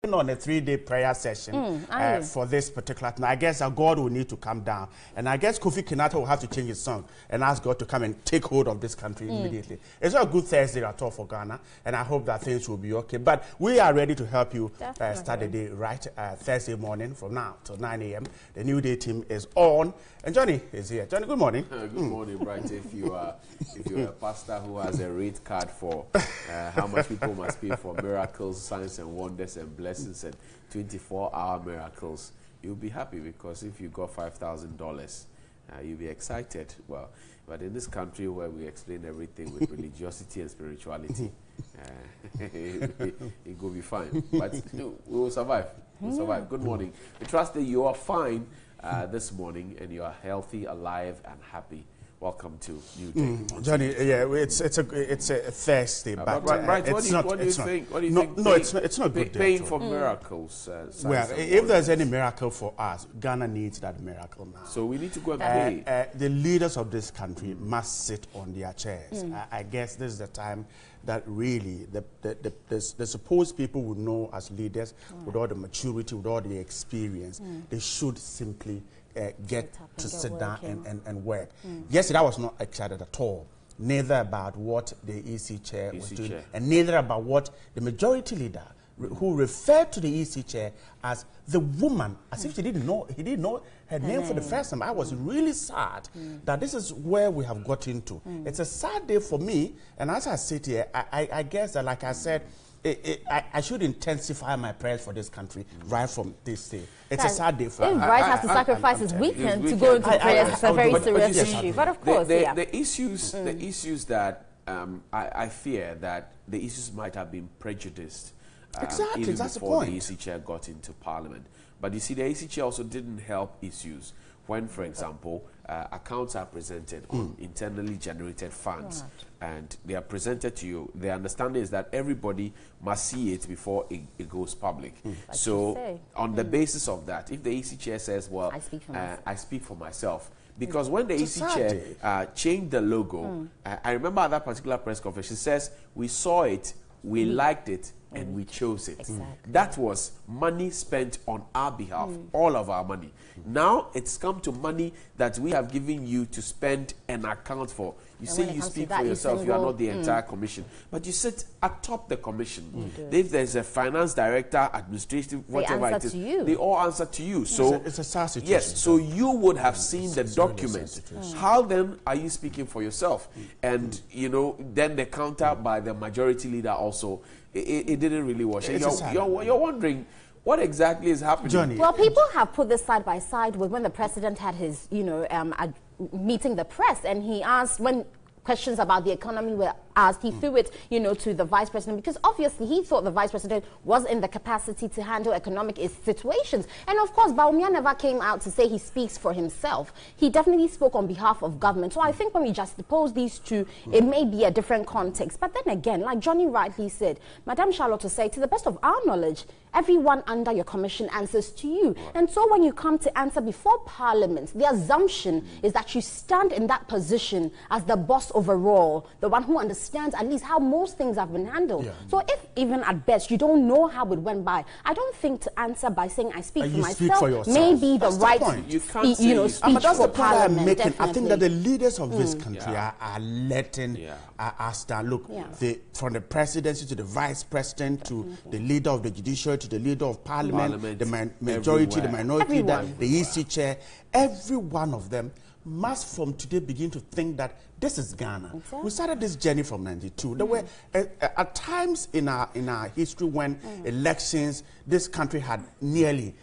on a 3-day prayer session for this particular thing. I guess our God will need to come down. And I guess Kofi Kenyatta will have to change his song and ask God to come and take hold of this country immediately. It's not a good Thursday at all for Ghana, and I hope that things will be okay. But we are ready to help you start the day right Thursday morning from now till 9 a.m. The NewDay team is on. And Johnny is here. Johnny, good morning. Good morning, Bright. If you're a pastor who has a rate card for how much people must pay for miracles, signs and wonders and blessings and 24-hour miracles, you'll be happy, because if you got $5,000, you'll be excited. Well, but in this country where we explain everything with religiosity and spirituality, it will be fine. But we will survive. We'll survive. Good morning. We trust that you are fine this morning and you are healthy, alive, and happy. Welcome to NewDay. Johnny, yeah, it's a Thursday, but right, it's what not. do you think? What do you think? No, it's not good. Paying for miracles. Well, if there's any miracle for us, Ghana needs that miracle now. So we need to go and pay. The leaders of this country must sit on their chairs. I guess this is the time that really the supposed people would know as leaders, with all the maturity, with all the experience, they should simply get to sit down and work. Yesterday I was not excited at all, neither about what the EC chair was doing, and neither about what the majority leader, who referred to the EC chair as the woman, as if he didn't know her name for the first time. I was really sad that this is where we have got into. It's a sad day for me, and as I sit here, I guess that, like I said, I should intensify my prayers for this country right from this day. It's a sad day for us. If Bright has to sacrifice his weekend to go into prayers, it's a very serious issue. But of course, the issues that I fear that the issues might have been prejudiced even before the EC chair got into Parliament. But you see, the EC chair also didn't help issues when, for example, accounts are presented on internally generated funds, and they are presented to you. The understanding is that everybody must see it before it goes public. So on the basis of that, if the EC chair says, well, I speak for myself, because when the EC chair changed the logo, I remember at that particular press conference, she says, we saw it, we liked it, and we chose it. That was money spent on our behalf, all of our money. Now it's come to money that we have given you to spend and account for. You say you speak for yourself, you are not the entire commission, but you sit atop the commission. If there's a finance director, administrative, whatever it is, they all answer to you. So it's a sad situation. Yes, so you would have seen the document. How then are you speaking for yourself? And you know, then the counter by the majority leader also, it didn't really wash. You're wondering what exactly is happening. Johnny. Well, people have put this side by side with when the president had his, meeting the press, and he asked, when questions about the economy were asked, he threw it, to the vice president, because obviously he thought the vice president was in the capacity to handle economic situations. And of course, Bawumia never came out to say he speaks for himself. He definitely spoke on behalf of government. So I think when we juxtapose these two, it may be a different context. But then again, like Johnny rightly said, Madam Charlotte to say, to the best of our knowledge, everyone under your commission answers to you. And so when you come to answer before Parliament, the assumption is that you stand in that position as the boss overall, the one who understands at least how most things have been handled. So if even at best you don't know how it went by, I don't think to answer by saying I speak for myself may be the right speech for Parliament. I think that the leaders of this country are letting us down. Look, from the presidency to the vice president to the leader of the judiciary to the leader of Parliament, the majority, the minority leader, the EC chair, every one of them must from today begin to think that this is Ghana. We started this journey from '92. There were at times in our history when elections, this country had nearly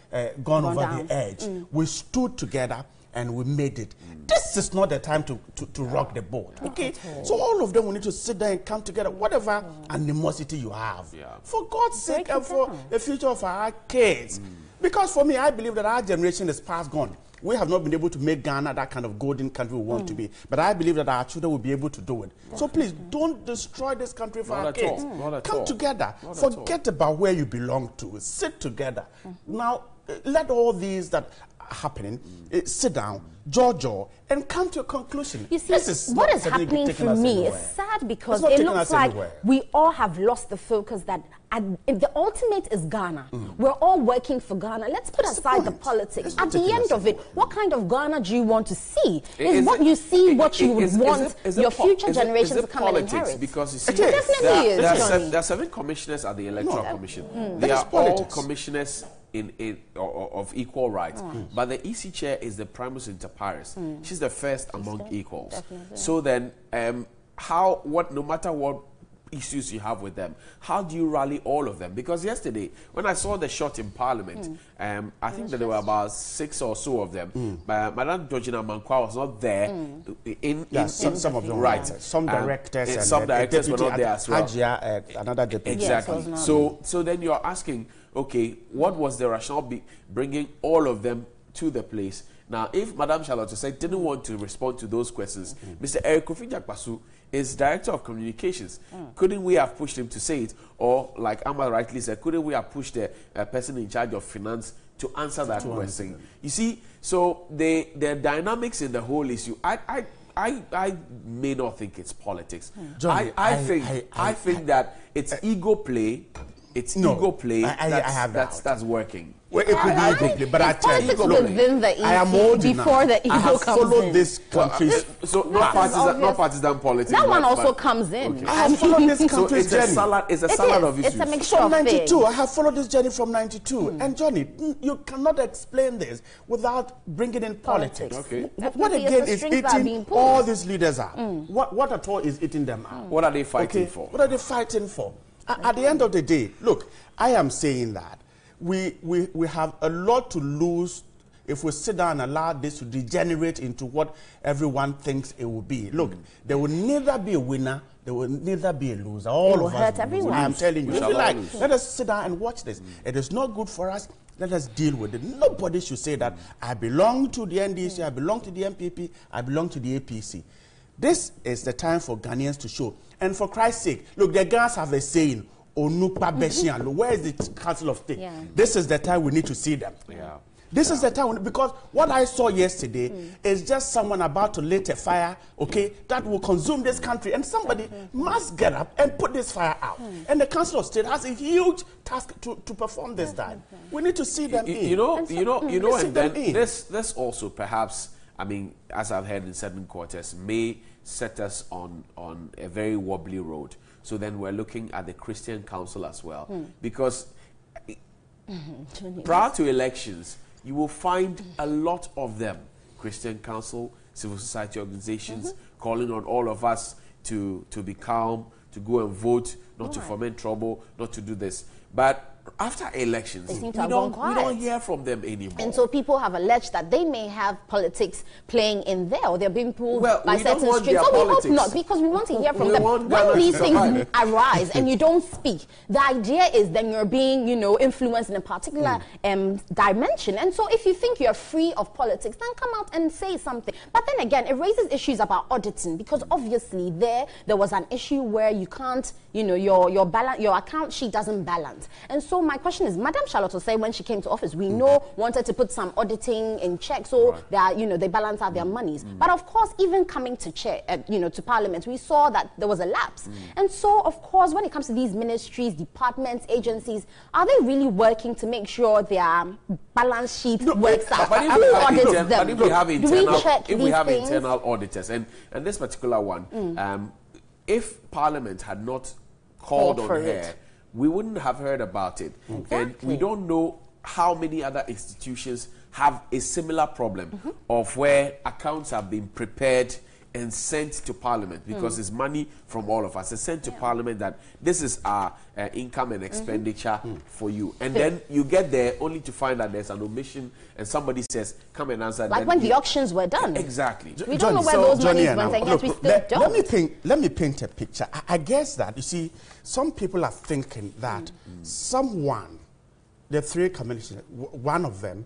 gone over the edge. We stood together and we made it. This is not the time to rock the boat. Okay, so all of them will need to sit there and come together, whatever animosity you have, for God's sake and for the future of our kids. Because for me, I believe that our generation is past gone. We have not been able to make Ghana that kind of golden country we want to be. But I believe that our children will be able to do it. So please, don't destroy this country for our kids. Come together. Forget about where you belong to. Sit together. Now, let all these that happening, sit down, jaw, and come to a conclusion. You see, what is happening for me is sad because it looks like we all have lost the focus that the ultimate is Ghana. We're all working for Ghana. Let's put aside the politics. At the end of it, what kind of Ghana do you want to see? Is what you see what you would want your future generations to come and inherit? Because you see, it definitely is. There are 7 commissioners at the Electoral Commission. They are all commissioners of equal rights, but the EC chair is the primus inter pares. She's the first among equals. Definitely. So then, no matter what issues you have with them, how do you rally all of them? Because yesterday, when I saw the shot in Parliament, I think that there were about 6 or so of them. Madame Georgina Mankwa was not there. Some of them, right? Some directors and some directors were not there as well. Another deputy. Exactly. So then you are asking, okay, what was the rationale bringing all of them to the place? Now, if Madame Charlotte said didn't want to respond to those questions, Mr. Eric Kofi-Jakpasu is Director of Communications. Couldn't we have pushed him to say it? Or, like Amma rightly said, couldn't we have pushed the person in charge of finance to answer that question? You see, so the dynamics in the whole issue, I may not think it's politics. Johnny, I think that it's ego play. It's ego play that's working. Well, it could be ego play, but I tell you, within the I am old before enough. The ego I have comes followed in. This country's so not partisan politics. That one also comes in. Okay. I have followed this country's journey. It's a salad of issues. It's a mixture from of 92. I have followed this journey from 92. And Johnny, you cannot explain this without bringing in politics. Okay. What again is eating all these leaders are? What at all is eating them out? What are they fighting for? What are they fighting for? At the end of the day, look, I am saying that we have a lot to lose if we sit down and allow this to degenerate into what everyone thinks it will be. Look, there will neither be a winner, there will neither be a loser. All of us will lose. I am telling you. If you like, let us sit down and watch this. It is not good for us. Let us deal with it. Nobody should say that I belong to the NDC, I belong to the MPP, I belong to the APC. This is the time for Ghanaians to show. And for Christ's sake, look, the Ghanaians have a saying, Onukpa Beshian. Where is the Council of State? This is the time we need to see them. This is the time, because what I saw yesterday is just someone about to light a fire, okay, that will consume this country. And somebody must get up and put this fire out. And the Council of State has a huge task to perform this time. We need to see them in. And then this also perhaps, I mean, as I've heard in certain quarters, may set us on a very wobbly road. So then we're looking at the Christian Council as well. Because prior to elections, you will find a lot of them. Christian Council, civil society organizations, calling on all of us to be calm, to go and vote, not to foment trouble, not to do this. But after elections, we don't hear from them anymore. And so people have alleged that they may have politics playing in there, or they're being pulled by certain streams. So we hope not, because we want to hear from them. When these things arise and you don't speak, the idea is then you're being, influenced in a particular dimension. And so if you think you're free of politics, then come out and say something. But then again, it raises issues about auditing, because obviously there was an issue where you can't, your account sheet doesn't balance. And so my question is, Madame Charlotte will say when she came to office, we wanted to put some auditing in check so that, they balance out their monies. But of course, even coming to to Parliament, we saw that there was a lapse. And so, of course, when it comes to these ministries, departments, agencies, are they really working to make sure their balance sheet works out? But if we have internal auditors, and this particular one, if Parliament had not called on her, we wouldn't have heard about it. Exactly. And we don't know how many other institutions have a similar problem of where accounts have been prepared and sent to Parliament, because it's money from all of us. It's sent to Parliament that this is our income and expenditure for you. And then you get there only to find that there's an omission and somebody says, come and answer. Like when the auctions were done. Exactly. We don't know where those monies went, and yet we still don't. Let me paint a picture. I guess that, you see, some people are thinking that someone, the 3 commissioners, one of them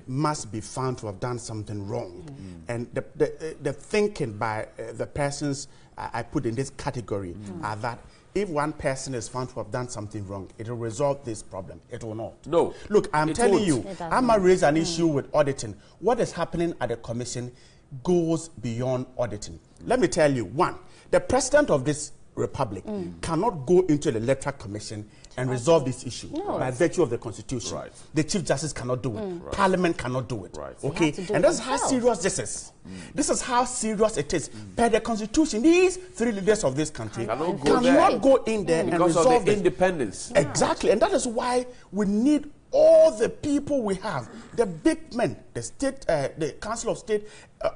must be found to have done something wrong. And the thinking by the persons I put in this category are that if one person is found to have done something wrong, it will resolve this problem. It will not. No. Look, I'm telling you, I'ma raise an issue with auditing. What is happening at the commission goes beyond auditing. Let me tell you, one, the president of this republic cannot go into the Electoral Commission and resolve this issue by virtue of the Constitution. Right. The Chief Justice cannot do it. Parliament cannot do it. Right. Okay? And that's how serious this is. This is how serious it is. Per the Constitution, these three leaders of this country cannot go in there and resolve because of the independence. Exactly. And that is why we need all the people we have, the big men, the state, the Council of State,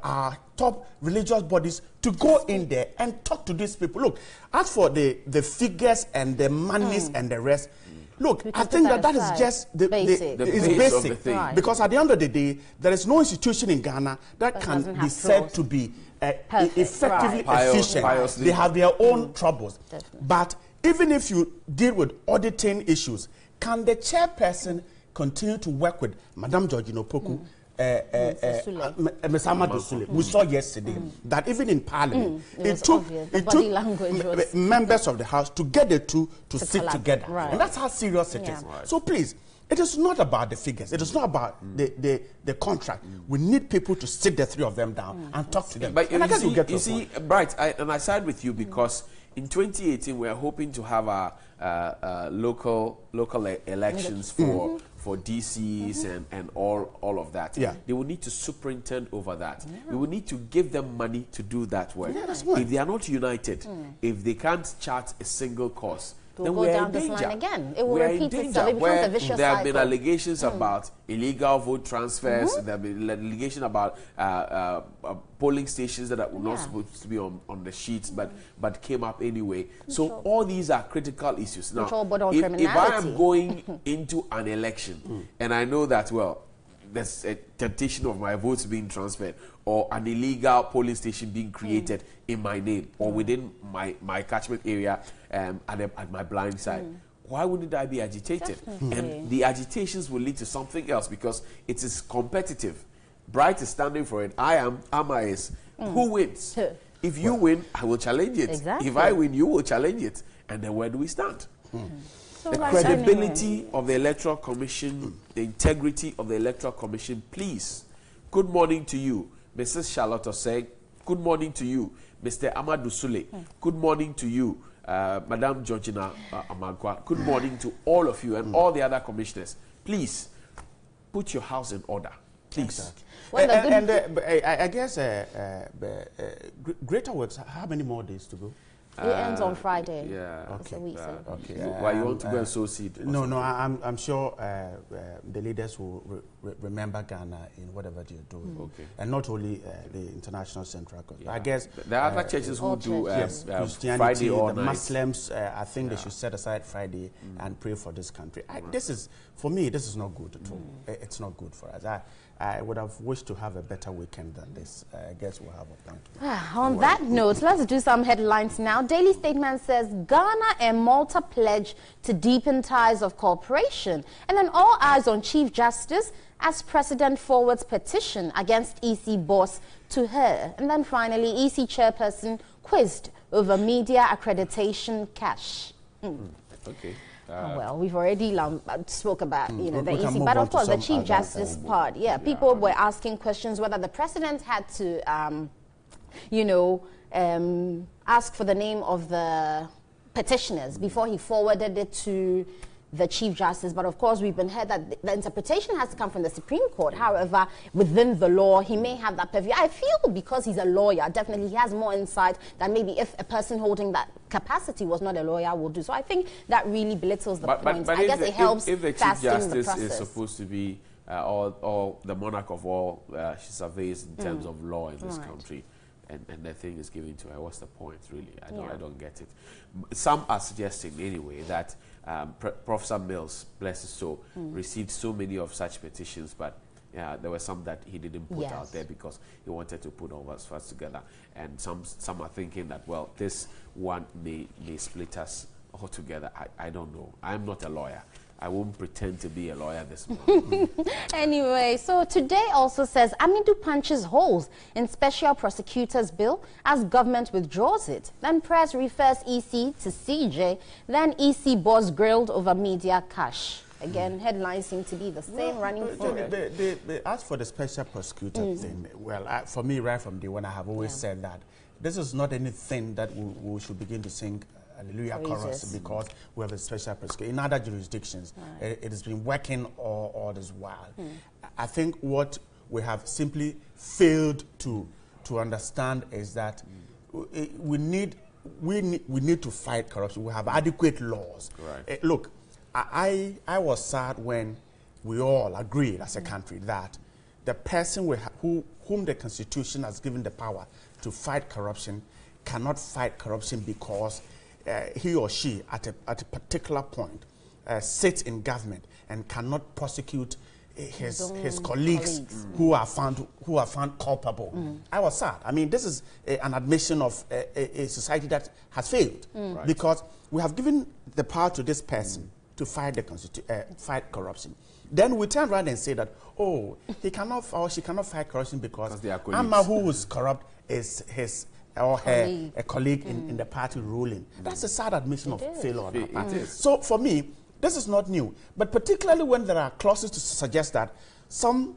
our top religious bodies, to go in there and talk to these people. Look, as for the figures and the monies and the rest, look, I think that is just the basic. It's basic. Of the thing. Because at the end of the day, there is no institution in Ghana that can be said to be effectively efficient. They have their own troubles. Definitely. But even if you deal with auditing issues, can the chairperson continue to work with Madam Georgina Opoku, Ms. Amadou Sule? We saw yesterday that even in Parliament, it took members of the House to get the two to sit together. Right. And that's how serious it is. Right. So please, it is not about the figures. It is not about the contract. We need people to sit the three of them down and talk to them. But you see, Bright, and I side with you because in 2018 we are hoping to have our local elections for DCs and all of that. Yeah. They will need to superintend over that. We will need to give them money to do that work. Yeah, that's right. If they are not united, if they can't chart a single course, then we are in danger. This line again. It will repeat itself. It becomes a vicious cycle. There have been allegations about illegal vote transfers. There have been allegations about polling stations that were not supposed to be on the sheets, but came up anyway. So all these are critical issues. Now, if I am going into an election and I know that, well, there's a temptation of my votes being transferred or an illegal polling station being created in my name or within my catchment area at my blind side, why wouldn't I be agitated? Definitely. And the agitations will lead to something else because it is competitive. Bright is standing for it. I am. Amma is. Who wins? If you win, I will challenge it. Exactly. If I win, you will challenge it. And then where do we stand? So the credibility of the Electoral Commission, the integrity of the Electoral Commission, please. Good morning to you, Mrs. Charlotte Osei. Good morning to you, Mr. Amadou Sule. Good morning to you, Madam Georgina Amagwa. Good morning to all of you and all the other commissioners. Please, put your house in order. Please. Exactly. Well, I guess Greater Works, how many more days to go? It ends on Friday. Yeah. Okay. Okay. Why you want to go and sow seed? No. I'm sure the leaders will remember Ghana in whatever they're doing. Okay. And not only the International Central Court. I guess there are other churches who do Christianity, Friday or the Muslims. I think they should set aside Friday and pray for this country. This is, for me, this is not good at all. It's not good for us. I would have wished to have a better weekend than this. I guess we'll have a plan. On that note, let's do some headlines now. Daily Statement says Ghana and Malta pledge to deepen ties of cooperation. And then all eyes on Chief Justice as President forwards petition against EC boss to her. And then finally, EC chairperson quizzed over media accreditation cash. Okay. Well, we've already spoke about the EC, but of course the Chief Justice part. People were asking questions whether the president had to, ask for the name of the petitioners before he forwarded it to the Chief Justice. But of course, we've been heard that the interpretation has to come from the Supreme Court. However, within the law, he may have that purview. I feel because he's a lawyer, definitely he has more insight than maybe if a person holding that capacity was not a lawyer would do. So I think that really belittles the point. But I guess it helps if the Chief Justice is supposed to be all the monarch of all she surveys in terms of law in this country, and the thing is given to her, what's the point, really? I don't get it. Some are suggesting, anyway, that Professor Mills, bless his soul, received so many of such petitions, but there were some that he didn't put out there because he wanted to put all of us first together. And some are thinking that, well, this one may split us all together. I don't know. I'm not a lawyer. I won't pretend to be a lawyer this morning. Anyway, so today also says Asiedu punches holes in special prosecutor's bill as government withdraws it. Then press refers EC to CJ. Then EC boss grilled over media cash. Again, headlines seem to be the same running forward. As for the special prosecutor thing, well, for me, right from day one, I have always said that this is not anything that we should begin to sing Hallelujah chorus because we have a special prosecutor. In other jurisdictions, it has been working all this while. I think what we have simply failed to understand is that we need to fight corruption. We have adequate laws. Right. Look, I was sad when we all agreed as a country that the person whom the Constitution has given the power to fight corruption cannot fight corruption because he or she at a particular point sits in government and cannot prosecute his colleagues who are found culpable. I was sad. I mean, this is an admission of a society that has failed because we have given the power to this person to fight fight corruption. Then we turn around and say that, oh, he cannot or she cannot fight corruption because Amma, who is corrupt, is his or her a colleague in the party ruling. That's a sad admission of failure on our part. So for me, this is not new, but particularly when there are clauses to suggest that some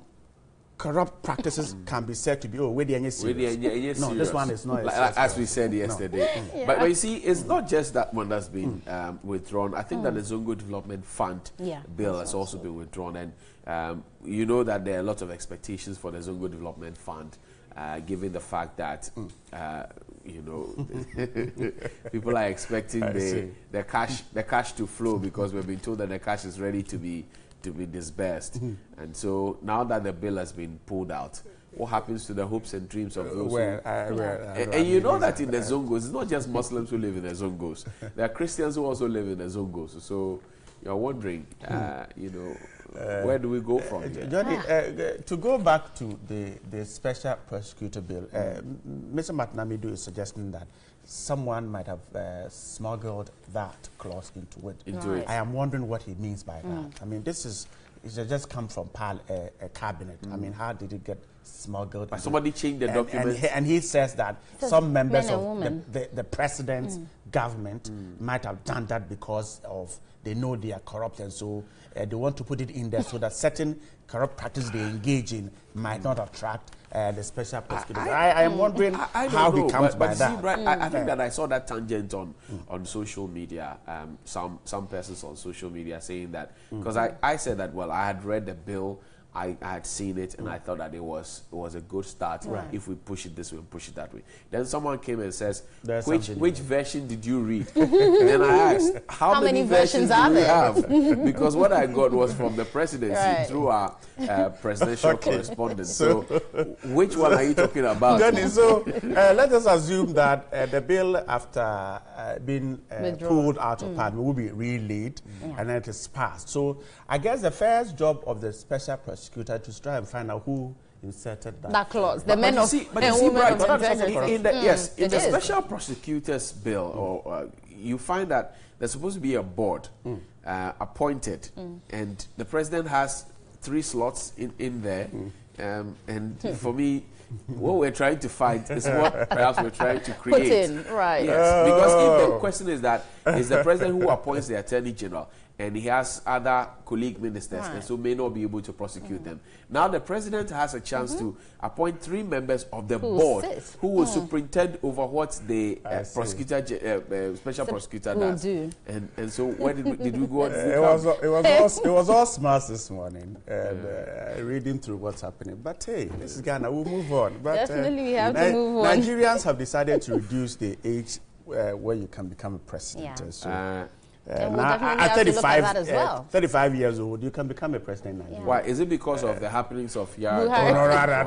corrupt practices can be said to be, oh, where the serious. No, this one is not. As we said yesterday. No. But you see, it's not just that one that's been withdrawn. I think that the Zongo Development Fund bill has also been withdrawn. And you know that there are a lot of expectations for the Zongo Development Fund, given the fact that, you know, people are expecting the cash to flow because we've been told that the cash is ready to be disbursed. And so now that the bill has been pulled out, what happens to the hopes and dreams of those and you know that in the Zongos, it's not just Muslims who live in the Zongos. There are Christians who also live in the Zongos. So you're wondering, you know, where do we go from here? Johnny, to go back to the special prosecutor bill, Mr. Matanamidu is suggesting that someone might have smuggled that clause into it. I am wondering what he means by that. I mean, it just come from a cabinet. I mean, how did it get smuggled? Somebody changed the document. And he says that some members of the president's government might have done that because of they know they are corrupt, and so they want to put it in there so that certain corrupt practices they engage in might not attract the special prosecutor. I am wondering how he comes by that. See, right, I think that I saw that tangent on social media. Some persons on social media saying that because I said that, well, I had read the bill, I had seen it, and I thought that it was a good start if we push it this way and push it that way. Then someone came and says, which version did you read? Then I asked, how many versions do we have? Because what I got was from the presidency through our presidential correspondence. So which one are you talking about? Johnny, so let us assume that the bill, after being pulled out of Parliament, will be relayed and then it is passed. So I guess the first job of the special prosecutor to try and find out who inserted that clause. The men of in the special prosecutor's bill, or you find that there's supposed to be a board appointed, and the president has 3 slots in there. And for me, what we're trying to fight is what perhaps we're trying to create. Put in, right. Yes, because if the question is that is the president who appoints the Attorney General, and he has other colleague ministers, and so may not be able to prosecute them. Now the president has a chance to appoint 3 members of the board who will superintend over what the special prosecutor does. And so where did we go? It was all smarts this morning, reading through what's happening. But hey, this is Ghana. We'll move on. But, definitely, we have to move on. Nigerians have decided to reduce the age where you can become a president. So. Now, at 35 years old, you can become a president in Nigeria. Why? Is it because of the happenings of Yard?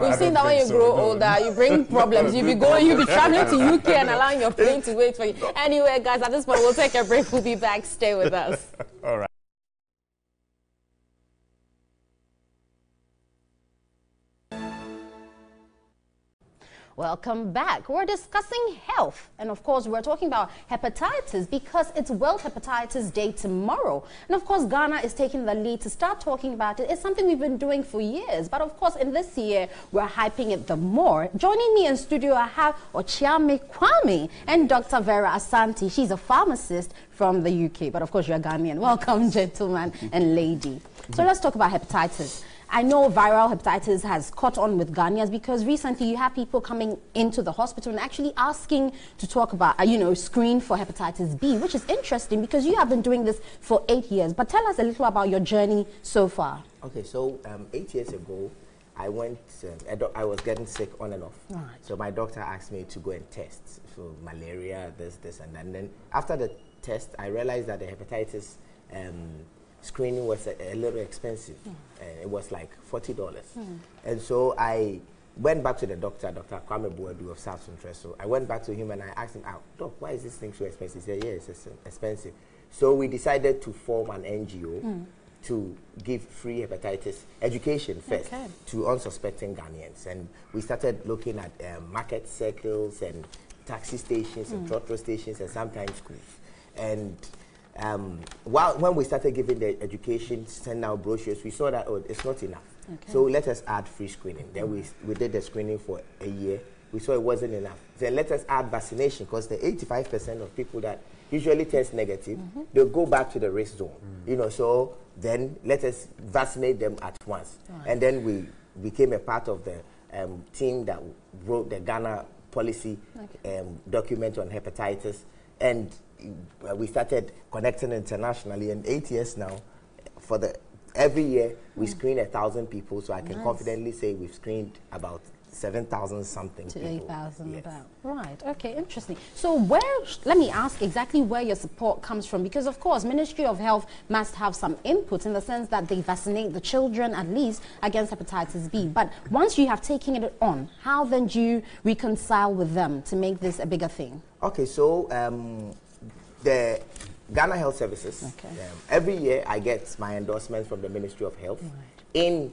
We've seen that when you grow older, you bring problems. You'll be traveling to UK and allowing your plane to wait for you. Anyway, guys, at this point, we'll take a break. We'll be back. Stay with us. All right. Welcome back. We're discussing health. And of course, we're talking about hepatitis because it's World Hepatitis Day tomorrow. And of course, Ghana is taking the lead to start talking about it. It's something we've been doing for years. But of course, in this year, we're hyping it the more. Joining me in studio, I have Ochiame Kwame and Dr. Vera Asante. She's a pharmacist from the UK. But of course, you're Ghanaian. Welcome, gentlemen and lady. So let's talk about hepatitis. I know viral hepatitis has caught on with Ghanaians because recently you have people coming into the hospital and actually asking to talk about, screen for hepatitis B, which is interesting because you have been doing this for 8 years. But tell us a little about your journey so far. Okay, so 8 years ago, I went, I was getting sick on and off. Right. So my doctor asked me to go and test for malaria, this, and that. And then after the test, I realized that the hepatitis screening was a little expensive. It was like $40. And so I went back to the doctor, Dr. Kwame Boadu of South Central. So I went back to him and I asked him, Doc, why is this thing so expensive? He said, yeah, it's expensive. So we decided to form an NGO to give free hepatitis education first to unsuspecting Ghanaians. And we started looking at market circles and taxi stations and trotro stations and sometimes schools. And when we started giving the education, send out brochures, we saw that, it's not enough. So let us add free screening. Then we did the screening for a year. We saw it wasn't enough. Then let us add vaccination, because the 85% of people that usually test negative, they'll go back to the risk zone. So then let us vaccinate them at once. And then we became a part of the team that wrote the Ghana policy document on hepatitis. And we started connecting internationally, and 8 years now, every year we screen 1,000 people, so I can confidently say we've screened about 7,000 something to people. 8,000 about. Right, okay, interesting. So let me ask exactly where your support comes from, because of course Ministry of Health must have some input in the sense that they vaccinate the children at least against hepatitis B. But once you have taken it on, how then do you reconcile with them to make this a bigger thing? Okay, so the Ghana Health Services, every year I get my endorsement from the Ministry of Health in,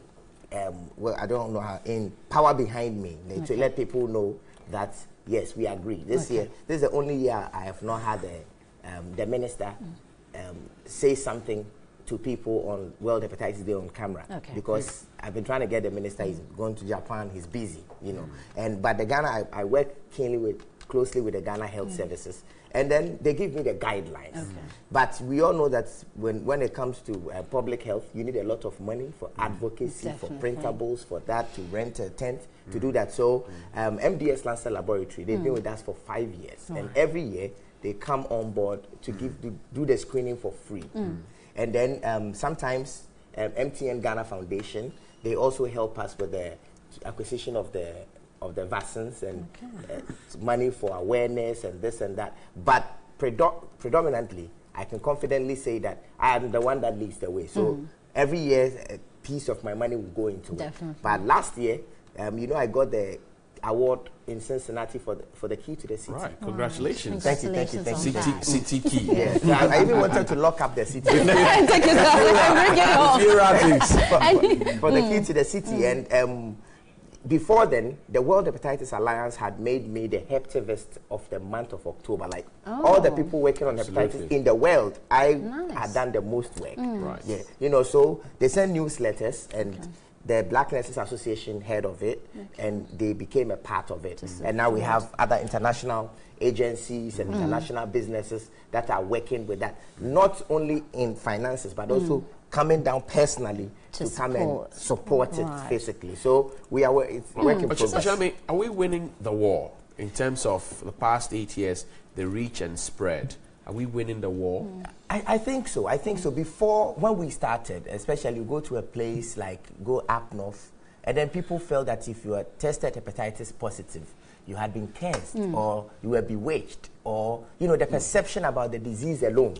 I don't know how, in power behind me, to let people know that, yes, we agree. This year, this is the only year I have not had the minister say something to people on World Hepatitis Day on camera, because I've been trying to get the minister. He's going to Japan, he's busy, but the Ghana, I work closely with the Ghana Health Services, and then they give me the guidelines. But we all know that when it comes to public health, you need a lot of money for advocacy, for printables, for that, to rent a tent, to do that. So MDS Lancer Laboratory, they've been with us for 5 years, and every year they come on board to do the screening for free. And then sometimes MTN Ghana Foundation, they also help us with the acquisition of the vaccines and money for awareness and this and that. But predominantly, I can confidently say that I am the one that leads the way. So every year, a piece of my money will go into it. But last year, I got the award in Cincinnati for the key to the city. Right, congratulations. Thank you. City key. Yes. I even wanted to lock up the city. Take it off. For the key to the city. And before then, the World Hepatitis Alliance had made me the Heptivist of the month of October. Like all the people working on hepatitis in the world, I had done the most work. Right. Yeah. So they sent newsletters, and the Black Nurses Association heard of it, and they became a part of it. And now we have other international agencies and international businesses that are working with that, not only in finances, but also coming down personally to come and support it physically. So we are working progress. Are we winning the war in terms of the past 8 years, the reach and spread? Are we winning the war? I think so. Before, when we started, especially you go to a place like go up north, and then people felt that if you were tested hepatitis positive, you had been cursed or you were bewitched, or the perception about the disease alone.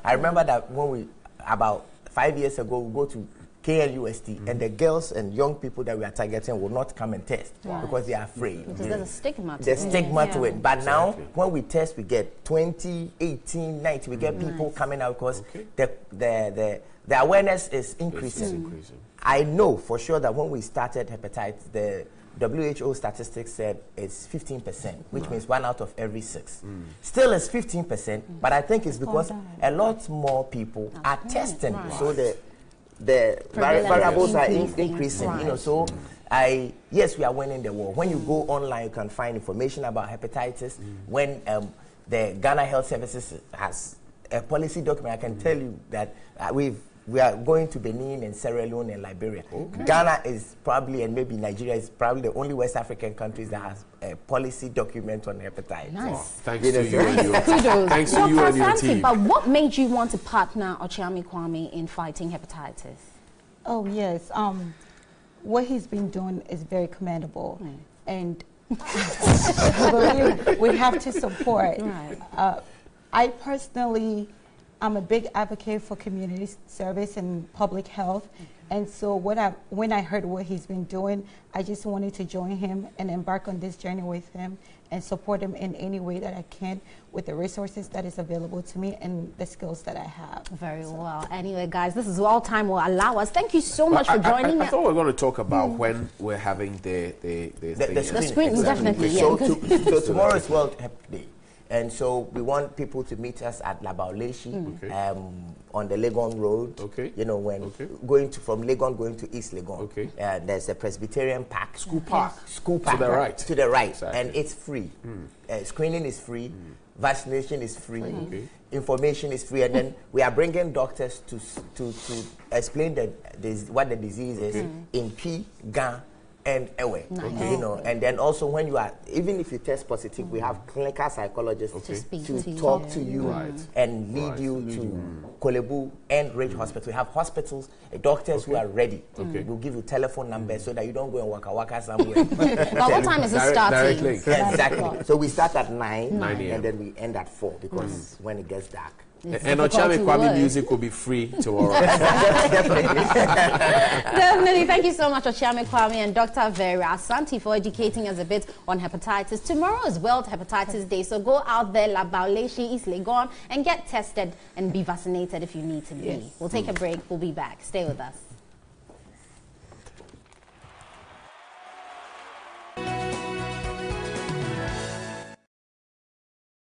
I remember that when about 5 years ago, we go to KLUST, and the girls and young people that we are targeting will not come and test because they are afraid. Because there's a stigma to it. There's stigma to it. But now, when we test, we get 20, 18, 90. We get people coming out because the awareness is increasing. I know for sure that when we started hepatitis, the WHO statistics said it's 15%, which means 1 out of every 6. Still it's 15%, but I think it's because a lot more people are testing, so the variables are increasing. You know, so yes, we are winning the war. When you go online, you can find information about hepatitis. When the Ghana Health Services has a policy document, I can tell you that we are going to Benin and Sierra Leone and Liberia. Okay. Ghana is probably, and maybe Nigeria is probably the only West African countries that has a policy document on hepatitis. Nice. Oh, thanks to you and your team. Thanks to you and your team. But what made you want to partner Okyeame Kwame in fighting hepatitis? Oh, yes. What he's been doing is very commendable. And we have to support. Right. I personally, I'm a big advocate for community service and public health. And so when I heard what he's been doing, I just wanted to join him and embark on this journey with him and support him in any way that I can with the resources that is available to me and the skills that I have. Very well. Anyway, guys, this is all time will allow us. Thank you so much for joining us. I thought we were going to talk about when we're having the screening, definitely. Yeah. So tomorrow is World Hep Day. And so we want people to meet us at Labauleshi on the Legon Road. Okay. You know, when going from Legon going to East Legon. Okay. There's a Presbyterian Park. School Park. School Park. To the right. To the right. Exactly. And it's free. Screening is free. Vaccination is free. Information is free. And then we are bringing doctors to explain what the disease is in P, GAN, and away, you know, and then also when you are, even if you test positive, we have clinical psychologists to talk to you and lead you to Kolebu and Ridge Hospital. We have hospitals, doctors who are ready. We'll give you telephone numbers so that you don't go and waka somewhere. But what time is it starting? Exactly. So we start at 9 and then we end at 4 because when it gets dark. And Okyeame Kwame music will be free tomorrow. Definitely. Definitely. Thank you so much, Okyeame Kwame and Dr. Vera Asante, for educating us a bit on hepatitis. Tomorrow is World Hepatitis Day, so go out there, Labauleshi, East Legon, and get tested and be vaccinated if you need to be. Yes. We'll take a break. We'll be back. Stay with us.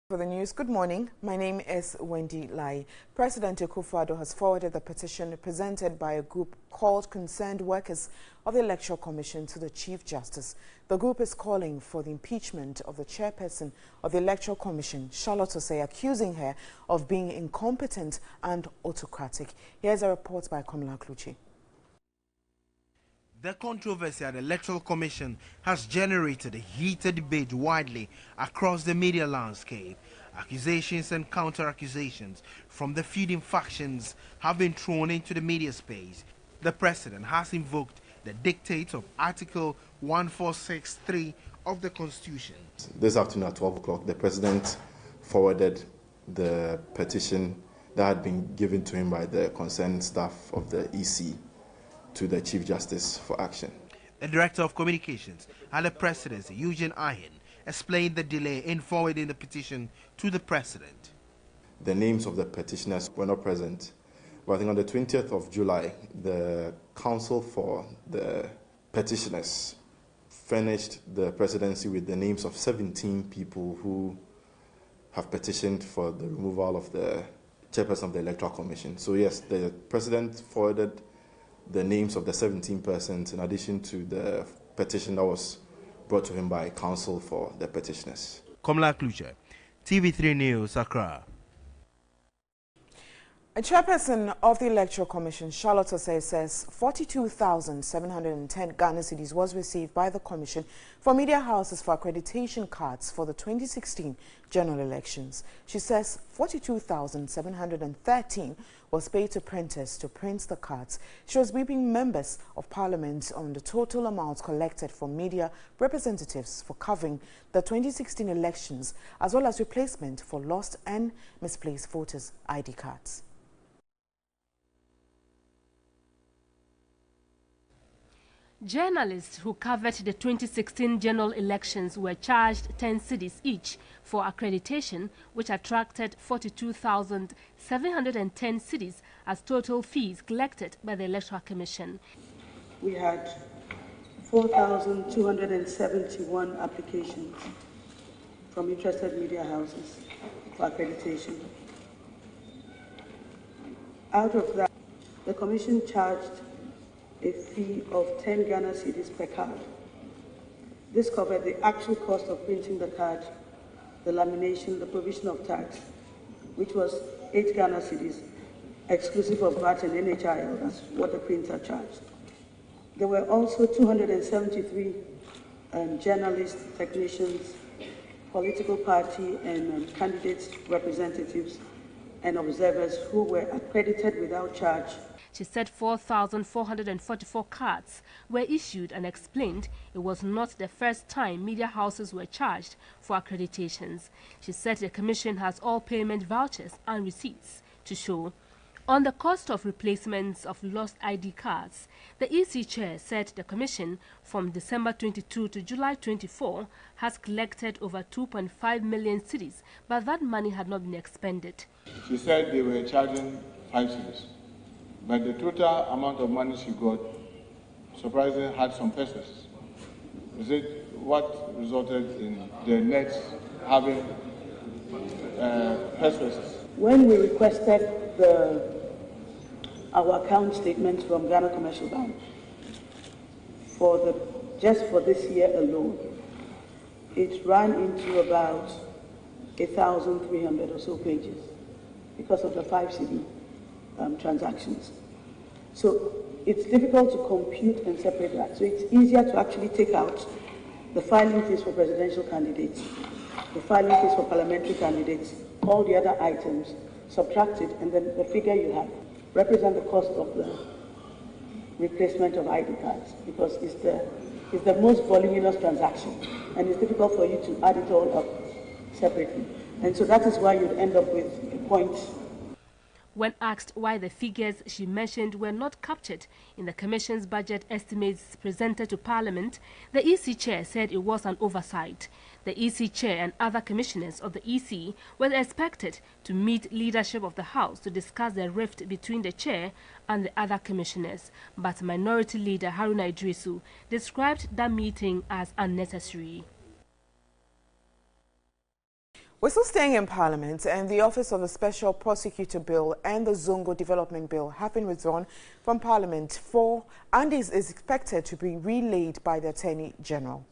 For the news, good morning. My name is Wendy Lai. President Akufo-Addo has forwarded the petition presented by a group called Concerned Workers of the Electoral Commission to the Chief Justice. The group is calling for the impeachment of the chairperson of the Electoral Commission, Charlotte Osei, accusing her of being incompetent and autocratic. Here's a report by Komla Kluchi. The controversy at the Electoral Commission has generated a heated debate widely across the media landscape. Accusations and counter-accusations from the feuding factions have been thrown into the media space. The president has invoked the dictates of Article 1463 of the Constitution. This afternoon at 12 o'clock, the president forwarded the petition that had been given to him by the concerned staff of the EC to the Chief Justice for action. The Director of Communications at the Presidency, Eugene Ahin, explained the delay in forwarding the petition to the President. The names of the petitioners were not present, but I think on the 20th of July, the counsel for the petitioners furnished the Presidency with the names of 17 people who have petitioned for the removal of the chairperson of the Electoral Commission. So yes, the President forwarded the names of the 17 persons in addition to the petition that was brought to him by counsel for the petitioners. Komla Kluche, TV3 News, Accra. A chairperson of the Electoral Commission, Charlotte Osei, says 42,710 Ghana cedis was received by the Commission for media houses for accreditation cards for the 2016 general elections. She says 42,713 was paid to printers to print the cards. She was briefing members of Parliament on the total amount collected from media representatives for covering the 2016 elections, as well as replacement for lost and misplaced voters' ID cards. Journalists who covered the 2016 general elections were charged 10 cedis each for accreditation, which attracted 42,710 cedis as total fees collected by the Electoral Commission. We had 4,271 applications from interested media houses for accreditation. Out of that, the Commission charged a fee of 10 Ghana cedis per card. This covered the actual cost of printing the card, the lamination, the provision of tax, which was 8 Ghana cedis, exclusive of VAT and NHIL. That's what the printer charged. There were also 273 journalists, technicians, political party and candidates, representatives, and observers who were accredited without charge. She said 4,444 cards were issued and explained it was not the first time media houses were charged for accreditations. She said the Commission has all payment vouchers and receipts to show. On the cost of replacements of lost ID cards, the EC chair said the Commission from December 22 to July 24 has collected over 2.5 million cedis, but that money had not been expended. She said they were charging 5 cedis, but the total amount of money she got, surprisingly, had some pesos. Is it what resulted in the net having pesos? When we requested our account statements from Ghana Commercial Bank just for this year alone, it ran into about 1,300 or so pages because of the 5 CD transactions. So it's difficult to compute and separate that. So it's easier to actually take out the filing fees for presidential candidates, the filing fees for parliamentary candidates, all the other items, subtract it, and then the figure you have represent the cost of the replacement of ID cards, because it's the most voluminous transaction, and it's difficult for you to add it all up separately. And so that is why you'd end up with a point. When asked why the figures she mentioned were not captured in the Commission's budget estimates presented to Parliament, the EC chair said it was an oversight. The EC chair and other commissioners of the EC were expected to meet leadership of the House to discuss the rift between the chair and the other commissioners, but Minority Leader Haruna Idrisu described that meeting as unnecessary. We're still staying in Parliament, and the Office of the Special Prosecutor Bill and the Zongo Development Bill have been withdrawn from Parliament and is expected to be relayed by the Attorney General.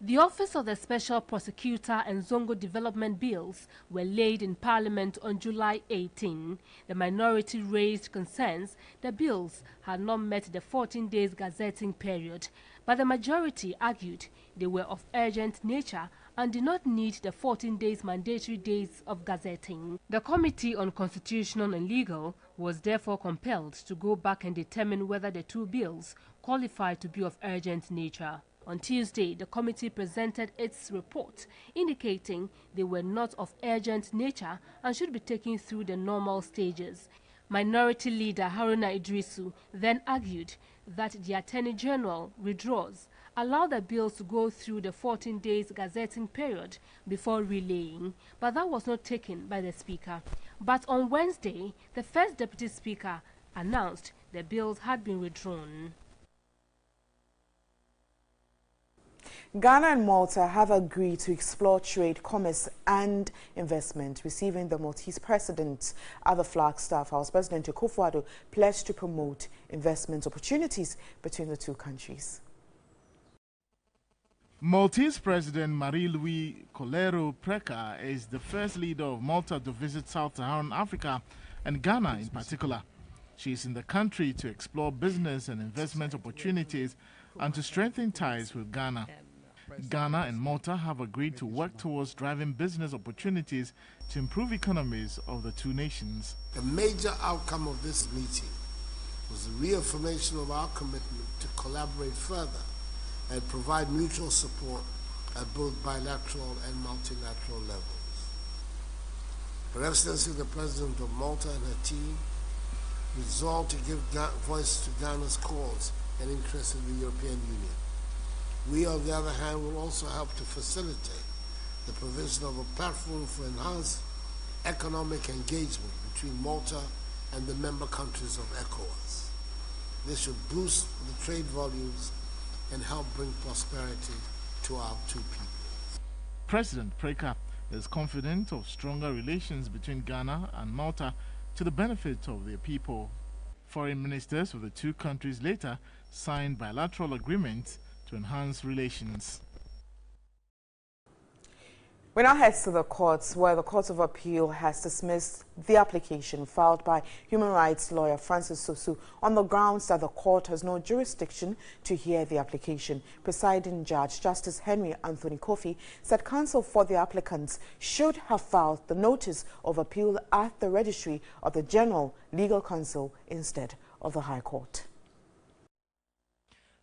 The Office of the Special Prosecutor and Zongo Development Bills were laid in Parliament on July 18. The minority raised concerns the bills had not met the 14 days gazetting period, but the majority argued they were of urgent nature and did not need the 14 days mandatory days of gazetting. The Committee on Constitutional and Legal was therefore compelled to go back and determine whether the two bills qualified to be of urgent nature. On Tuesday, the committee presented its report indicating they were not of urgent nature and should be taken through the normal stages. Minority Leader Haruna Idrisu then argued that the Attorney General withdraws allow the bills to go through the 14 days gazetting period before relaying, but that was not taken by the Speaker. But on Wednesday, the First Deputy Speaker announced the bills had been withdrawn. Ghana and Malta have agreed to explore trade, commerce and investment, receiving the Maltese president at the Flagstaff House. President Akufo-Addo pledged to promote investment opportunities between the two countries. Maltese President Marie-Louise Colero-Preca is the first leader of Malta to visit Sub-Saharan Africa and Ghana in particular. She is in the country to explore business and investment opportunities and to strengthen ties with Ghana. Ghana and Malta have agreed to work towards driving business opportunities to improve economies of the two nations. The major outcome of this meeting was the reaffirmation of our commitment to collaborate further and provide mutual support at both bilateral and multilateral levels. Her Excellency, the President of Malta and her team resolved to give voice to Ghana's cause and interest in the European Union. We, on the other hand, will also help to facilitate the provision of a platform for enhanced economic engagement between Malta and the member countries of ECOWAS. This should boost the trade volumes and help bring prosperity to our two people. President Preka is confident of stronger relations between Ghana and Malta to the benefit of their people. Foreign ministers of the two countries later signed bilateral agreements to enhance relations. We now head to the courts, where the Court of Appeal has dismissed the application filed by human rights lawyer Francis Sosu on the grounds that the court has no jurisdiction to hear the application. Presiding Judge Justice Henry Anthony Kofi said counsel for the applicants should have filed the notice of appeal at the registry of the General Legal Counsel instead of the High Court.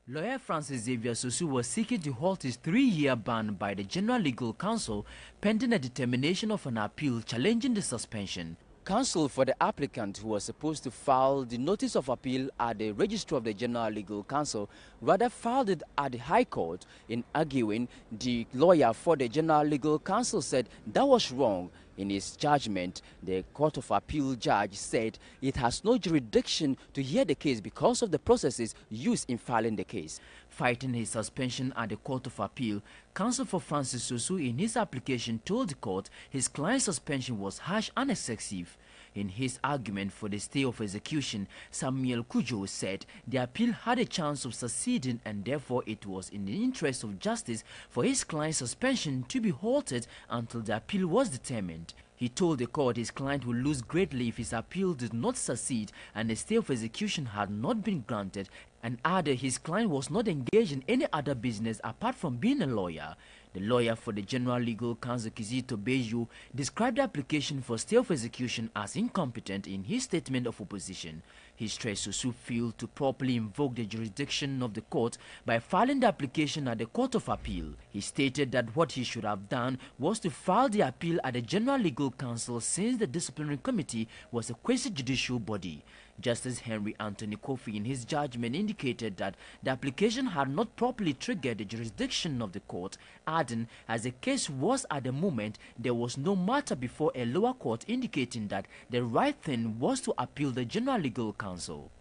Lawyer Francis Xavier Sosu was seeking to halt his 3-year ban by the General Legal Counsel pending a determination of an appeal challenging the suspension. Counsel for the applicant, who was supposed to file the notice of appeal at the Registry of the General Legal Counsel, rather filed it at the High Court. In arguing, the lawyer for the General Legal Counsel said that was wrong. In his judgment, the Court of Appeal judge said it has no jurisdiction to hear the case because of the processes used in filing the case. Fighting his suspension at the Court of Appeal, counsel for Francis Sosu in his application told the court his client's suspension was harsh and excessive. In his argument for the stay of execution, Samuel Kujo said the appeal had a chance of succeeding and therefore it was in the interest of justice for his client's suspension to be halted until the appeal was determined. He told the court his client would lose greatly if his appeal did not succeed and a stay of execution had not been granted, and added his client was not engaged in any other business apart from being a lawyer. The lawyer for the General Legal Counsel, Kizito Beju, described the application for stay of execution as incompetent in his statement of opposition. He stressed Sosu failed to properly invoke the jurisdiction of the court by filing the application at the Court of Appeal. He stated that what he should have done was to file the appeal at the General Legal Counsel, since the disciplinary committee was a quasi-judicial body. Justice Henry Anthony Kofi in his judgment indicated that the application had not properly triggered the jurisdiction of the court, adding, as the case was at the moment, there was no matter before a lower court, indicating that the right thing was to appeal the General Legal Counsel.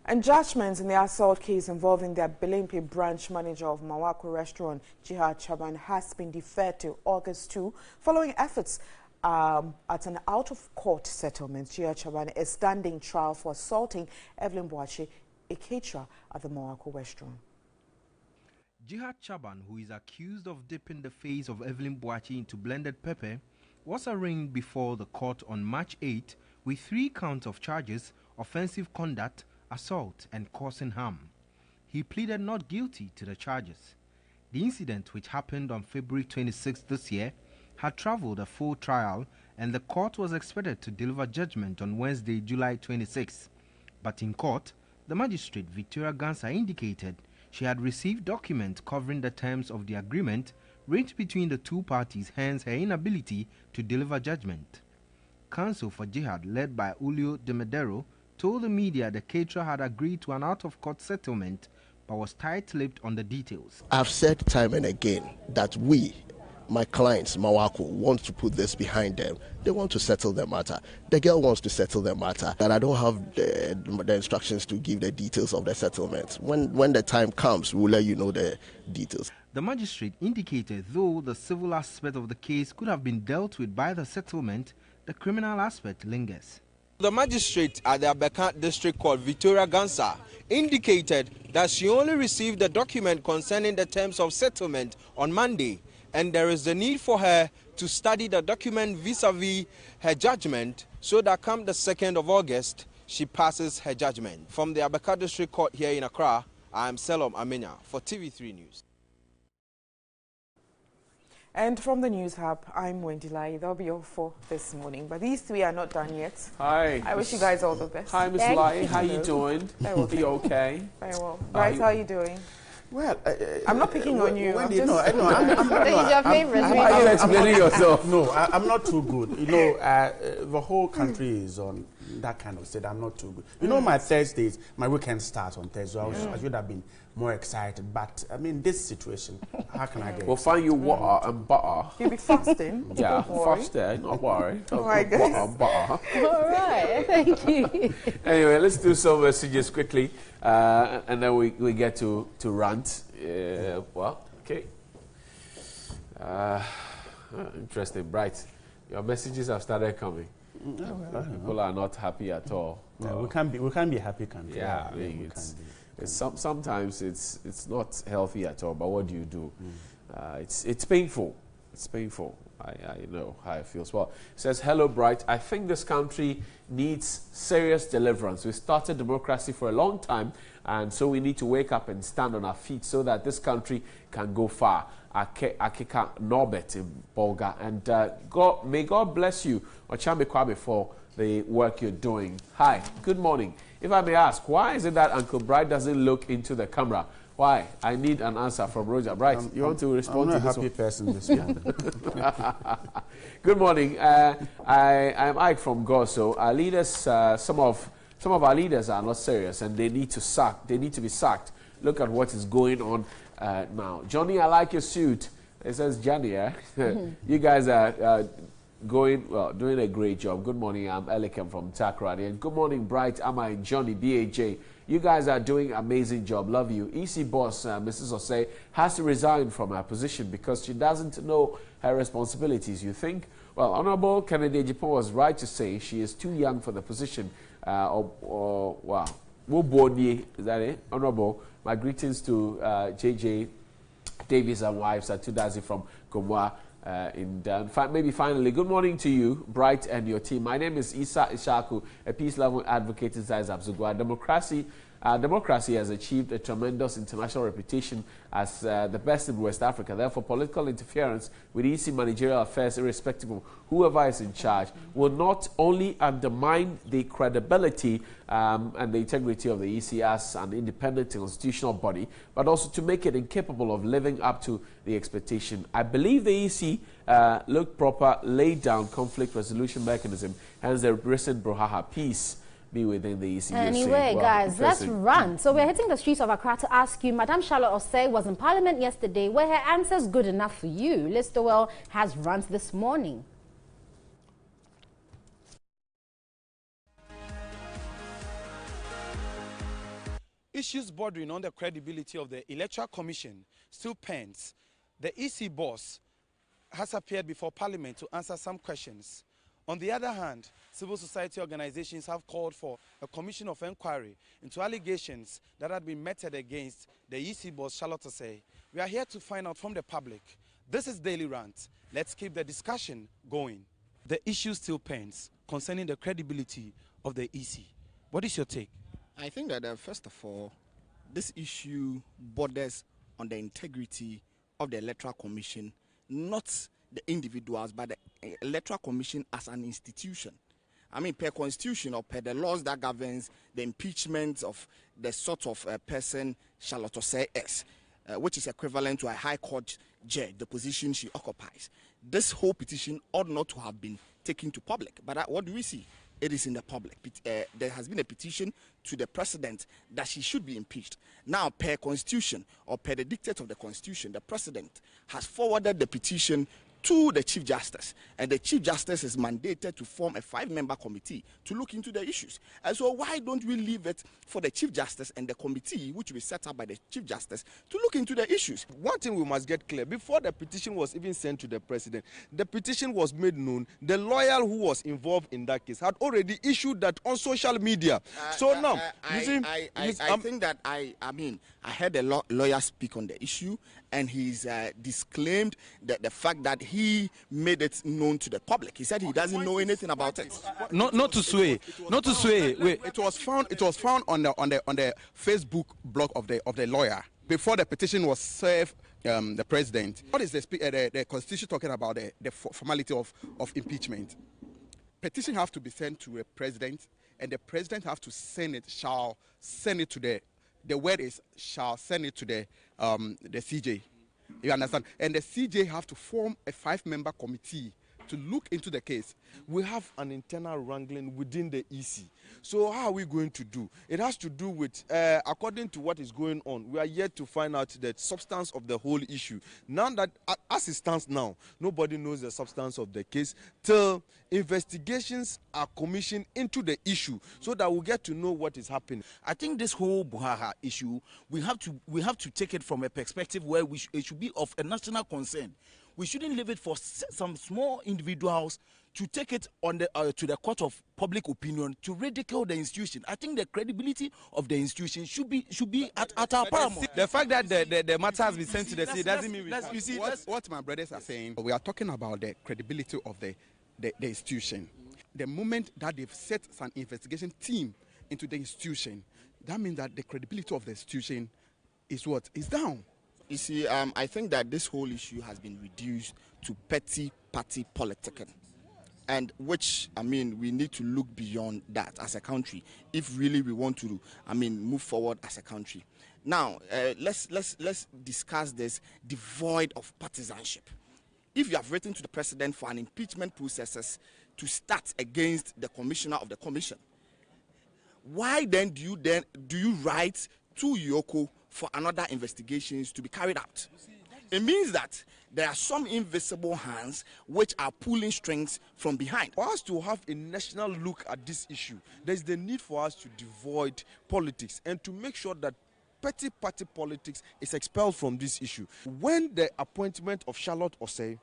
And judgments in the assault case involving the Belempe branch manager of Mawako restaurant, Jihad Chaban, has been deferred to August 2 following efforts at an out-of-court settlement. Jihad Chaban is standing trial for assaulting Evelyn Boache, a caterer at the Mawako restaurant. Jihad Chaban, who is accused of dipping the face of Evelyn Boache into blended pepper, was arraigned before the court on March 8 with 3 counts of charges: offensive conduct, assault and causing harm. He pleaded not guilty to the charges. The incident, which happened on February 26 this year, had traveled a full trial, and the court was expected to deliver judgment on Wednesday, July 26. But in court, the magistrate Victoria Gansa indicated she had received documents covering the terms of the agreement reached between the two parties, hence her inability to deliver judgment. Counsel for Jihad, led by Ulio de Medero, told the media the caterer had agreed to an out-of-court settlement but was tight-lipped on the details. I've said time and again that we, my clients, Mawako, want to put this behind them. They want to settle the matter. The girl wants to settle the matter. And I don't have the instructions to give the details of the settlement. When the time comes, we'll let you know the details. The magistrate indicated though the civil aspect of the case could have been dealt with by the settlement, the criminal aspect lingers. The magistrate at the Abeka District Court, Victoria Gansa, indicated that she only received the document concerning the terms of settlement on Monday, and there is the need for her to study the document vis-a-vis her judgment so that come the 2nd of August, she passes her judgment. From the Abeka District Court here in Accra, I am Selom Amenya for TV3 News. And from the News Hub, I'm Wendy Lai. That'll be all for this morning. But these 3 are not done yet. Hi. I wish you guys all the best. Hi, Ms. Lai. How you doing? Very well. Are you okay? Very well. Bryce, how are you doing? Well, I'm not picking on you. Wendy, I'm no, just... He's your favorite. Why are you explaining yourself? No, I'm not too good. You know, the whole country is on that kind of state. I'm not too good. You know, my Thursdays, my weekend starts on Thursday. I should have been more excited. But, I mean, this situation, how can I get We'll find you water and butter. You'll be fasting. Yeah, fasting, not worry. All right, guys. Water and butter. All right, thank you. Anyway, let's do some messages quickly, and then we get to Rant. Well, okay. Interesting, Bright. Your messages have started coming. People are not happy at all. No, we can't be happy country. Yeah, I mean, sometimes it's not healthy at all. But what do you do? It's painful. It's painful. I know how it feels. Well, it says, hello, Bright. I think this country needs serious deliverance. We started democracy for a long time, and so we need to wake up and stand on our feet so that this country can go far. Akika Norbert in Bolga. And may God bless you, Ochame Kwabe, for the work you're doing. Hi, good morning. If I may ask, why is it that Uncle Bright doesn't look into the camera? Why? I need an answer from Roger. Bright, you want to respond to this? I'm a happy person this morning. Good morning. I'm Ike from Goso. Our leaders, some of our leaders are not serious, and they need to be sacked. Look at what is going on now. Johnny, I like your suit. It says Johnny. You guys are doing a great job. Good morning. I'm Elikem from Takrady, and good morning, Bright. I'm Johnny BAJ. You guys are doing an amazing job. Love you. EC boss, Mrs. Osei, has to resign from her position because she doesn't know her responsibilities. You think? Well, Honorable Kennedy Ejipon was right to say she is too young for the position. Wow. Is that it? Honorable, my greetings to JJ Davies and wives at Tudazi from Gomwa. Maybe finally, good morning to you, Bright, and your team. My name is Isa Ishaku, a peace-loving advocate inside Zabzugwa. Democracy has achieved a tremendous international reputation as the best in West Africa. Therefore, political interference with EC managerial affairs, irrespective of whoever is in charge, will not only undermine the credibility and the integrity of the EC as an independent constitutional body, but also to make it incapable of living up to the expectation. I believe the EC looked proper, laid down conflict resolution mechanism, hence the recent Brouhaha peace be within the EC. Anyway, guys, let's run. So we're hitting the streets of Accra to ask you, Madame Charlotte Osei was in Parliament yesterday. Were her answers good enough for you? Liz Stowell has runs this morning. Issues bordering on the credibility of the Electoral Commission still pens. The EC boss has appeared before Parliament to answer some questions. On the other hand, civil society organizations have called for a commission of inquiry into allegations that had been meted against the EC boss, Charlotte Osei. We are here to find out from the public. This is Daily Rant. Let's keep the discussion going. The issue still pens concerning the credibility of the EC. What is your take? I think that, first of all, this issue borders on the integrity of the Electoral Commission, not the individuals, but the Electoral Commission as an institution. I mean, per constitution or per the laws that governs the impeachment of the sort of person Charlotte Osei is, which is equivalent to a high court judge, the position she occupies. This whole petition ought not to have been taken to public. But what do we see? It is in the public. There has been a petition to the president that she should be impeached. Now, per constitution or per the dictate of the constitution, the president has forwarded the petition to the Chief Justice, and the Chief Justice is mandated to form a 5-member committee to look into the issues. And so why don't we leave it for the Chief Justice and the committee, which will be set up by the Chief Justice, to look into the issues? One thing we must get clear, before the petition was even sent to the president, the petition was made known. The lawyer who was involved in that case had already issued that on social media. So now, I think that I heard a lawyer speak on the issue, and he's disclaimed the fact that he made it known to the public. He said he doesn't know anything about it. Not to sway. Wait. It was found on the Facebook blog of the lawyer before the petition was served the president. What is the constitution talking about? The formality of impeachment. Petition have to be sent to a president, and the president have to send it. Shall send it to the word is shall send it to the CJ. You understand? And the CJ have to form a 5-member committee to look into the case, we have an internal wrangling within the EC. So how are we going to do? It has to do with, according to what is going on, we are yet to find out the substance of the whole issue. Now that, as it stands now, nobody knows the substance of the case till investigations are commissioned into the issue so that we'll get to know what is happening. I think this whole Buhaha issue, we have to take it from a perspective where it should be of a national concern. We shouldn't leave it for some small individuals to take it on the to the court of public opinion to ridicule the institution. I think the credibility of the institution should be at our paramount. The fact that the matter has been sent to the city doesn't mean you see what my brothers are saying. We are talking about the credibility of the institution. The moment that they've set an investigation team into the institution, that means that the credibility of the institution is what? Is down. You see, I think that this whole issue has been reduced to petty party politicking, and which, I mean, we need to look beyond that as a country if really we want to, I mean, move forward as a country. Now, let's discuss this devoid of partisanship. If you have written to the president for an impeachment process to start against the commissioner of the commission, why then do you write to Yoko for another investigations to be carried out? It means that there are some invisible hands which are pulling strings from behind. For us to have a national look at this issue, there's the need for us to devoid politics and to make sure that petty party politics is expelled from this issue. When the appointment of Charlotte Osei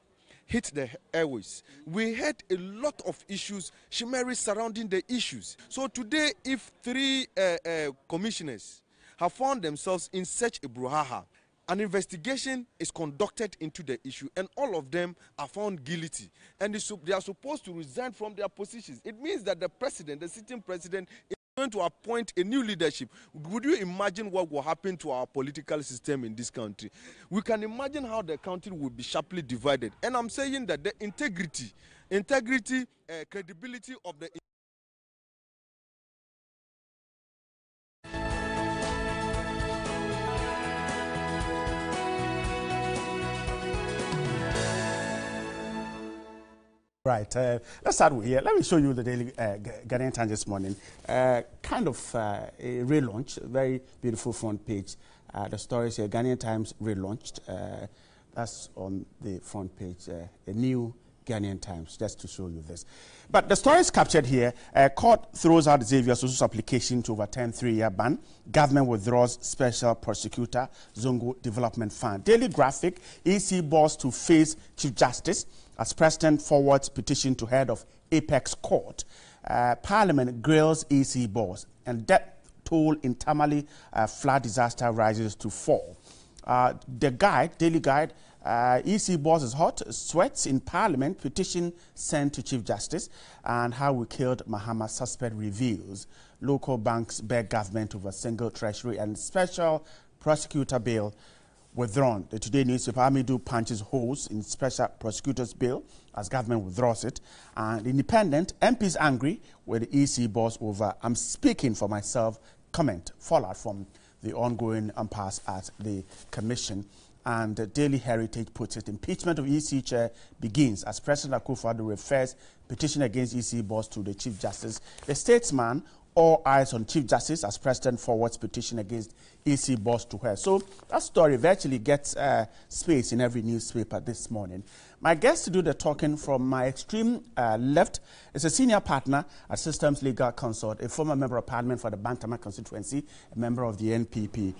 hit the airways, we had a lot of issues, chimeras surrounding the issues. So today, if 3 commissioners have found themselves in such a brouhaha, an investigation is conducted into the issue and all of them are found guilty and they are supposed to resign from their positions. It means that the president, the sitting president, is going to appoint a new leadership. Would you imagine what will happen to our political system in this country? We can imagine how the country would be sharply divided. And I'm saying that the integrity, credibility of the Right, let's start with here. Let me show you the Daily Ghanaian Times this morning. Kind of a relaunch, very beautiful front page. The story is here, Ghanaian Times relaunched. That's on the front page, a new Ghanaian Times, just to show you this. But the story is captured here. Court throws out Xavier Sosu's application to overturn 3-year ban. Government withdraws Special Prosecutor Zongo Development Fund. Daily Graphic, EC boss to face Chief Justice as President forwards petition to head of Apex Court. Parliament grills EC boss, and death toll in Tamale flood disaster rises to 4. The guide, Daily Guide, EC boss is hot, sweats in Parliament, petition sent to Chief Justice, and how we killed Mahama suspect reveals. Local banks beg government over single treasury, and Special Prosecutor Bill withdrawn. The Today newspaper, Asiedu punches holes in Special Prosecutor's Bill as government withdraws it. And Independent, MPs angry with the EC boss over "I'm speaking for myself" comment fallout from the ongoing impasse at the Commission. And Daily Heritage puts it, impeachment of EC chair begins as President Akufo-Addo refers petition against EC boss to the Chief Justice. The Statesman, all eyes on Chief Justice as President forwards petition against EC boss to her. So that story virtually gets space in every newspaper this morning. My guest to do the talking from my extreme left is a senior partner at Systems Legal Consult, a former member of Parliament for the Bantama constituency, a member of the NPP,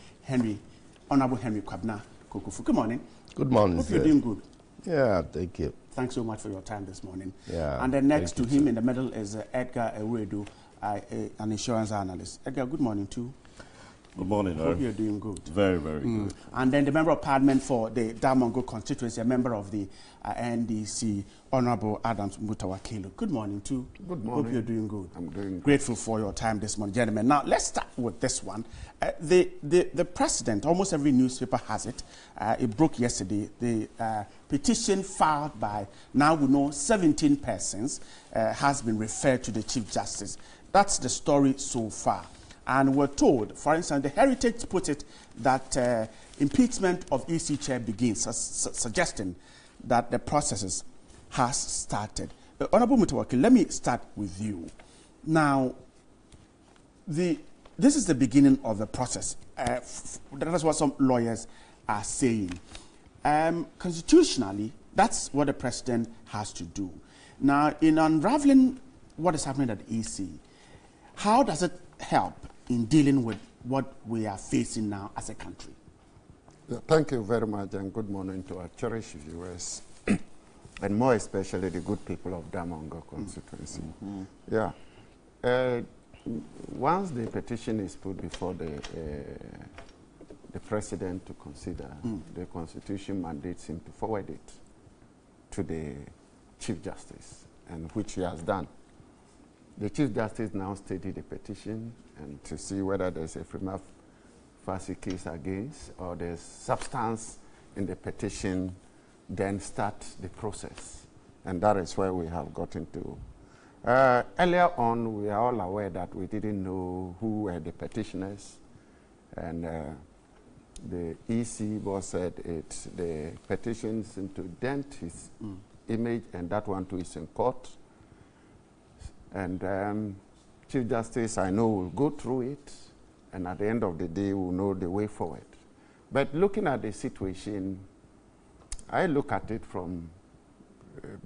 Honorable Henry Kwabena Kokufu. Good morning. Good morning. Hope you're doing good. Yeah, thank you. Thanks so much for your time this morning. Yeah. And then next to him in the middle is Edgar Ewedu, an insurance analyst. Edgar, good morning too. Good morning. Hope you're doing good. Very, very good. And then the member of Parliament for the Damongo constituency, a member of the NDC, Honorable Adams Mutawakilu. Good morning too. Good morning. Hope you're doing good. I'm doing good. Grateful for your time this morning, gentlemen. Now let's start with this one. The president, almost every newspaper has it. It broke yesterday. The petition filed by, now we know, 17 persons has been referred to the Chief Justice. That's the story so far. And we're told, for instance, the Heritage put it that impeachment of EC chair begins, suggesting that the processes has started. Honorable Mutawakil, let me start with you. Now, this is the beginning of the process. That is what some lawyers are saying. Constitutionally, that's what the president has to do. Now, in unraveling what is happening at the EC, how does it help in dealing with what we are facing now as a country? Yeah, thank you very much, and good morning to our cherished viewers, and more especially the good people of Damongo constituency. Yeah. Once the petition is put before the president to consider, the Constitution mandates him to forward it to the Chief Justice, and which he has done. The Chief Justice now studied the petition and to see whether there's a prima facie case against or there's substance in the petition, then start the process. And that is where we have gotten to. Earlier on, we are all aware that we didn't know who were the petitioners, and the EC boss said the petition seemed to dent his image, and that one too is in court. And Chief Justice, I know, will go through it, and at the end of the day, we'll know the way forward. But looking at the situation, I look at it from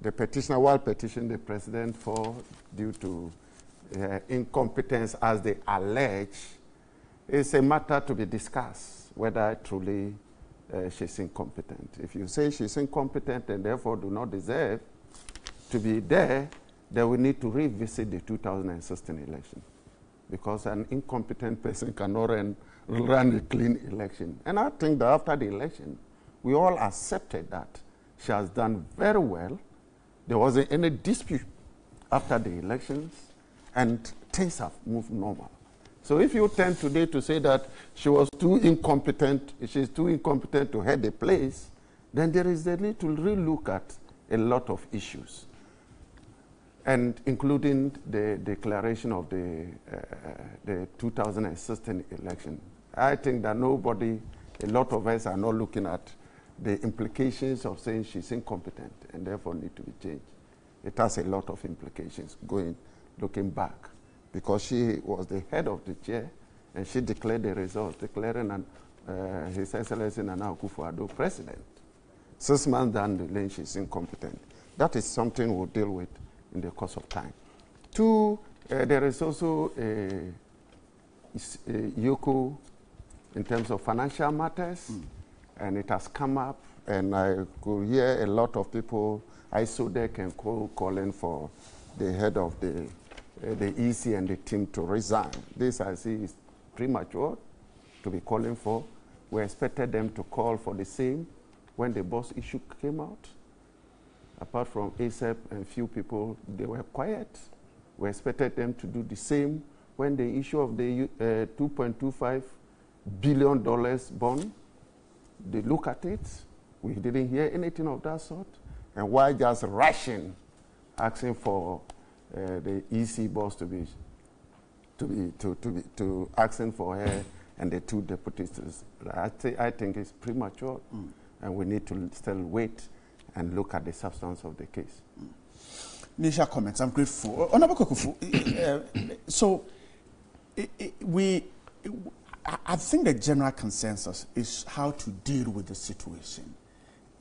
the petitioner, while petitioning the president for due to incompetence, as they allege, it's a matter to be discussed, whether truly she's incompetent. If you say she's incompetent and therefore do not deserve to be there, then we need to revisit the 2016 election, because an incompetent person cannot run a clean election. And I think that after the election, we all accepted that she has done very well. There wasn't any dispute after the elections, and things have moved normal. So if you tend today to say that she was too incompetent, she's too incompetent to head the place, then there is a need to relook at a lot of issues, and including the declaration of the 2016 election. I think that a lot of us are not looking at the implications of saying she's incompetent and therefore need to be changed. It has a lot of implications looking back, because she was the head of the chair and she declared the results, declaring His Excellency Nana Akufo-Addo president. 6 months down the lane, she's incompetent. That is something we'll deal with in the course of time. Two, there is also a Yoko in terms of financial matters, and it has come up, and I could hear a lot of people, Asiedu-Dartey and calling for the head of the EC and the team to resign. This, I see, is premature to be calling for. We expected them to call for the same when the boss issue came out. Apart from ASAP and few people, they were quiet. We expected them to do the same when the issue of the $2.25 billion bond, they look at it. We didn't hear anything of that sort. And why just rushing, asking for the EC boss to asking for her and the two deputies? I think it's premature, and we need to still wait and look at the substance of the case. Initial comments. I'm grateful. Honorable Kokufu, so I think the general consensus is how to deal with the situation.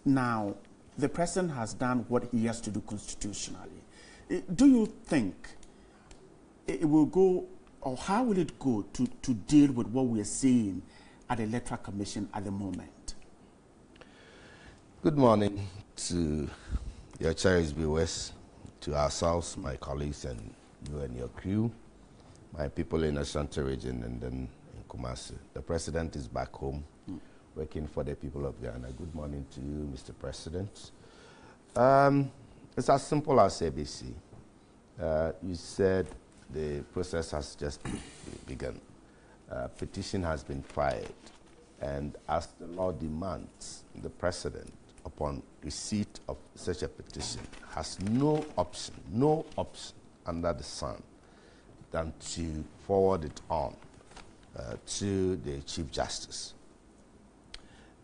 Now, the president has done what he has to do constitutionally. Do you think it will go, or how will it go to deal with what we are seeing at the Electoral Commission at the moment? Good morning to your cherished viewers, to ourselves, my colleagues, and you and your crew, my people in the Ashanti region, and then in Kumasi. The president is back home working for the people of Ghana. Good morning to you, Mr. President. It's as simple as ABC. You said the process has just begun. Petition has been filed, and as the law demands, the president, upon receipt of such a petition, has no option under the sun than to forward it on to the Chief Justice.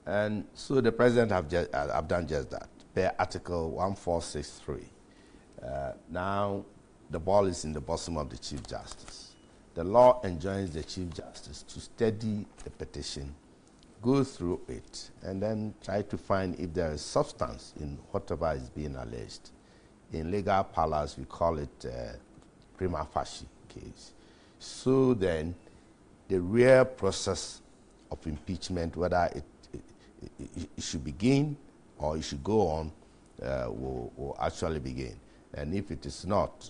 And so the president have done just that. per Article 1463. Now, the ball is in the bosom of the Chief Justice. The law enjoins the Chief Justice to study the petition, go through it, and then try to find if there is substance in whatever is being alleged. In legal parlance, we call it prima facie case. So then, the real process of impeachment, whether it should begin or it should go on, will actually begin. And if it is not,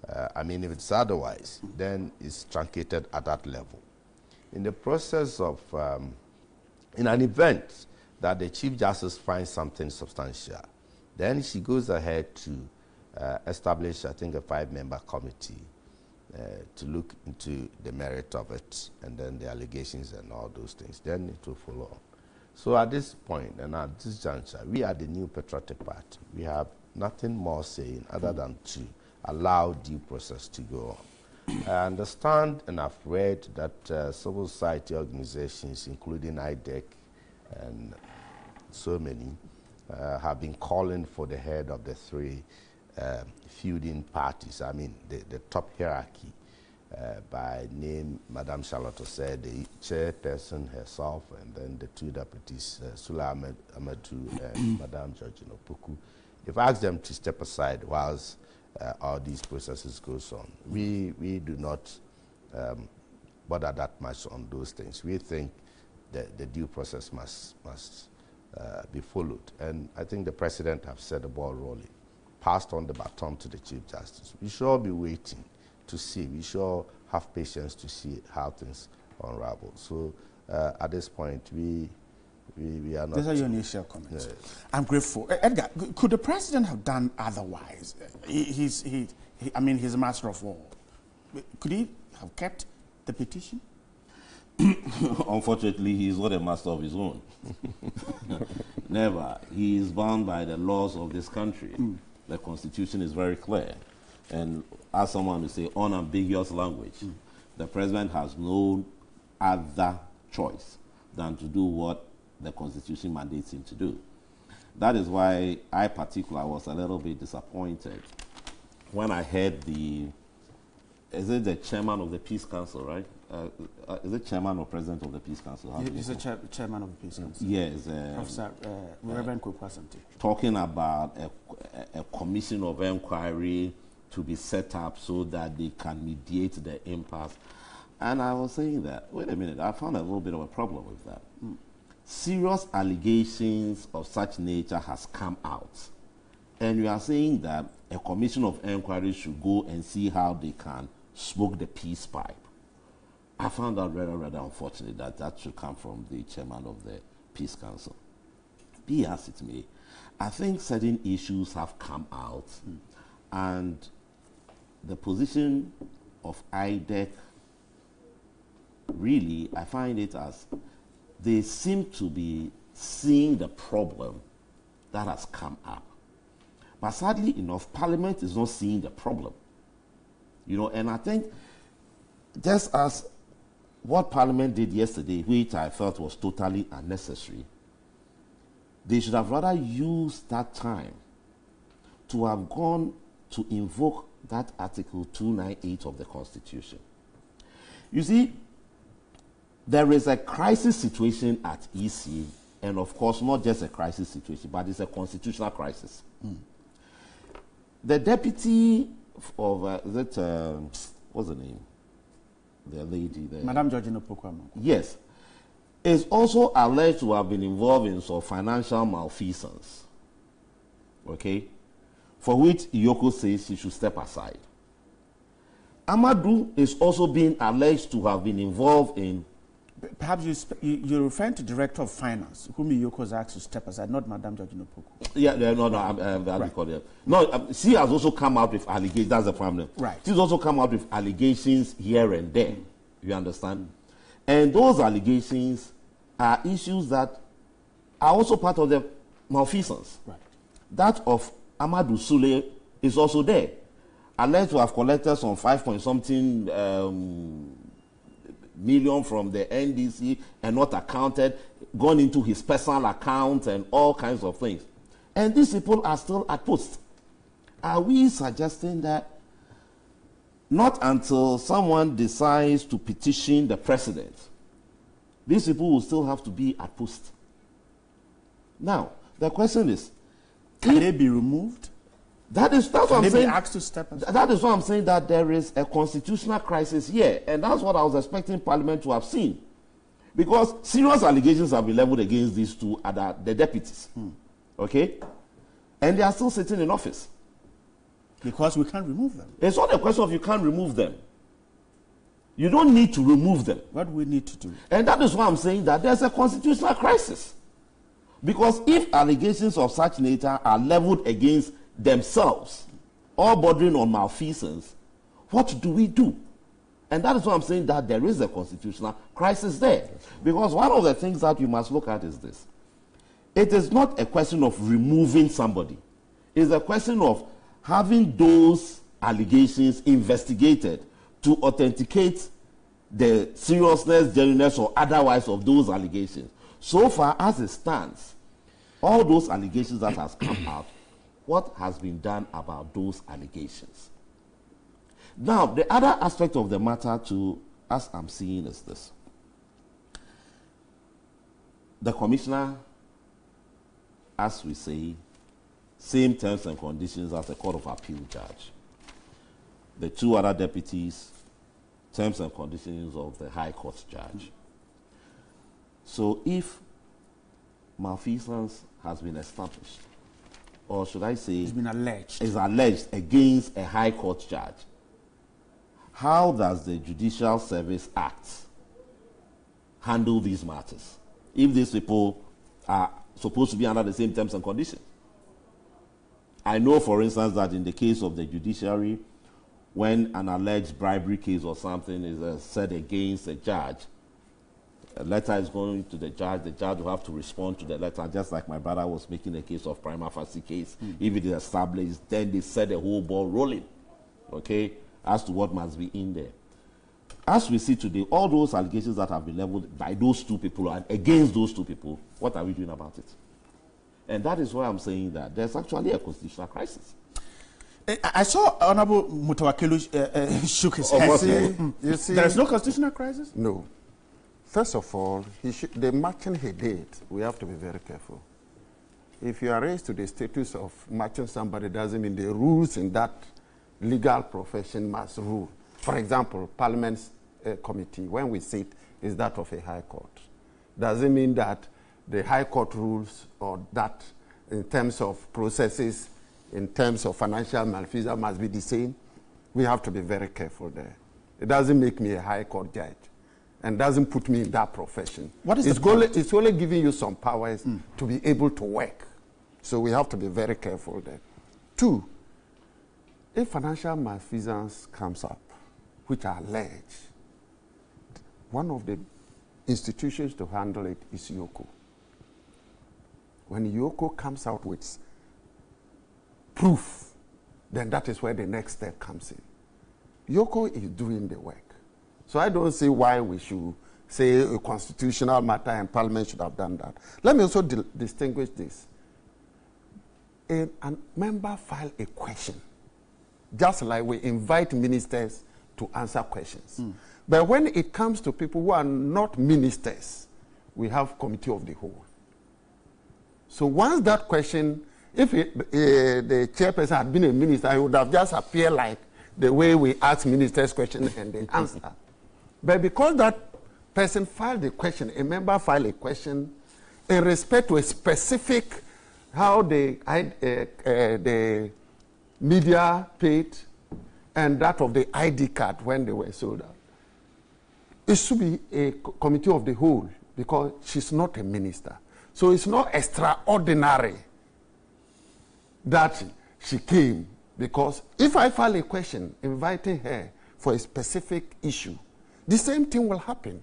if it's otherwise, then it's truncated at that level. In the process of, in an event that the Chief Justice finds something substantial, then she goes ahead to establish, I think, a 5-member committee to look into the merit of it, and then the allegations and all those things. Then it will follow on. So at this point, and at this juncture, we are the New Patriotic Party. We have nothing more saying other than to allow due process to go on. I understand and I've read that civil society organizations, including IDEC and so many, have been calling for the head of the 3 feuding parties, the top hierarchy, by name Madame Charlotte said, the chairperson herself, and then the 2 deputies, Sula Amadou and Madame Georgina Opoku. They've asked them to step aside whilst all these processes goes on. We do not bother that much on those things. We think that the due process must be followed. And I think the President has set the ball rolling, passed on the baton to the Chief Justice. We should all be waiting to see. We should all have patience to see how things unravel. So at this point, we are not... These are your initial comments. Yes. I'm grateful. Edgar, could the President have done otherwise? He's a master of all. Could he have kept the petition? Unfortunately, he is not a master of his own. Never. He is bound by the laws of this country. The Constitution is very clear. And as someone would say, unambiguous language, the President has no other choice than to do what the Constitution mandates him to do. That is why I particularly was a little bit disappointed when I heard is it the chairman of the Peace Council, right? Is it chairman or president of the Peace Council? He's the chairman of the Peace Council. Yes. Professor Reverend Kwasante. Talking about a commission of inquiry to be set up so that they can mediate the impasse. And I was saying that, wait a minute, I found a little bit of a problem with that. Serious allegations of such nature has come out. And you are saying that a commission of inquiry should go and see how they can smoke the peace pipe. I found that rather unfortunate that should come from the chairman of the Peace Council. Be as it may, I think certain issues have come out, and the position of IDEC, really, I find it as they seem to be seeing the problem that has come up. But sadly enough, Parliament is not seeing the problem. And I think just as what Parliament did yesterday, which I felt was totally unnecessary, they should have rather used that time to have gone to invoke that Article 298 of the Constitution. You see, there is a crisis situation at EC, and of course, not just a crisis situation, but it's a constitutional crisis. The deputy of, what's the name? The lady there. Madame Georgina Opoku. Yes. Is also alleged to have been involved in some financial malfeasance. Okay? For which Iyoko says she should step aside. Amadou is also being alleged to have been involved in... Perhaps you're referring to Director of Finance, whom Iyoko is asked to step aside, not Madame Georgina Opoku. Yeah, no, she has also come out with allegations. That's the problem. Right. She's also come out with allegations here and there. You understand? And those allegations are issues that are also part of the malfeasance. Right. That of Amadou Sule is also there. Alleged to have collected some 5-point-something million from the NDC and not accounted, gone into his personal account and all kinds of things. and these people are still at post. Are we suggesting that not until someone decides to petition the president, these people will still have to be at post? Now, the question is, can they be removed? That's what I'm saying. Asked to step aside? That is what I'm saying, that there is a constitutional crisis here, and that's what I was expecting Parliament to have seen. Because serious allegations have been leveled against these two other the deputies. Okay? And they are still sitting in office. Because we can't remove them. It's not a question of you can't remove them. You don't need to remove them. What do we need to do? And that is why I'm saying that there's a constitutional crisis. Because if allegations of such nature are leveled against themselves, all bordering on malfeasance, what do we do? And that is why I'm saying that there is a constitutional crisis there. Because one of the things that you must look at is this. It is not a question of removing somebody. It's a question of having those allegations investigated to authenticate the seriousness, genuineness, or otherwise of those allegations. So far as it stands, all those allegations that has come out, what has been done about those allegations? Now, the other aspect of the matter, too, as I'm seeing, is this. The commissioner, as we say, same terms and conditions as a Court of Appeal judge. The two other deputies, terms and conditions of the High Court judge. So if malfeasance has been established, or should I say it's been alleged, is alleged against a High Court judge, how does the Judicial Service Act handle these matters if these people are supposed to be under the same terms and conditions? I know, for instance, that in the case of the judiciary, when an alleged bribery case or something is said against a judge, a letter is going to the judge will have to respond to the letter, just like my brother was making a case of prima facie case. If it is established, then they set the whole ball rolling, okay, as to what must be in there. As we see today, all those allegations that have been leveled by those two people and against those two people, what are we doing about it? And that is why I'm saying that there's actually a constitutional crisis. I saw Honorable Mutawakilu shook his head. You see, there is no constitutional crisis? No. First of all, the matching he did, we have to be very careful. If you are raised to the status of matching somebody, doesn't mean the rules in that legal profession must rule. For example, Parliament's committee, when we sit, is that of a High Court. Doesn't mean that the High Court rules or that in terms of processes, in terms of financial malfeasance must be the same. We have to be very careful there. It doesn't make me a High Court judge and doesn't put me in that profession. What is it's only giving you some powers to be able to work. So we have to be very careful there. Two, if financial malfeasance comes up, which are alleged, one of the institutions to handle it is YOCO. When YOCO comes out with proof, then that is where the next step comes in. YOCO is doing the work. So I don't see why we should say a constitutional matter and Parliament should have done that. Let me also distinguish this. A member file a question, just like we invite ministers to answer questions. But when it comes to people who are not ministers, we have committee of the whole. So once that question, if the chairperson had been a minister, he would have just appeared like the way we ask ministers questions and they answer. But because that person filed a question, a member filed a question in respect to a specific, how the media paid and that of the ID card when they were sold out. It should be a committee of the whole because she's not a minister. So it's not extraordinary that she came, because if I file a question inviting her for a specific issue, the same thing will happen.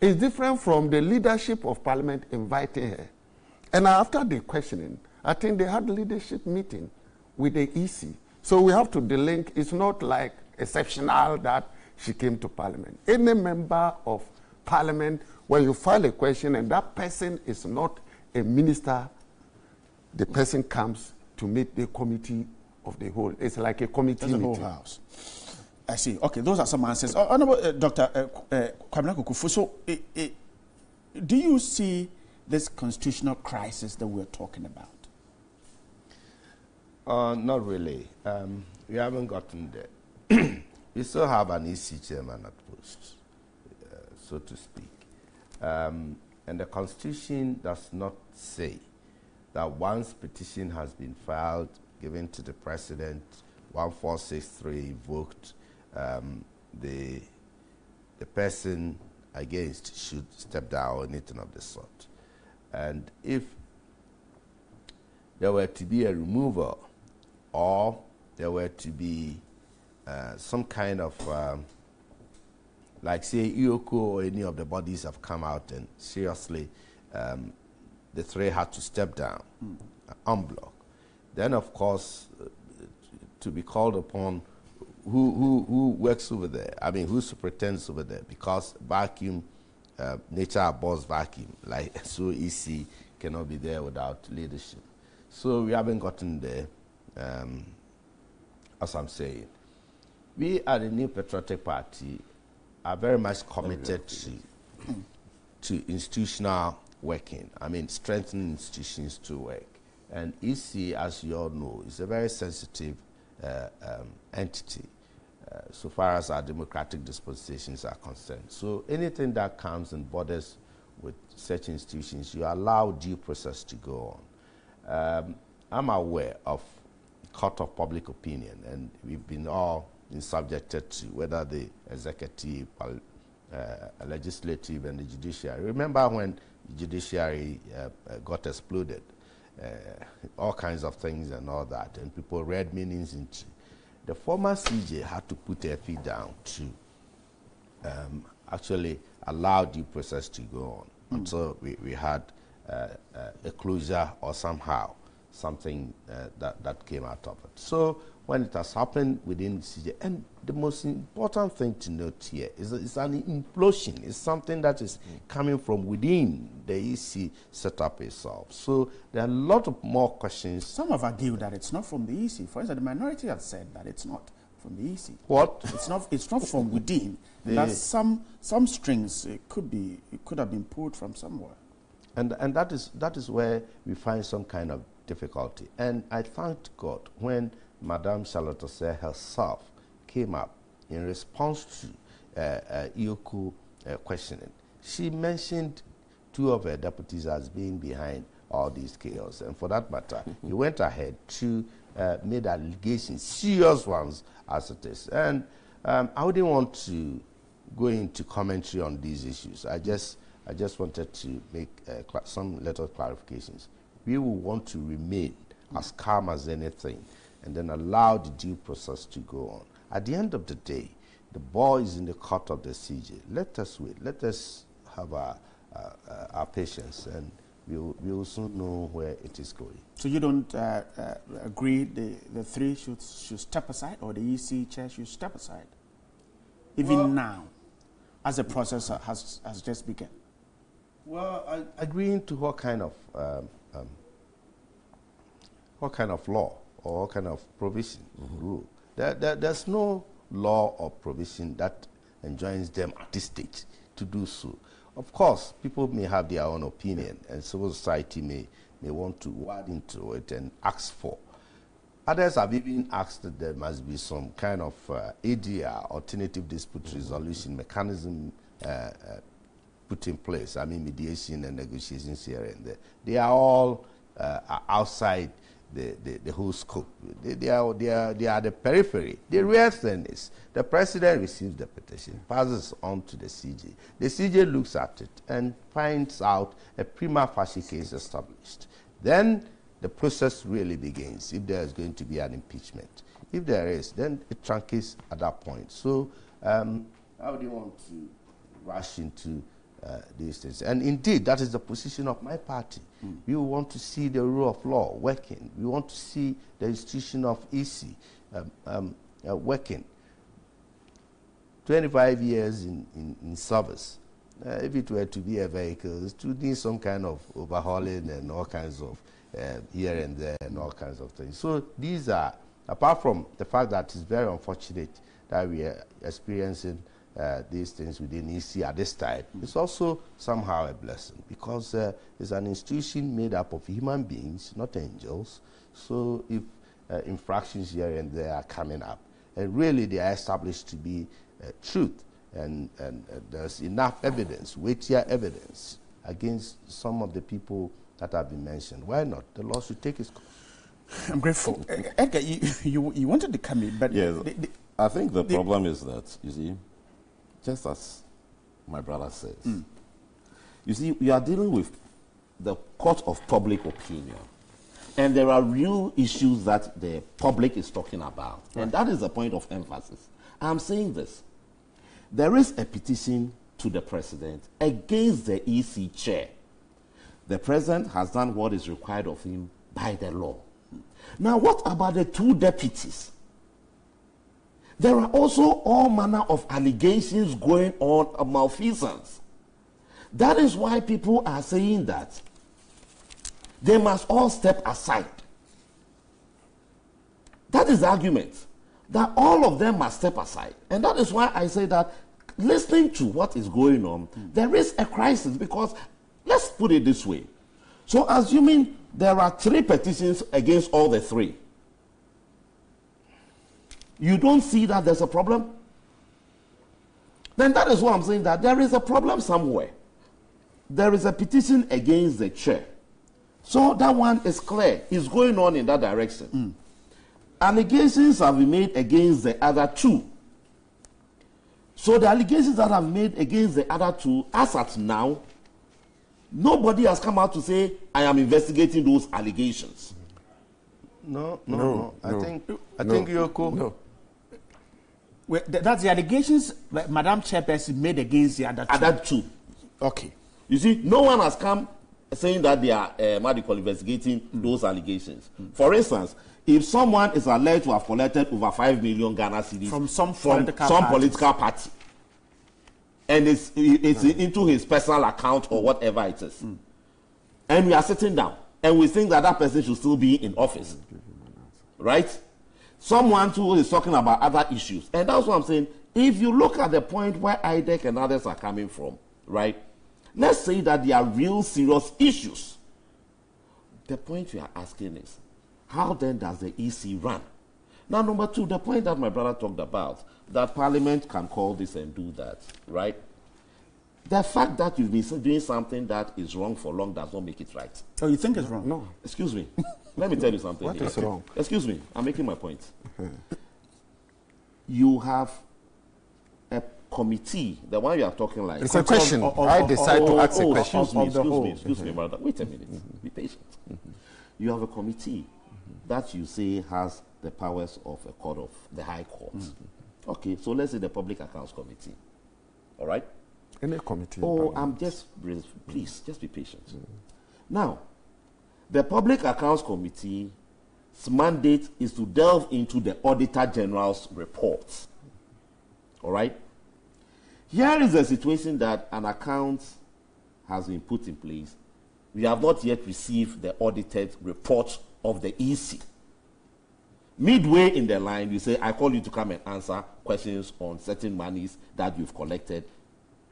It's different from the leadership of Parliament inviting her. And after the questioning, I think they had a leadership meeting with the EC. So we have to delink. It's not like exceptional that she came to Parliament. Any member of Parliament, when you file a question and that person is not a minister, the person comes to meet the committee of the whole. It's like a committee meeting. The whole house. I see. Okay, those are some answers. Honorable Dr. Kwabena Kukufu, so do you see this constitutional crisis that we're talking about? Not really. We haven't gotten there. We still have an EC chairman at post, so to speak. And the Constitution does not say that once petition has been filed, given to the President, 1463 invoked, the person against should step down or anything of the sort. And if there were to be a removal or there were to be some kind of, like say IOCO or any of the bodies have come out and seriously, the three had to step down, unblock. Then of course, to be called upon, who works over there? I mean, who superintends over there? Because vacuum, nature abhors vacuum. Like so, EC cannot be there without leadership. So we haven't gotten there. As I'm saying, we at the New Patriotic Party are very much committed to institutional working. I mean, strengthening institutions to work. And EC, as you all know, is a very sensitive entity so far as our democratic dispensations are concerned. So anything that comes and borders with such institutions, you allow due process to go on. I'm aware of court of public opinion, and we've been all subjected to whether the executive, legislative, and the judiciary. Remember when the judiciary got exploded? All kinds of things and all that, and people read meanings into. The former CJ had to put their feet down to actually allow due process to go on until we had a closure or somehow something that came out of it. So when it has happened within the CJ, and the most important thing to note here is that it's an implosion. It's something that is coming from within the EC setup itself. So there are a lot of more questions. Some have argued that it's not from the EC. For instance, the minority has said that it's not from the EC. What? It's not from within. That some strings could have been pulled from somewhere. And that is where we find some kind of difficulty. And I thanked God when Madame Charlotte Osei herself came up in response to IOCO questioning. She mentioned two of her deputies as being behind all these chaos. And for that matter, he went ahead to make allegations, serious ones as it is. And I wouldn't want to go into commentary on these issues. I just wanted to make some little clarifications. We will want to remain as calm as anything and then allow the due process to go on. At the end of the day, the ball is in the court of the CJ. Let us wait. Let us have our patience, and we will soon know where it is going. So you don't agree the three should step aside, or the EC chair should step aside, even now, as the process has just begun? Well, agreeing to what kind of law or what kind of provision, rule. There's no law or provision that enjoins them at this stage to do so. Of course, people may have their own opinion, and civil society may want to wade into it and ask for. Others have even asked that there must be some kind of ADR, alternative dispute resolution mechanism put in place. I mean, mediation and negotiations here and there. They are all outside the whole scope. They are the periphery. The real thing is the president receives the petition, passes on to the CJ. The CJ looks at it and finds out a prima facie case established. Then the process really begins if there is going to be an impeachment. If there is, then it truncates at that point. So how do you want to rush into these things? And indeed, that is the position of my party. We want to see the rule of law working. We want to see the institution of EC working. 25 years in service, if it were to be a vehicle, it would need some kind of overhauling and all kinds of here and there and all kinds of things. So these are, apart from the fact that it's very unfortunate that we are experiencing these things within EC at this time, it's also somehow a blessing, because it's an institution made up of human beings, not angels. So if infractions here and there are coming up, and really they are established to be truth, and there's enough evidence, weightier evidence, against some of the people that have been mentioned, why not? The law should take its course. I'm grateful. Edgar, you wanted to come in, but... Yes, I think the problem is that, you see, just as my brother says, you see, we are dealing with the court of public opinion, and there are real issues that the public is talking about, and that is the point of emphasis. I'm saying this. There is a petition to the president against the EC chair. The president has done what is required of him by the law. Now, what about the two deputies? There are also all manner of allegations going on of malfeasance. That is why people are saying that they must all step aside. That is the argument, that all of them must step aside. And that is why I say that, listening to what is going on, there is a crisis, because let's put it this way. So assuming there are 3 petitions against all the 3, you don't see that there's a problem? Then that is why I'm saying that there is a problem somewhere. There is a petition against the chair. So that one is clear. It's going on in that direction. Allegations have been made against the other 2. So the allegations that have been made against the other 2, as at now, nobody has come out to say, I am investigating those allegations. No. I think Yoko. No. Well, that's the allegations that Madam Chairperson made against the other 2. Okay. You see, no one has come saying that they are investigating those allegations. For instance, if someone is alleged to have collected over 5 million Ghana cedis from some political party, and it's into his personal account or whatever it is, and we are sitting down and we think that that person should still be in office, right? Someone who is talking about other issues, and that's what I'm saying. If you look at the point where IDEC and others are coming from, right? Let's say that there are real serious issues. The point we are asking is, how then does the EC run? Now, number 2, the point that my brother talked about, that Parliament can call this and do that, right? The fact that you've been doing something that is wrong for long does not make it right. Oh, you think it's wrong? No. Excuse me. Let me tell you something. What is wrong? Excuse me. I'm making my point. You have a committee, the one you are talking like. It's a question. I decide to ask a question. Excuse me, brother. Wait a minute. Be patient. You have a committee that you say has the powers of a court of the High Court. Okay, so let's say the Public Accounts Committee. All right? Any committee. Please, just be patient. Now, the Public Accounts Committee's mandate is to delve into the Auditor General's reports. All right? Here is a situation that an account has been put in place. We have not yet received the audited report of the EC. Midway in the line, you say, I call you to come and answer questions on certain monies that you've collected,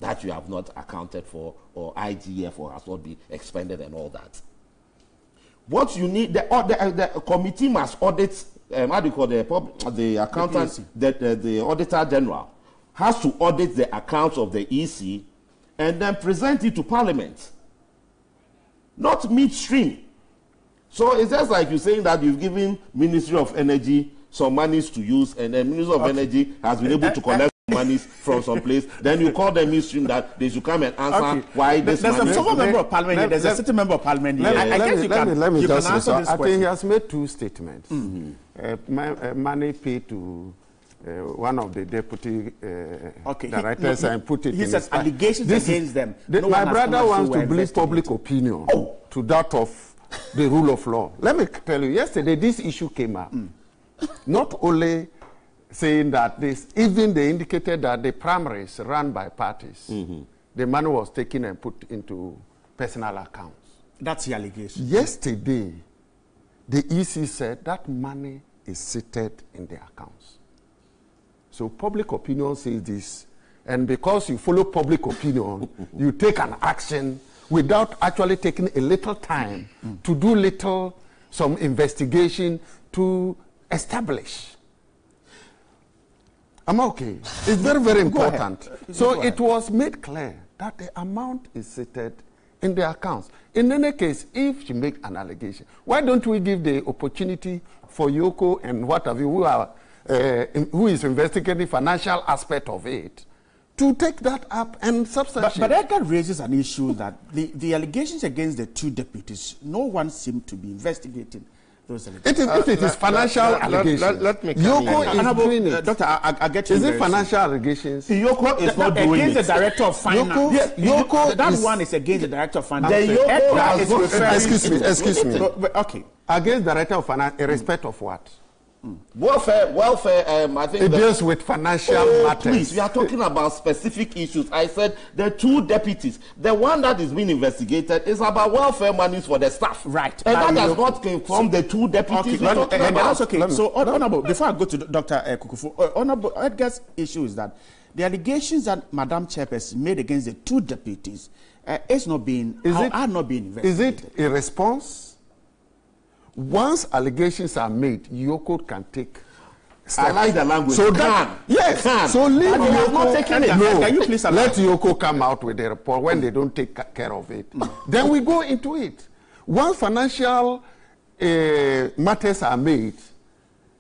that you have not accounted for, or IGF, or has not been expended and all that. What you need, the committee must audit, the accountant, the Auditor General has to audit the accounts of the EC and then present it to Parliament. Not midstream. So it's just like you're saying that you've given Ministry of Energy some monies to use, and the Ministry of Energy has been able to collect monies from some place. Then you call them midstream that they should come and answer why this money. There's a member of Parliament here. There's a sitting member of Parliament here. I guess you can answer this question. I think he has made 2 statements. Money paid to one of the deputy directors and put it in. He says allegations against them. My brother wants to bring public opinion to that of the rule of law. Let me tell you, yesterday this issue came up. Not only saying that this, even they indicated that the primaries run by parties, the money was taken and put into personal accounts. That's the allegation. Yesterday, the EC said that money is seated in the accounts. So public opinion says this, and because you follow public opinion, you take an action without actually taking a little time to do some investigation to establish. I'm okay. It's very, very important. So it was made clear that the amount is seated in the accounts. In any case, if she makes an allegation, why don't we give the opportunity for Yoko and what have you, who is investigating the financial aspect of it, to take that up and substantiate? But Edgar raises an issue that the allegations against the two deputies, no one seemed to be investigating those allegations. If it is financial allegations, let me Yoko is doing it. Doctor, I get you. Is it financial allegations? Yoko is not doing against it. the director of finance. That one is against the director of finance. Excuse me. Okay. Against the director of finance, in respect of what? Welfare, I think it deals with financial matters. Please, we are talking about specific issues. I said the two deputies. The one that is being investigated is about welfare monies for the staff. Right. And that does not come from the two deputies. Okay, that's okay. So, Honorable, before I go to Dr. Kukufu, Honorable Edgar's issue is that the allegations that Madam Chairperson made against the two deputies are not being investigated. Is it a response? Once allegations are made, Yoko can take steps. I like the language. So yes. So leave Yoko. Can you please let Yoko come out with a report when they don't take care of it. Then we go into it. Once financial matters are made,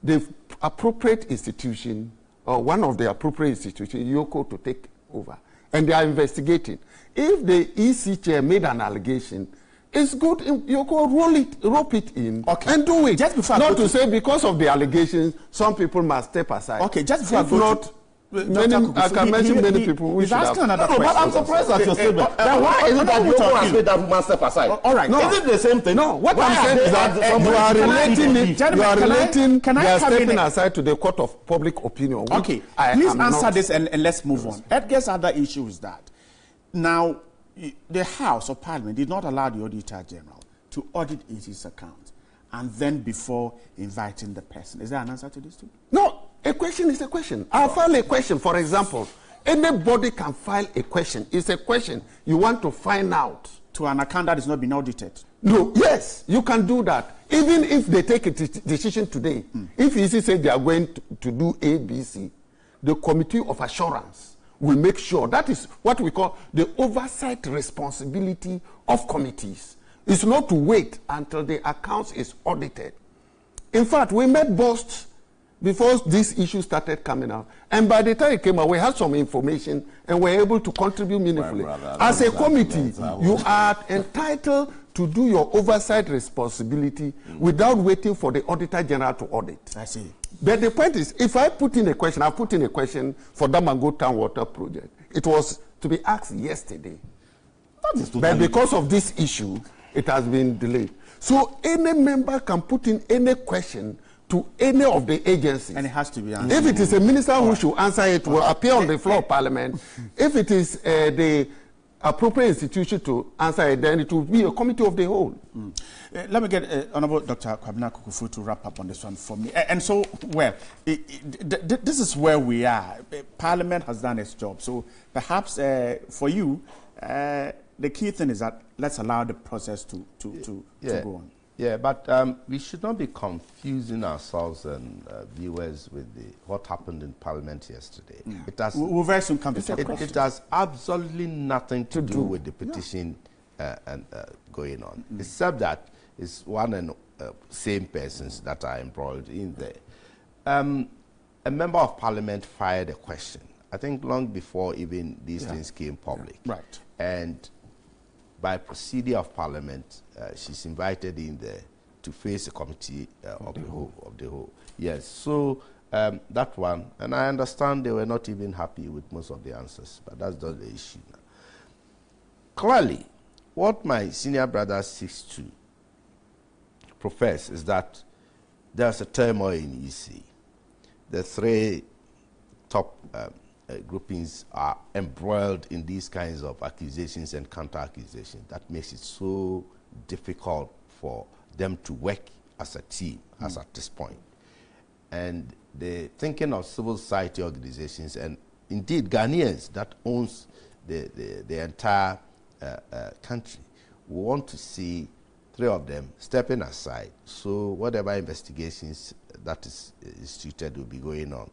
the appropriate institution or one of the appropriate institutions, Yoko, to take over, and they are investigating. If the EC chair made an allegation, it's good. You can rope it in, and do it. Just before not to say because of the allegations, some people must step aside. Okay, just before if not, I can mention many people. We should have. But I'm surprised at your statement. Then why is it that Yoko has made that must step aside? All right, no, is it the same thing? No, what I'm saying is that you are relating it. You are relating. They are stepping aside to the court of public opinion. Okay, please answer this and let's move on. Edgar's other issue is that now, the House of Parliament did not allow the Auditor General to audit his account and then before inviting the person. Is there an answer to this too? No, a question is a question. I'll file a question, for example. Anybody can file a question. It's a question you want to find out. To an account that is not being audited? No, yes, you can do that. Even if they take a decision today, if EC say they are going to do A, B, C, the Committee of Assurance will make sure. That is what we call the oversight responsibility of committees. It's not to wait until the accounts is audited. In fact, we made boasts before this issue started coming out. And by the time it came out, we had some information and were able to contribute meaningfully. As a committee, you are entitled to do your oversight responsibility without waiting for the Auditor General to audit. I see. But the point is, if I put in a question, I put in a question for Damango Town Water Project. It was to be asked yesterday. But because of this issue, it has been delayed. So any member can put in any question to any of the agencies. And it has to be answered. If it is a minister who should answer it, will appear on the floor of Parliament. If it is the appropriate institution to answer it, then it will be a committee of the whole. Let me get Honorable Dr. Kwabena Kukufu to wrap up on this one for me. And so, well, this is where we are. Parliament has done its job. So perhaps for you, the key thing is that let's allow the process to go on. Yeah, but we should not be confusing ourselves and viewers with what happened in Parliament yesterday. It has, we'll very soon come to that. It has absolutely nothing to do with the petition going on, except that it's one and same persons that are embroiled in there. A member of Parliament fired a question, I think long before even these things came public. Right. And by procedure of Parliament, she's invited in there to face a committee of the whole. Yes, so that one, and I understand they were not even happy with most of the answers, but that's not the issue now. Clearly, what my senior brother seeks to profess is that there's a turmoil in EC. The three top groupings are embroiled in these kinds of accusations and counter-accusations. That makes it so difficult for them to work as a team, as at this point. And the thinking of civil society organizations and indeed Ghanaians that owns the entire country, we want to see 3 of them stepping aside, so whatever investigations that is instituted will be going on.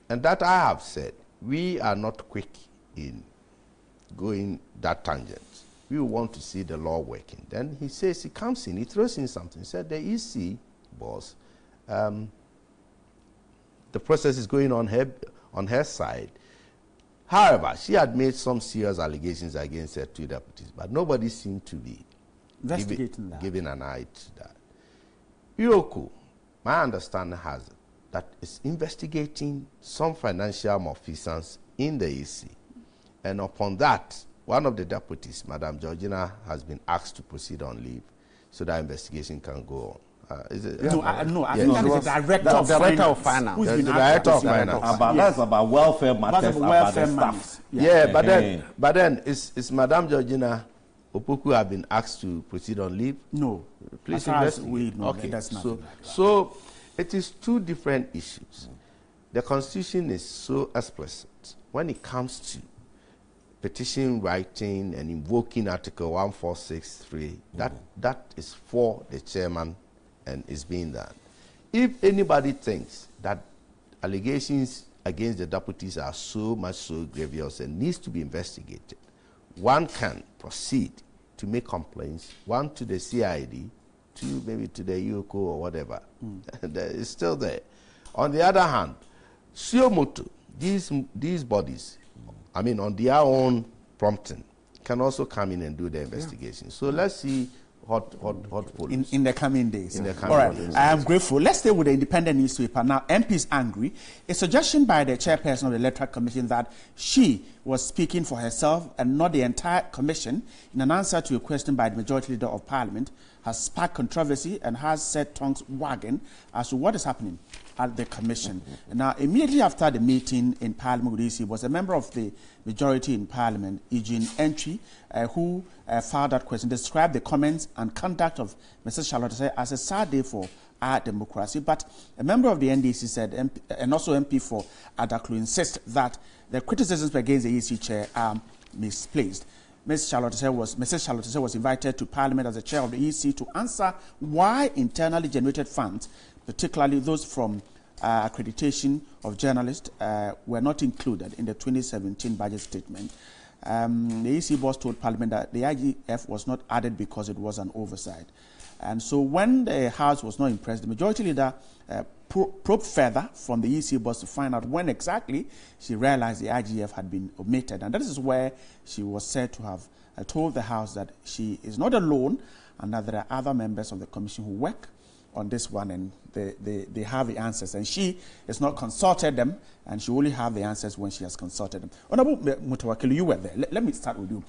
And that I have said, we are not quick in going that tangent. We want to see the law working. Then he says, he comes in, he throws in something. He said, the EC boss, the process is going on her side. However, she had made some serious allegations against her 2 deputies, but nobody seemed to be giving an eye to that. Yoko, my understanding has it, that is investigating some financial malfeasance in the EC. And upon that, one of the deputies, Madam Georgina, has been asked to proceed on leave so that investigation can go on. I think that is the director of finance. The director of finance. That's about welfare matters, about the staff. But then is Madam Georgina Opoku have been asked to proceed on leave? No. Please investigate. Okay, that's not so it is 2 different issues. The Constitution is so explicit when it comes to petition writing and invoking Article 1463. That is for the chairman and is being done. If anybody thinks that allegations against the deputies are so grievous and needs to be investigated, one can proceed to make complaints, one to the CID, 2 maybe to the UOCO or whatever. It's still there. On the other hand, Suomoto, these bodies, I mean, on their own prompting, can also come in and do the investigation. So let's see what follows. In the coming days. All right, I am grateful. Let's stay with the independent newspaper. Now, MP is angry. A suggestion by the chairperson of the Electoral Commission that she was speaking for herself and not the entire commission in an answer to a question by the Majority Leader of Parliament has sparked controversy and has set tongues wagging as to what is happening at the commission. Now, immediately after the meeting in Parliament with EC was a member of the majority in Parliament, Eugene Entry, who filed that question, described the comments and conduct of Mrs. Charlotte as a sad day for our democracy. But a member of the NDC said, and also MP for Adaklu, insists that the criticisms against the EC chair are misplaced. Mrs. Charlotte was invited to Parliament as the chair of the EC to answer why internally generated funds, particularly those from accreditation of journalists, were not included in the 2017 budget statement. The EC boss told Parliament that the IGF was not added because it was an oversight. And so when the House was not impressed, the Majority Leader probed further from the EC boss to find out when exactly she realized the IGF had been omitted. And that is where she was said to have told the House that she is not alone and that there are other members of the Commission who work on this one and they have the answers. And she has not consulted them, and she only have the answers when she has consulted them. Honorable Mutawakilu, you were there. Let me start with you.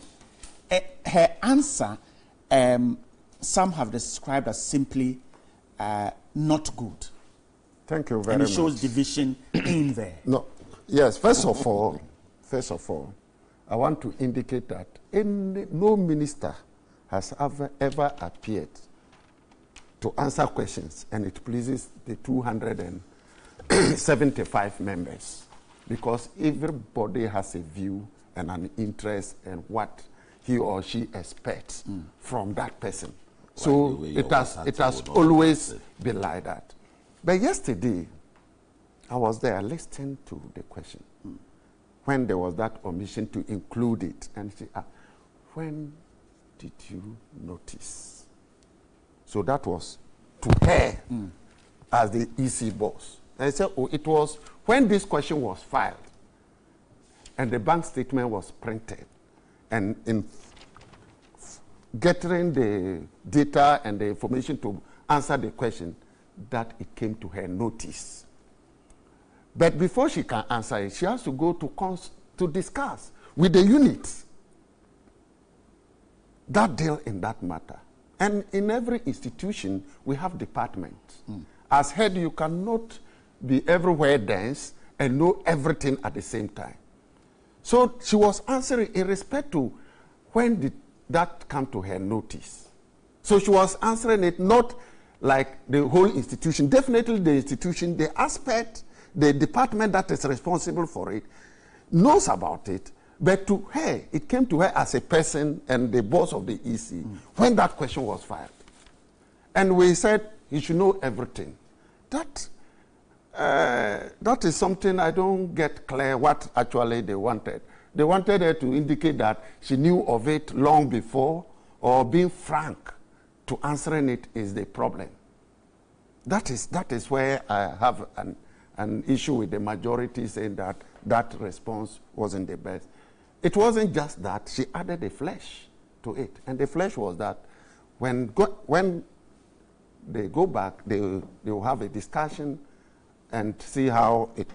Her answer, some have described as simply not good. Thank you very much. And it shows division in there. No, yes, first of all, I want to indicate that no minister has ever appeared to answer questions, and it pleases the 275 members, because everybody has a view and an interest in what he or she expects from that person. So it has always been like that. But yesterday, I was there listening to the question when there was that omission to include it, and she asked, when did you notice? So that was to her as the EC boss. And I said, oh, it was when this question was filed and the bank statement was printed, and in getting the data and the information to answer the question, that it came to her notice. But before she can answer it, she has to go to discuss with the units that deal in that matter. And in every institution, we have departments. As head, you cannot be everywhere dense and know everything at the same time. So she was answering in respect to when did that come to her notice. So she was answering it not like the whole institution. Definitely the institution, the aspect, the department that is responsible for it knows about it, but to her, it came to her as a person and the boss of the EC when that question was filed. And we said, you should know everything. That is something I don't get clear what actually they wanted. They wanted her to indicate that she knew of it long before, or being frank to answering it is the problem. That is where I have an issue with the majority saying that that response wasn't the best. It wasn't just that, she added the flesh to it. And the flesh was that when they go back, they will have a discussion and see how it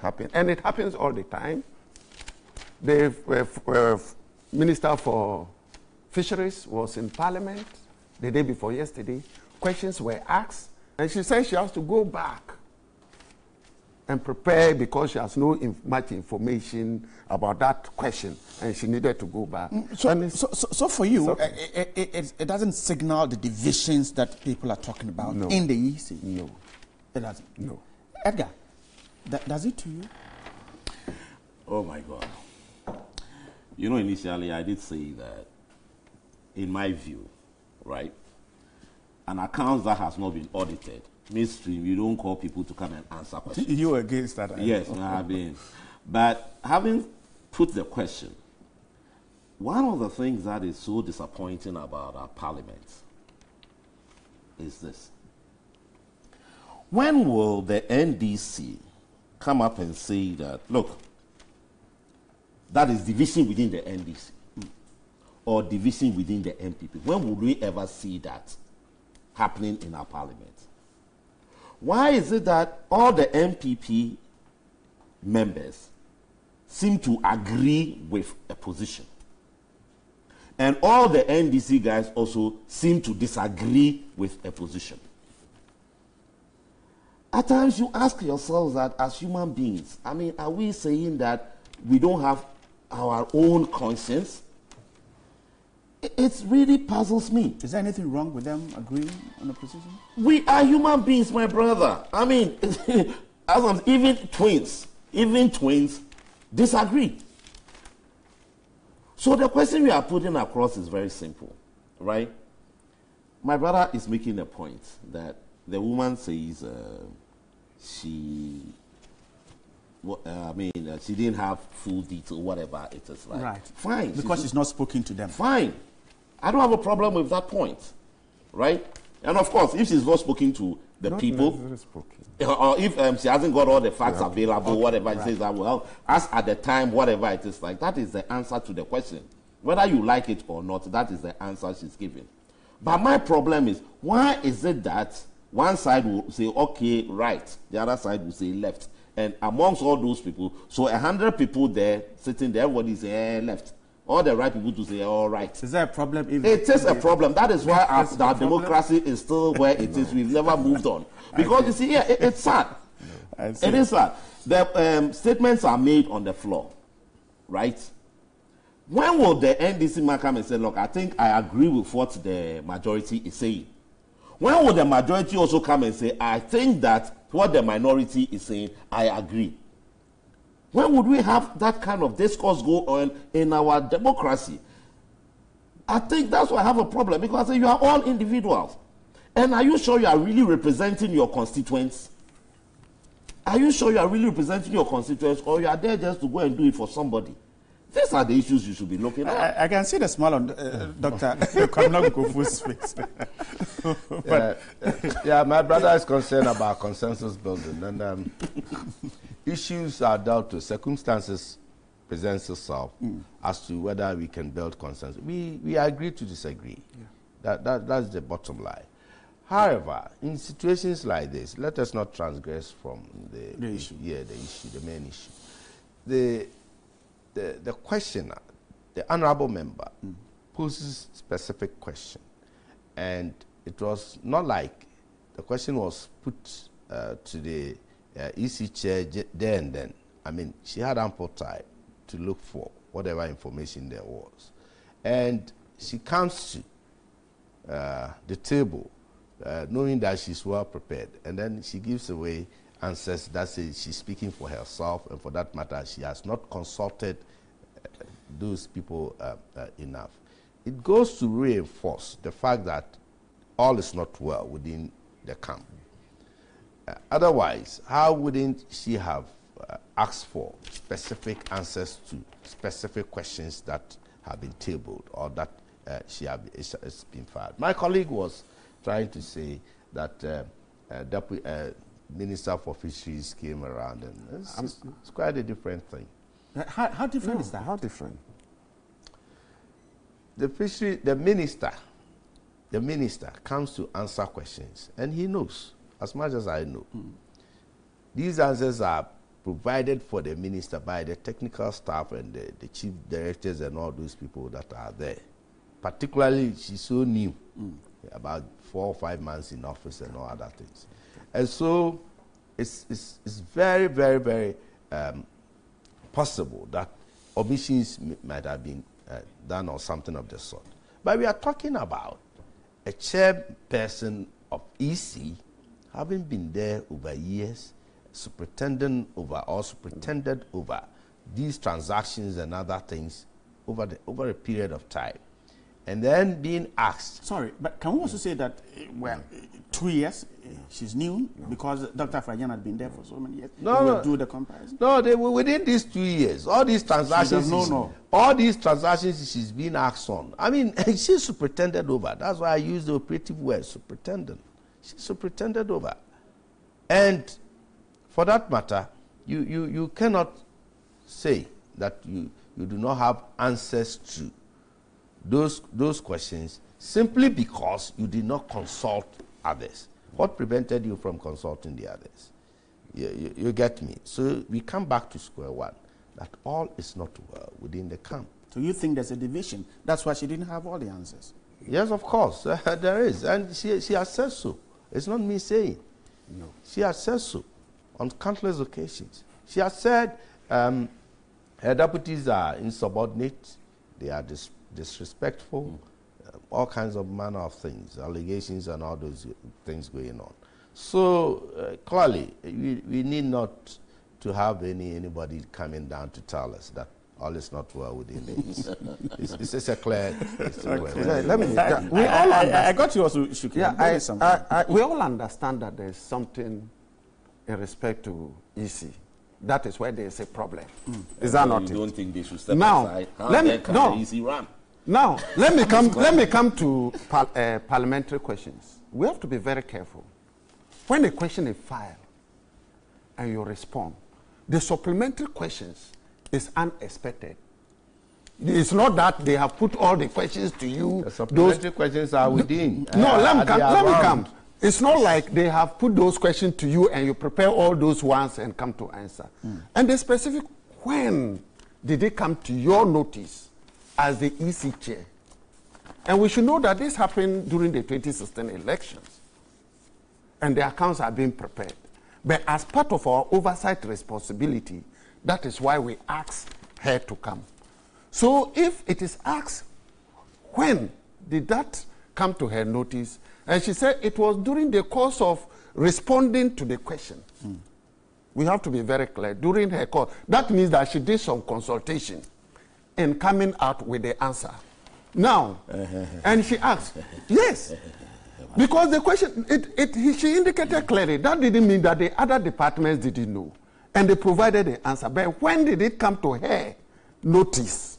happens. And it happens all the time. The Minister for Fisheries was in Parliament the day before yesterday. Questions were asked, and she said she has to go back and prepare because she has no much information about that question, and she needed to go back. So for you, it doesn't signal the divisions that people are talking about in the EC? No. It doesn't? No. Edgar, does it to you? Oh, my God. You know, initially I did say that, in my view, right, an account that has not been audited, midstream, you don't call people to come and answer questions. You were against that? Yes, I have been. But having put the question, one of the things that is so disappointing about our parliament is this. When will the NDC come up and say that, look, that is division within the NDC or division within the MPP? When would we ever see that happening in our parliament? Why is it that all the MPP members seem to agree with a position, and all the NDC guys also seem to disagree with a position? At times you ask yourselves that as human beings, I mean, are we saying that we don't have our own conscience? It really puzzles me. Is there anything wrong with them agreeing on a position? We are human beings, my brother. I mean, even twins disagree. So the question we are putting across is very simple, right? My brother is making a point that the woman says she didn't have full detail, whatever it is like. Right. Fine. Because she's not spoken to them. Fine. I don't have a problem with that point, right? And of course, if she's not spoken to the people, or if she hasn't got all the facts available, whatever, it says that, well, as at the time, whatever it is like, that is the answer to the question. Whether you like it or not, that is the answer she's giving. But my problem is, why is it that one side will say, okay, right, the other side will say left? And amongst all those people, so 100 people there, sitting there, everybody say left. All the right people to say all right. Is there a problem? It is a problem. That is why our democracy is still where it is. We've never moved on. Because you see, it's sad. It is sad. The statements are made on the floor, right? When will the NDC man come and say, look, I think I agree with what the majority is saying? When will the majority also come and say, I think that what the minority is saying, I agree? When would we have that kind of discourse go on in our democracy? I think that's why I have a problem, because you are all individuals. And are you sure you are really representing your constituents? Are you sure you are really representing your constituents, or you are there just to go and do it for somebody? These are the issues you should be looking at. I can see the smile on Dr. Kofu's face. Yeah, my brother is concerned about consensus building, and issues are dealt with. Circumstances presents itself as to whether we can build consensus. We agree to disagree. Yeah. That's the bottom line. However, in situations like this, let us not transgress from the issue. Yeah, the main issue. The questioner, the honorable member, poses specific question, and it was not like the question was put to the EC chair there and then, I mean, she had ample time to look for whatever information there was. And she comes to the table knowing that she's well prepared. And then she gives away answers that say she's speaking for herself, and for that matter, she has not consulted those people enough. It goes to reinforce the fact that all is not well within the camp. Otherwise, how wouldn't she have asked for specific answers to specific questions that have been tabled or that it's been filed? My colleague was trying to say that Minister for Fisheries came around, and it's quite a different thing. How different is that? How different? The minister comes to answer questions, and he knows, as much as I know. These answers are provided for the minister by the technical staff and the chief directors and all those people that are there. Particularly, she's so new, about 4 or 5 months in office and all other things. And so it's very, very, very possible that omissions might have been done or something of the sort. But we are talking about a chairperson of EC having been there over years, superintendent over these transactions and other things over a period of time, and then being asked. Sorry, but can we also say that, well, 2 years, she's new, because Dr. Frajan had been there for so many years? No. Do the comparison? No, they were within these 2 years. All these transactions, all these transactions she's been asked on. I mean, she's superintended over. That's why I use the operative word, superintendent. She's superintended over. And for that matter, you cannot say that you do not have answers to those questions simply because you did not consult others. What prevented you from consulting the others? You get me? So we come back to square one, that all is not well within the camp. So you think there's a division? That's why she didn't have all the answers? Yes, of course. There is. And she has said so. It's not me saying. No. She has said so on countless occasions. She has said her deputies are insubordinate, they are disrespectful, all kinds of manner of things, allegations and all those things going on. So clearly, we need not to have anybody coming down to tell us that all is not well within it. It's just a clear. Let me. We all I got you also. We all understand that there's something in respect to EC. That is where there is a problem. Is that not it? You don't think they should step aside? The EC run? Now, let me come to parliamentary questions. We have to be very careful. When a question is filed and you respond, the supplementary questions is unexpected. It's not that they have put all the questions to you. The supplementary questions are within. No, let me come. It's not like they have put those questions to you and you prepare all those ones and come to answer. And the specific, when did they come to your notice as the EC chair? And we should know that this happened during the 2016 elections. And the accounts are being prepared. But as part of our oversight responsibility, that is why we asked her to come. So if it is asked, when did that come to her notice? And she said it was during the course of responding to the question. We have to be very clear. During her call, that means that she did some consultation in coming out with the answer. Now, and she asked, yes, because the question, she indicated clearly, that didn't mean that the other departments didn't know. And they provided the answer. But when did it come to her notice?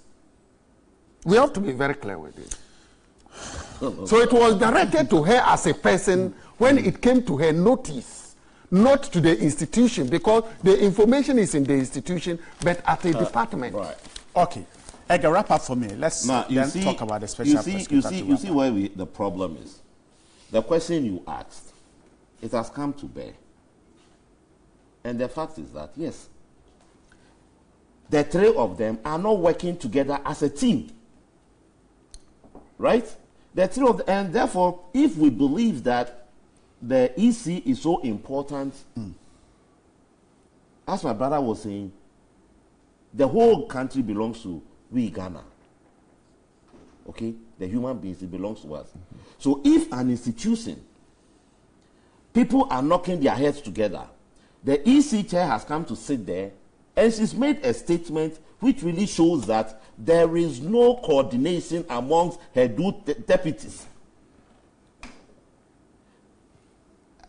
We have to be very clear with it. So it was directed to her as a person when it came to her notice, not to the institution, because the information is in the institution, but at a department. Right. Okay. Edgar, wrap up for me. Let's talk about the special prosecutor. You see where the problem is. The question you asked, it has come to bear. And the fact is that, yes, the three of them are not working together as a team. Right? The three of them, and therefore, if we believe that the EC is so important as my brother was saying, the whole country belongs to we, Ghana. Okay? The human beings, it belongs to us. So if an institution, people are knocking their heads together, the EC chair has come to sit there, and she's made a statement which really shows that there is no coordination amongst her deputies.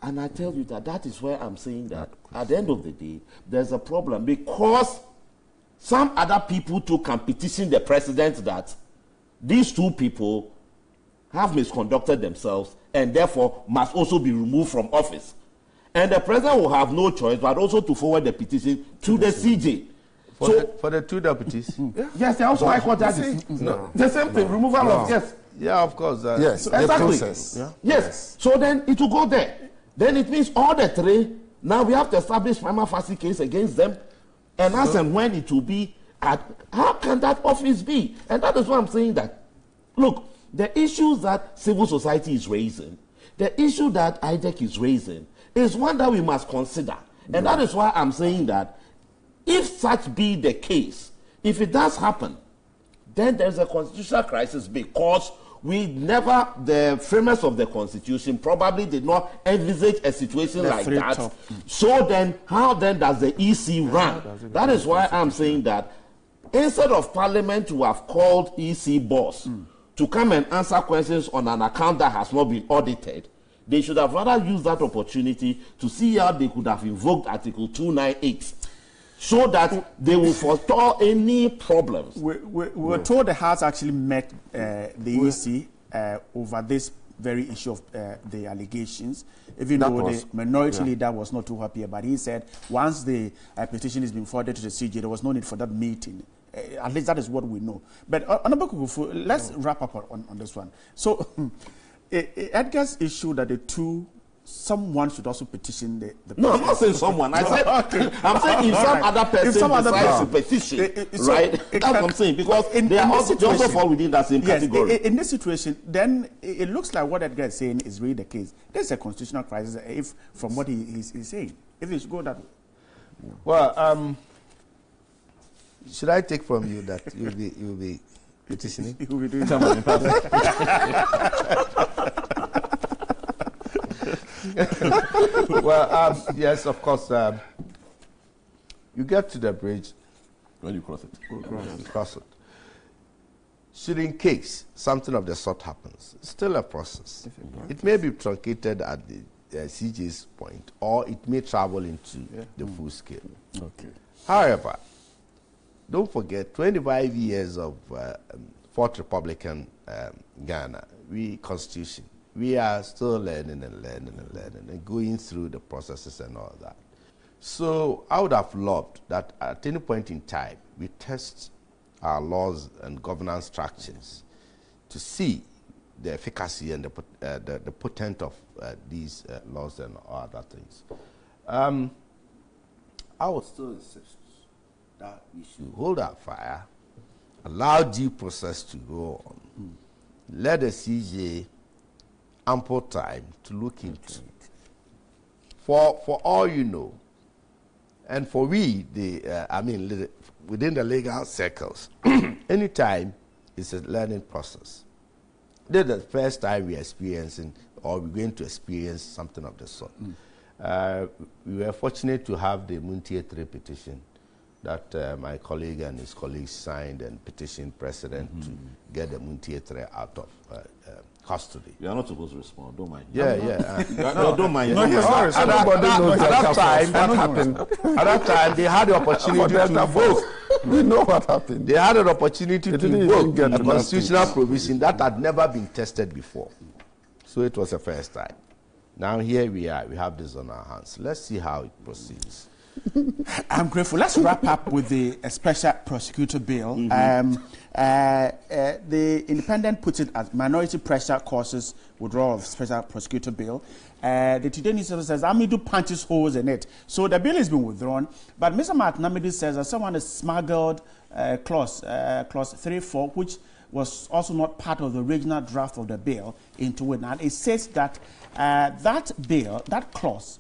And I tell you that is where I'm saying that at the end of the day, there's a problem, because some other people too can petition the president that these two people have misconducted themselves and therefore must also be removed from office. And the president will have no choice but also to forward the petition to the CJ. For the two deputies? Yes, they also High Court judges. No. The same thing, removal of, yes. Yeah, of course. Yes, the exactly. process. Yeah. Yes, so then it will go there. Then it means all the three, now we have to establish prima facie case against them. And as and when it will be, how can that office be? And that is why I'm saying that, look, the issues that civil society is raising, the issue that IDEC is raising, is one that we must consider. And that is why I'm saying that if such be the case, if it does happen, then there's a constitutional crisis, because the framers of the Constitution probably did not envisage a situation like that. So then, how then does the EC run? That is why I'm saying that instead of Parliament to have called EC boss to come and answer questions on an account that has not been audited, they should have rather used that opportunity to see how they could have invoked Article 298 so that they will forestall any problems. We were told the House actually met the EC over this very issue of the allegations, even though the minority leader was not too happy about it. He said once the petition has been forwarded to the CJ, there was no need for that meeting. At least that is what we know. But Honorable Kukufu, let's wrap up on this one. So Edgar's issue that someone should also petition the No, I'm not saying someone. I said, I'm saying if some other person decides to petition, right? That's what I'm saying, because they also fall within that same category. In this situation, then it looks like what Edgar is saying is really the case. There's a constitutional crisis, if from what he's saying. If it should go that way. Well, should I take from you that you'll be petitioning? You will be doing something in public. Well, yes, of course. You get to the bridge when you cross it. You cross it. Should, in case something of the sort happens, it's still a process. It may be truncated at the CJ's point, or it may travel into the full scale. Okay. However, don't forget 25 years of Fourth Republican Ghana, Constitution. We are still learning and going through the processes and all that. So I would have loved that at any point in time, we test our laws and governance structures to see the efficacy and the potent of these laws and other things. I would still insist that we should hold our fire, allow due process to go on, let the CJ ample time to look into it. For all you know, and for we, within the legal circles, anytime it's a learning process. This is the first time we are experiencing, or we're going to experience something of the sort. We were fortunate to have the Muntie 3 petition that my colleague and his colleagues signed and petitioned President to get the Muntie 3 out of custody. You are not supposed to respond. Don't mind. Don't mind. At that time, they had the opportunity to invoke. We know what happened. They had an opportunity to invoke a constitutional provision that had never been tested before. So it was the first time. Now here we are. We have this on our hands. Let's see how it proceeds. I'm grateful. Let's wrap up with the Special Prosecutor Bill. The Independent puts it as minority pressure causes withdrawal of Special Prosecutor Bill. The Today newspaper says Amidu punches holes in it. So the bill has been withdrawn. But Mr. Martin Amidu says that someone has smuggled clause 3.4, which was also not part of the original draft of the bill, into it. And it says that that clause,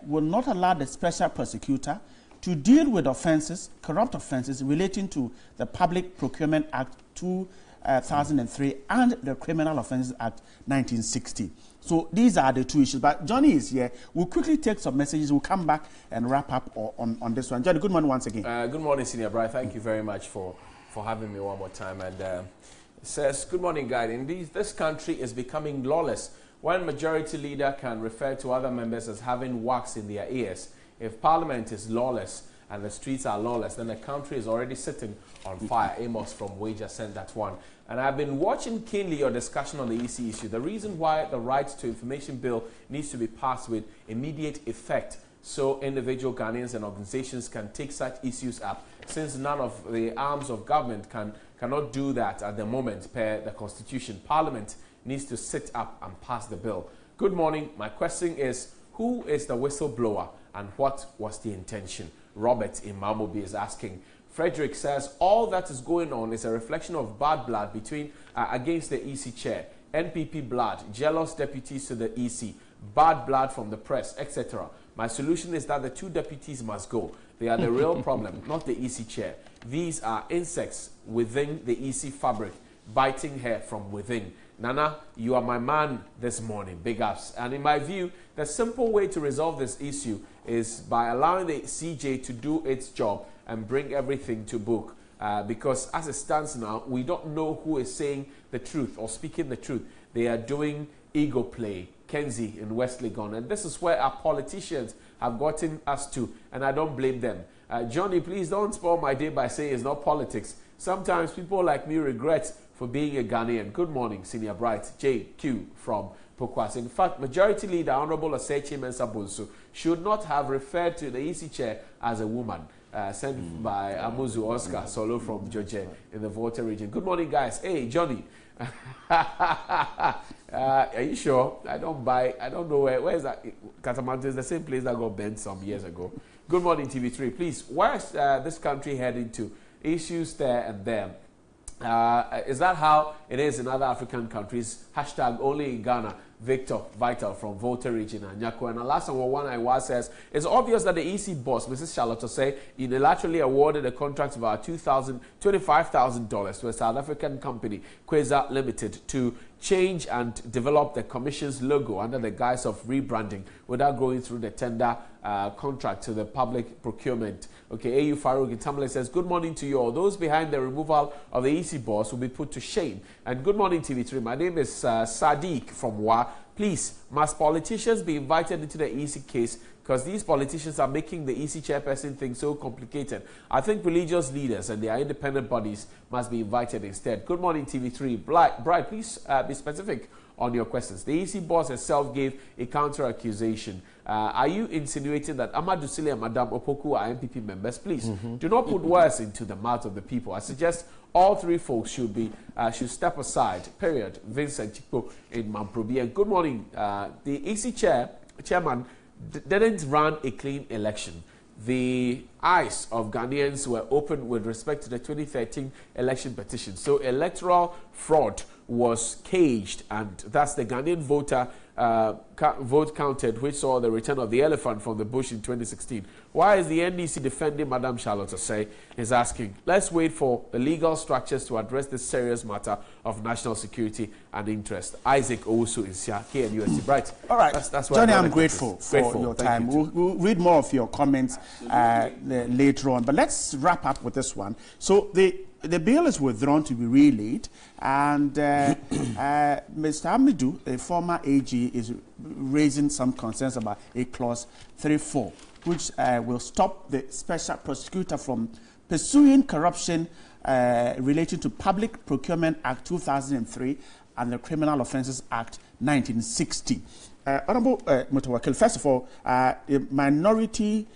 will not allow the special prosecutor to deal with offenses, corrupt offenses relating to the Public Procurement Act 2003 and the Criminal Offences Act 1960. So these are the two issues. But Johnny is here. We'll quickly take some messages. We'll come back and wrap up on this one. Johnny, good morning once again. Good morning, Senior Bright. Thank you very much for having me one more time. And it says, good morning, guide. Indeed, this country is becoming lawless. One majority leader can refer to other members as having wax in their ears. If Parliament is lawless and the streets are lawless, then the country is already sitting on fire. Amos from Wager sent that one. And I've been watching keenly your discussion on the EC issue. The reason why the Right to Information Bill needs to be passed with immediate effect so individual Ghanaians and organizations can take such issues up, since none of the arms of government cannot do that at the moment per the Constitution. Parliament needs to sit up and pass the bill. Good morning. My question is, who is the whistleblower and what was the intention? Robert in Mamobi is asking. Frederick says, all that is going on is a reflection of bad blood against the EC chair. NPP blood, jealous deputies to the EC, bad blood from the press, etc. My solution is that the two deputies must go. They are the real problem, not the EC chair. These are insects within the EC fabric, biting her from within. Nana, you are my man this morning. Big ups. And in my view, the simple way to resolve this issue is by allowing the CJ to do its job and bring everything to book. Because as it stands now, we don't know who is saying the truth or speaking the truth. They are doing ego play. Kenzie in West Legon. And this is where our politicians have gotten us to, and I don't blame them. Johnny, please don't spoil my day by saying it's not politics. Sometimes people like me regret for being a Ghanaian. Good morning, Senior Bright. JQ from Pokwas. In fact, Majority Leader Honorable Osechi Mensah-Bonsu should not have referred to the EC chair as a woman. Sent by Amuzu Oscar Solo from Georgia in the Volta region. Good morning, guys. Hey, Johnny. Are you sure? I don't know where is that? Catamante is the same place that got banned some years ago. Good morning, TV3. Please, where is this country heading to? Issues there and there. Is that how it is in other African countries? Hashtag only in Ghana. Victor Vital from Volta region and Nyako. And the last one I was says, it's obvious that the EC boss, Mrs. Charlotte Osei, unilaterally awarded a contract of about $25,000 to a South African company, Quasar Limited, to change and develop the Commission's logo under the guise of rebranding without going through the tender contract to the public procurement. Okay, AU Farouk in Tamale says, good morning to you all. Those behind the removal of the EC boss will be put to shame. And good morning, TV3. My name is Sadiq from WA. Please, must politicians be invited into the EC case? Because these politicians are making the EC chairperson thing so complicated. I think religious leaders and their independent bodies must be invited instead. Good morning, TV3. Bright, please be specific on your questions. The EC boss herself gave a counter-accusation. Are you insinuating that Amadou Sile and Madame Opoku are MPP members? Please, do not put words into the mouth of the people. I suggest all three folks should step aside, period. Vincent Chikpo in Mamprobi. And good morning. The EC chairman didn't run a clean election. The eyes of Ghanaians were open with respect to the 2013 election petition. So electoral fraud was caged, and that's the Ghanaian voter vote counted, which saw the return of the elephant from the bush in 2016. Why is the NDC defending Madame Charlotte Osei? Is asking. Let's wait for the legal structures to address this serious matter of national security and interest. Isaac Owusu is here, KNUST. Bright. All right. That's Johnny, I'm grateful for your time. We'll read more of your comments later on. But let's wrap up with this one. So the bill is withdrawn to be relayed, and Mr. Amidu, a former AG, is raising some concerns about a clause 3.4, which will stop the special prosecutor from pursuing corruption related to Public Procurement Act 2003 and the Criminal Offences Act 1960. Honourable Mutawakil, first of all, a minority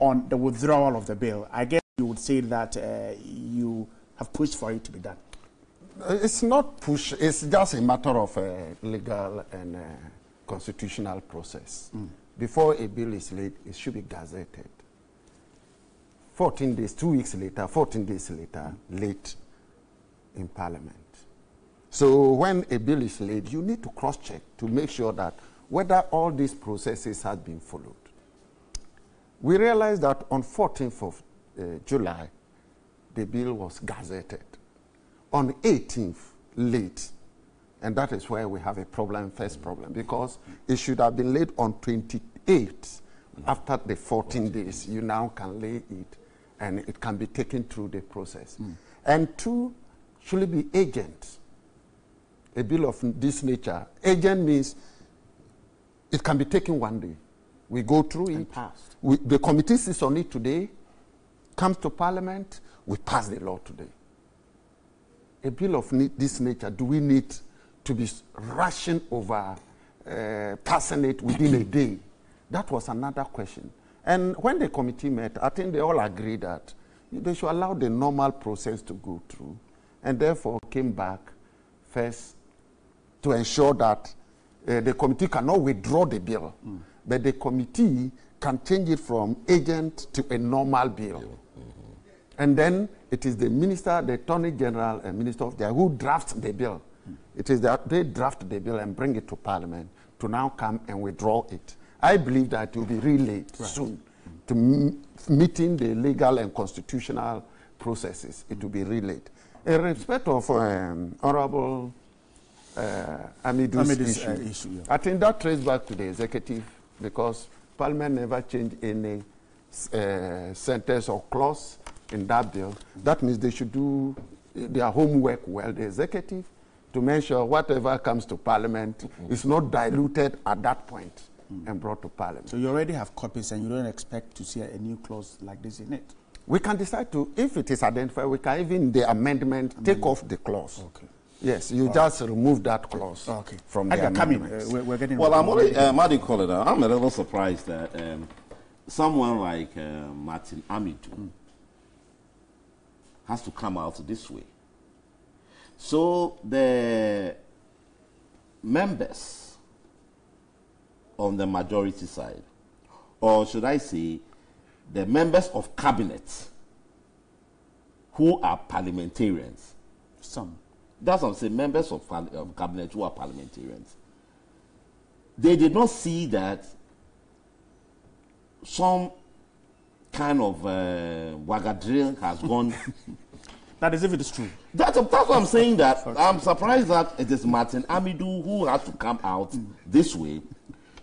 on the withdrawal of the bill. I guess you would say that you have pushed for it to be done. It's not push, it's just a matter of legal and constitutional process. Before a bill is laid, it should be gazetted. 14 days, 2 weeks later, 14 days later, late in Parliament. So when a bill is laid, you need to cross-check to make sure that whether all these processes had been followed. We realized that on 14th of July, the bill was gazetted. On 18th, late. And that is where we have a problem, first problem, because it should have been laid on 28th. After the 14 days, you now can lay it, and it can be taken through the process. And two, should it be agent? A bill of this nature. Agent means it can be taken one day. We go through it. Passed. The committee sits on it today, comes to Parliament, we pass the law today. A bill of this nature, do we need to be rushing over passing it within a day? That was another question. And when the committee met, I think they all agreed that they should allow the normal process to go through, and therefore came back first to ensure that the committee cannot withdraw the bill, but the committee can change it from agent to a normal bill. And then it is the minister, the attorney general, and minister of the who drafts the bill. It is that they draft the bill and bring it to Parliament to now come and withdraw it. I believe that it will be relayed soon to meeting the legal and constitutional processes. It will be relayed. In respect of Honorable Amidou's issue, I think that traces back to the executive, because Parliament never changed any sentence or clause in that bill. That means they should do their homework well, the executive, to make sure whatever comes to Parliament is not diluted at that point and brought to Parliament. So you already have copies and you don't expect to see a new clause like this in it? We can decide to, if it is identified, we can even, the amendment, take off the clause. Okay. Yes, you just remove that clause from the amendment. We're getting well, I'm only, I'm a little surprised that someone like Martin Asiedu has to come out this way. So the members on the majority side, or should I say, the members of cabinet who are parliamentarians. Some. That's what I'm saying, members of cabinet who are parliamentarians. They did not see that some kind of wagadrill has gone. That is if it is true. That's what I'm saying. That I'm surprised that it is Martin Asiedu who has to come out this way.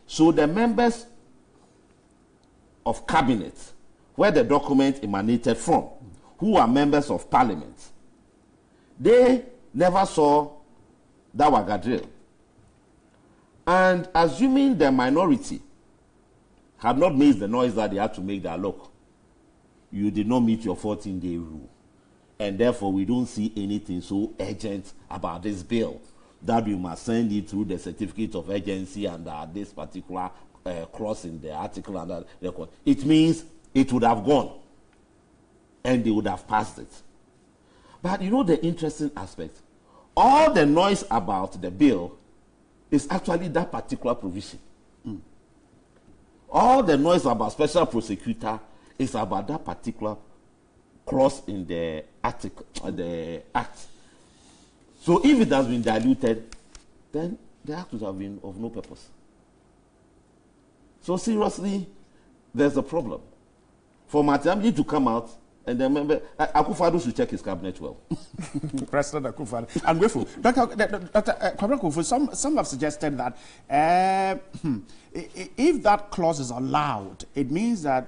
So the members of cabinet, where the document emanated from, who are members of parliament, they never saw that wagadrill. And assuming the minority had not made the noise that they had to make, that look, you did not meet your 14-day rule, and therefore we don't see anything so urgent about this bill that we must send it through the certificate of urgency and this particular clause in the article and that record. It means it would have gone and they would have passed it. But you know the interesting aspect? All the noise about the bill is actually that particular provision. All the noise about special prosecutor is about that particular clause in the article, the act. So if it has been diluted, then the act would have been of no purpose. So seriously, there's a problem. For Martin Asiedu to come out and then remember, Akufo-Addo should check his cabinet well. President Akufo-Addo. I'm grateful. Dr. some have suggested that if that clause is allowed, it means that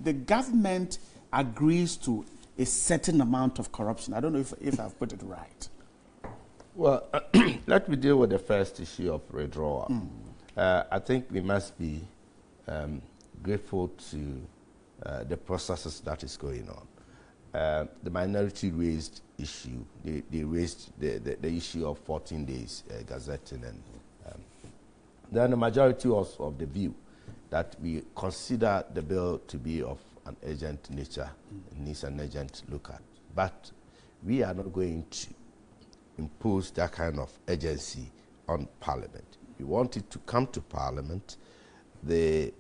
the government agrees to a certain amount of corruption. I don't know if I've put it right. Well, let me deal with the first issue of withdrawal. I think we must be grateful to the processes that is going on. The minority raised issue. They raised the issue of 14 days gazetting, and then the majority was of the view that we consider the bill to be of an urgent nature, needs an urgent look at. But we are not going to impose that kind of urgency on Parliament. We want it to come to Parliament. The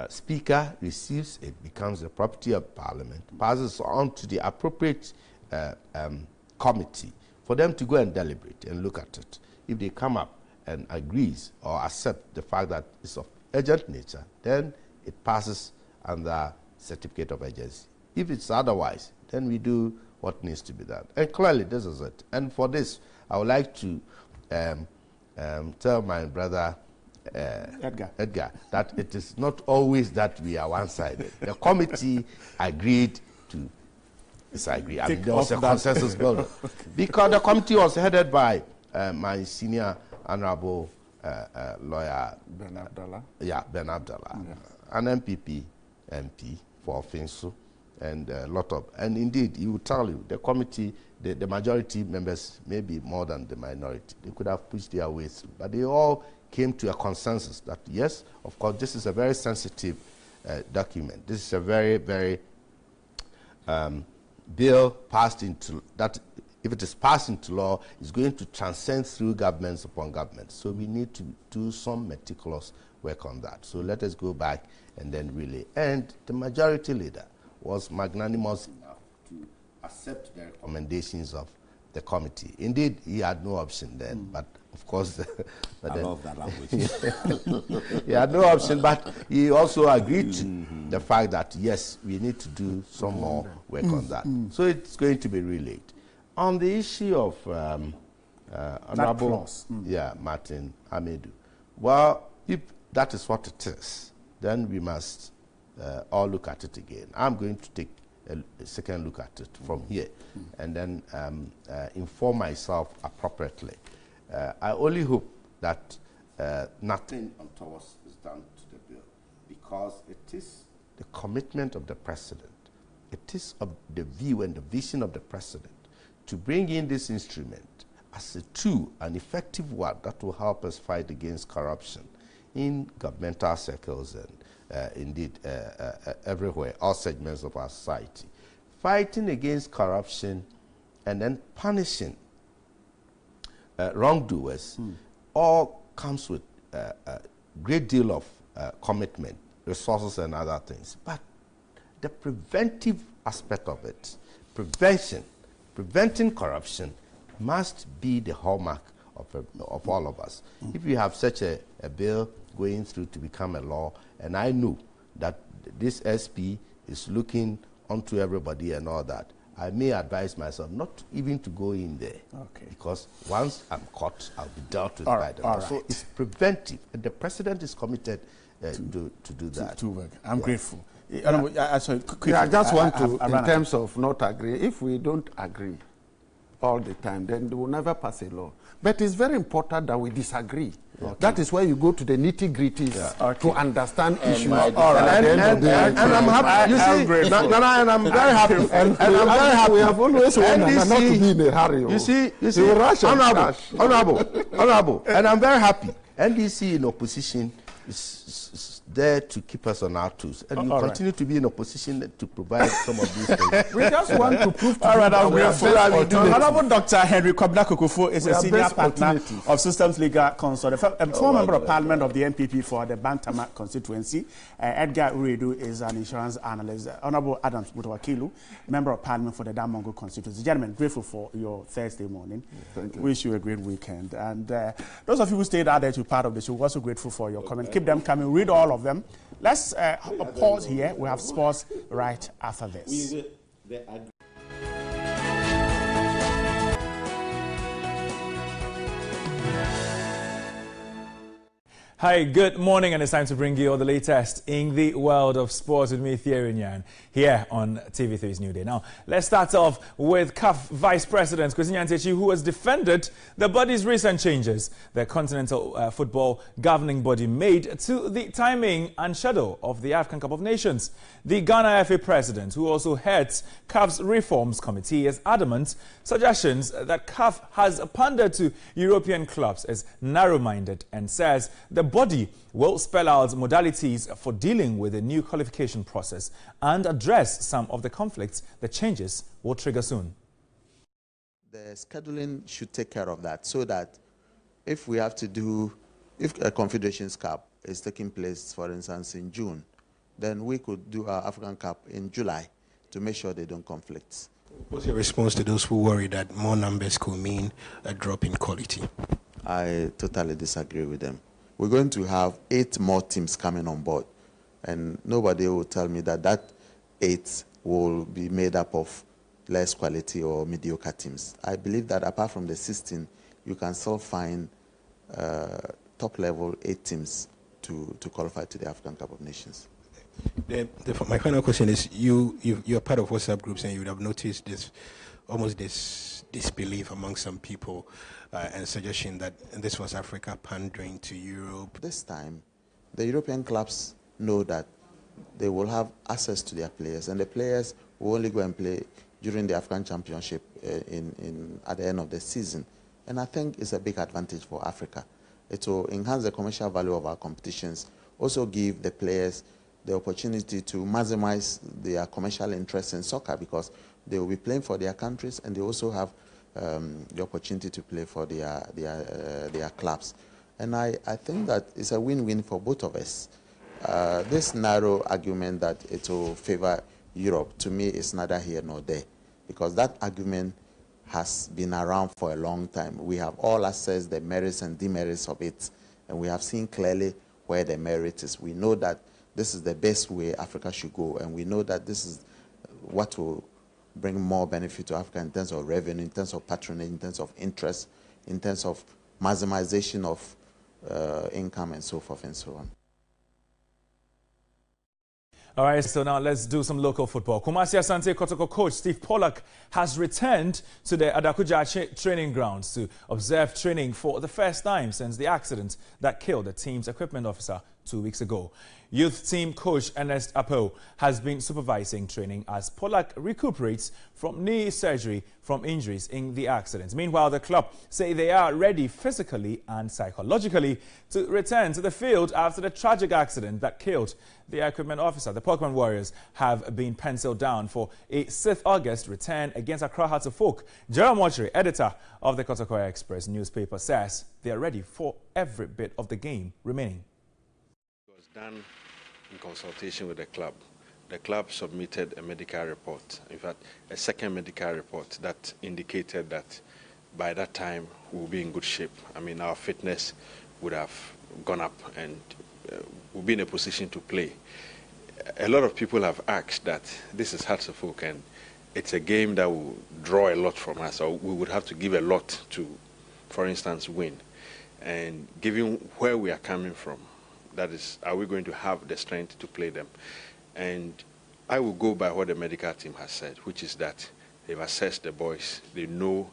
Speaker receives it, becomes the property of Parliament, passes on to the appropriate committee for them to go and deliberate and look at it. If they come up and agrees or accepts the fact that it's of urgent nature, then it passes under certificate of urgency. If it's otherwise, then we do what needs to be done. And clearly, this is it. And for this, I would like to tell my brother Edgar that it is not always that we are one-sided. The committee agreed to disagree. I mean, there was a consensus builder. Because the committee was headed by my senior honorable lawyer Ben Abdallah. Ben Abdallah, an MPP MP for Finsu, and a lot of, and indeed, he will tell you, the committee, the majority members, maybe more than the minority, they could have pushed their way through, but they all came to a consensus that yes, of course, this is a very sensitive document. This is a very, very bill passed into that. If it is passed into law, it's going to transcend through governments upon governments. So we need to do some meticulous work on that. So let us go back and then relay. And the majority leader was magnanimous enough to accept the recommendations of the committee. Indeed, he had no option then, but of course... I love that language. He had no option, but he also agreed to the fact that, yes, we need to do some more work on that. So it's going to be relayed. On the issue of Honorable Martin Asiedu, well, if that is what it is, then we must all look at it again. I'm going to take a second look at it from here and then inform myself appropriately. I only hope that nothing untoward is done to the bill, because it is the commitment of the President, it is of the view and the vision of the President to bring in this instrument as a tool, an effective one that will help us fight against corruption in governmental circles and indeed everywhere, all segments of our society. Fighting against corruption and then punishing wrongdoers all comes with a great deal of commitment, resources and other things. But the preventive aspect of it, preventing corruption must be the hallmark of all of us. If you have such a bill going through to become a law, and I know that this SP is looking onto everybody and all that, I may advise myself not even to go in there. Okay. Because once I'm caught, I'll be dealt with by the law. So it's preventive, and the President is committed to do that. To work. I'm grateful. I just want to, in terms of not agree, if we don't agree all the time, then they will never pass a law. But it's very important that we disagree. Okay. That is where you go to the nitty-gritties to understand issues. And I'm happy. You see, and I'm very happy. And I'm very happy. We have always wanted not to be in a hurry. You see, honorable, and I'm very happy. NDC in opposition is there to keep us on our toes, and you continue to be in a position to provide some of these things. We just want to prove to I'm grateful. Honorable Dr. Henry Kwabena Kokofo is a senior partner of Systems Legal Counsel, a former member of Parliament of the MPP for the Bantama constituency. Edgar Uredu is an insurance analyst. Honorable Adams Mutawakilu, member of Parliament for the Damongo constituency. Gentlemen, grateful for your Thursday morning. Thank you. Wish you a great weekend. And those of you who stayed out there to be part of the show, we're also grateful for your comments. Keep them coming. Read all of them. Let's pause here. We have sports right after this. Hi, good morning, and it's time to bring you all the latest in the world of sports with me, Thierry Nyan, here on TV3's New Day. Now, let's start off with CAF Vice President Kwesi Nyantakyi, who has defended the body's recent changes the Continental Football Governing Body made to the timing and schedule of the African Cup of Nations. The Ghana FA President, who also heads CAF's Reforms Committee, is adamant suggestions that CAF has pandered to European clubs as narrow-minded, and says the body will spell out modalities for dealing with the new qualification process and address some of the conflicts the changes will trigger soon. The scheduling should take care of that, so that if we have to do, if a Confederations Cup is taking place, for instance, in June, then we could do our African Cup in July to make sure they don't conflict. What's your response to those who worry that more numbers could mean a drop in quality? I totally disagree with them. We're going to have 8 more teams coming on board, and nobody will tell me that that 8 will be made up of less quality or mediocre teams. I believe that apart from the 16, you can still find top-level 8 teams to qualify to the African Cup of Nations. My final question is, you're part of WhatsApp groups, and you would have noticed this disbelief among some people and suggestion that this was Africa pandering to Europe. This time, the European clubs know that they will have access to their players, and the players will only go and play during the African Championship at the end of the season. And I think it's a big advantage for Africa. It will enhance the commercial value of our competitions, also give the players the opportunity to maximize their commercial interest in soccer, because they will be playing for their countries, and they also have the opportunity to play for their clubs. And I think that it's a win-win for both of us. This narrow argument that it will favor Europe, to me, is neither here nor there, because that argument has been around for a long time. We have all assessed the merits and demerits of it, and we have seen clearly where the merit is. We know that this is the best way Africa should go, and we know that this is what will bring more benefit to Africa in terms of revenue, in terms of patronage, in terms of interest, in terms of maximization of income, and so forth and so on. All right, so now let's do some local football. Kumasi Asante Kotoko coach Steve Pollack has returned to the Adakuja training grounds to observe training for the first time since the accident that killed the team's equipment officer 2 weeks ago. Youth team coach Ernest Apo has been supervising training as Pollack recuperates from knee surgery from injuries in the accident. Meanwhile, the club say they are ready physically and psychologically to return to the field after the tragic accident that killed the equipment officer. The Pokemon Warriors have been penciled down for a 6th August return against Accra Hearts of Oak. Jerome Mochiri, editor of the Kotokoya Express newspaper, says they are ready for every bit of the game remaining. It was done in consultation with the club. The club submitted a medical report, in fact, a second medical report that indicated that by that time we'll be in good shape. I mean, our fitness would have gone up and we'll be in a position to play. A lot of people have asked that this is Hearts of Oak and it's a game that will draw a lot from us, or we would have to give a lot to, for instance, win. And given where we are coming from, that is, are we going to have the strength to play them? And I will go by what the medical team has said, which is that they've assessed the boys, they know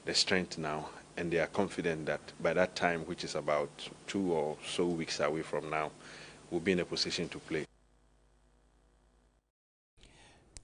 the strength now, and they are confident that by that time, which is about 2 or so weeks away from now, we'll be in a position to play.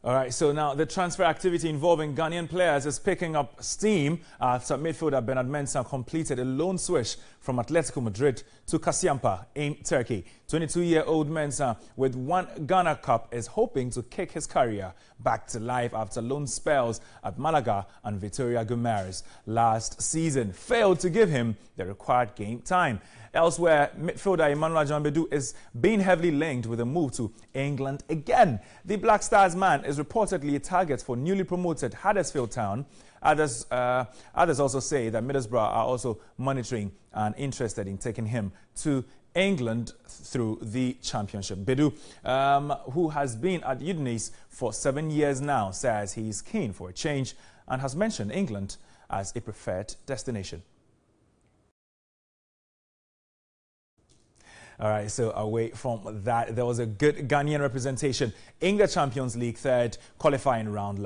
All right, so now the transfer activity involving Ghanaian players is picking up steam after midfielder Bernard Mensah completed a loan switch from Atletico Madrid to Kasiampa in Turkey. 22-year-old Mensah, with 1 Ghana Cup, is hoping to kick his career back to life after loan spells at Malaga and Vitória Guimarães last season failed to give him the required game time. Elsewhere, midfielder Emmanuel Janbedu is being heavily linked with a move to England again. The Black Stars man is reportedly a target for newly promoted Huddersfield Town. Others also say that Middlesbrough are also monitoring and interested in taking him to England through the Championship. Bedu, who has been at Udinese for 7 years now, says he is keen for a change and has mentioned England as a preferred destination. All right, so away from that, there was a good Ghanaian representation in the Champions League third qualifying round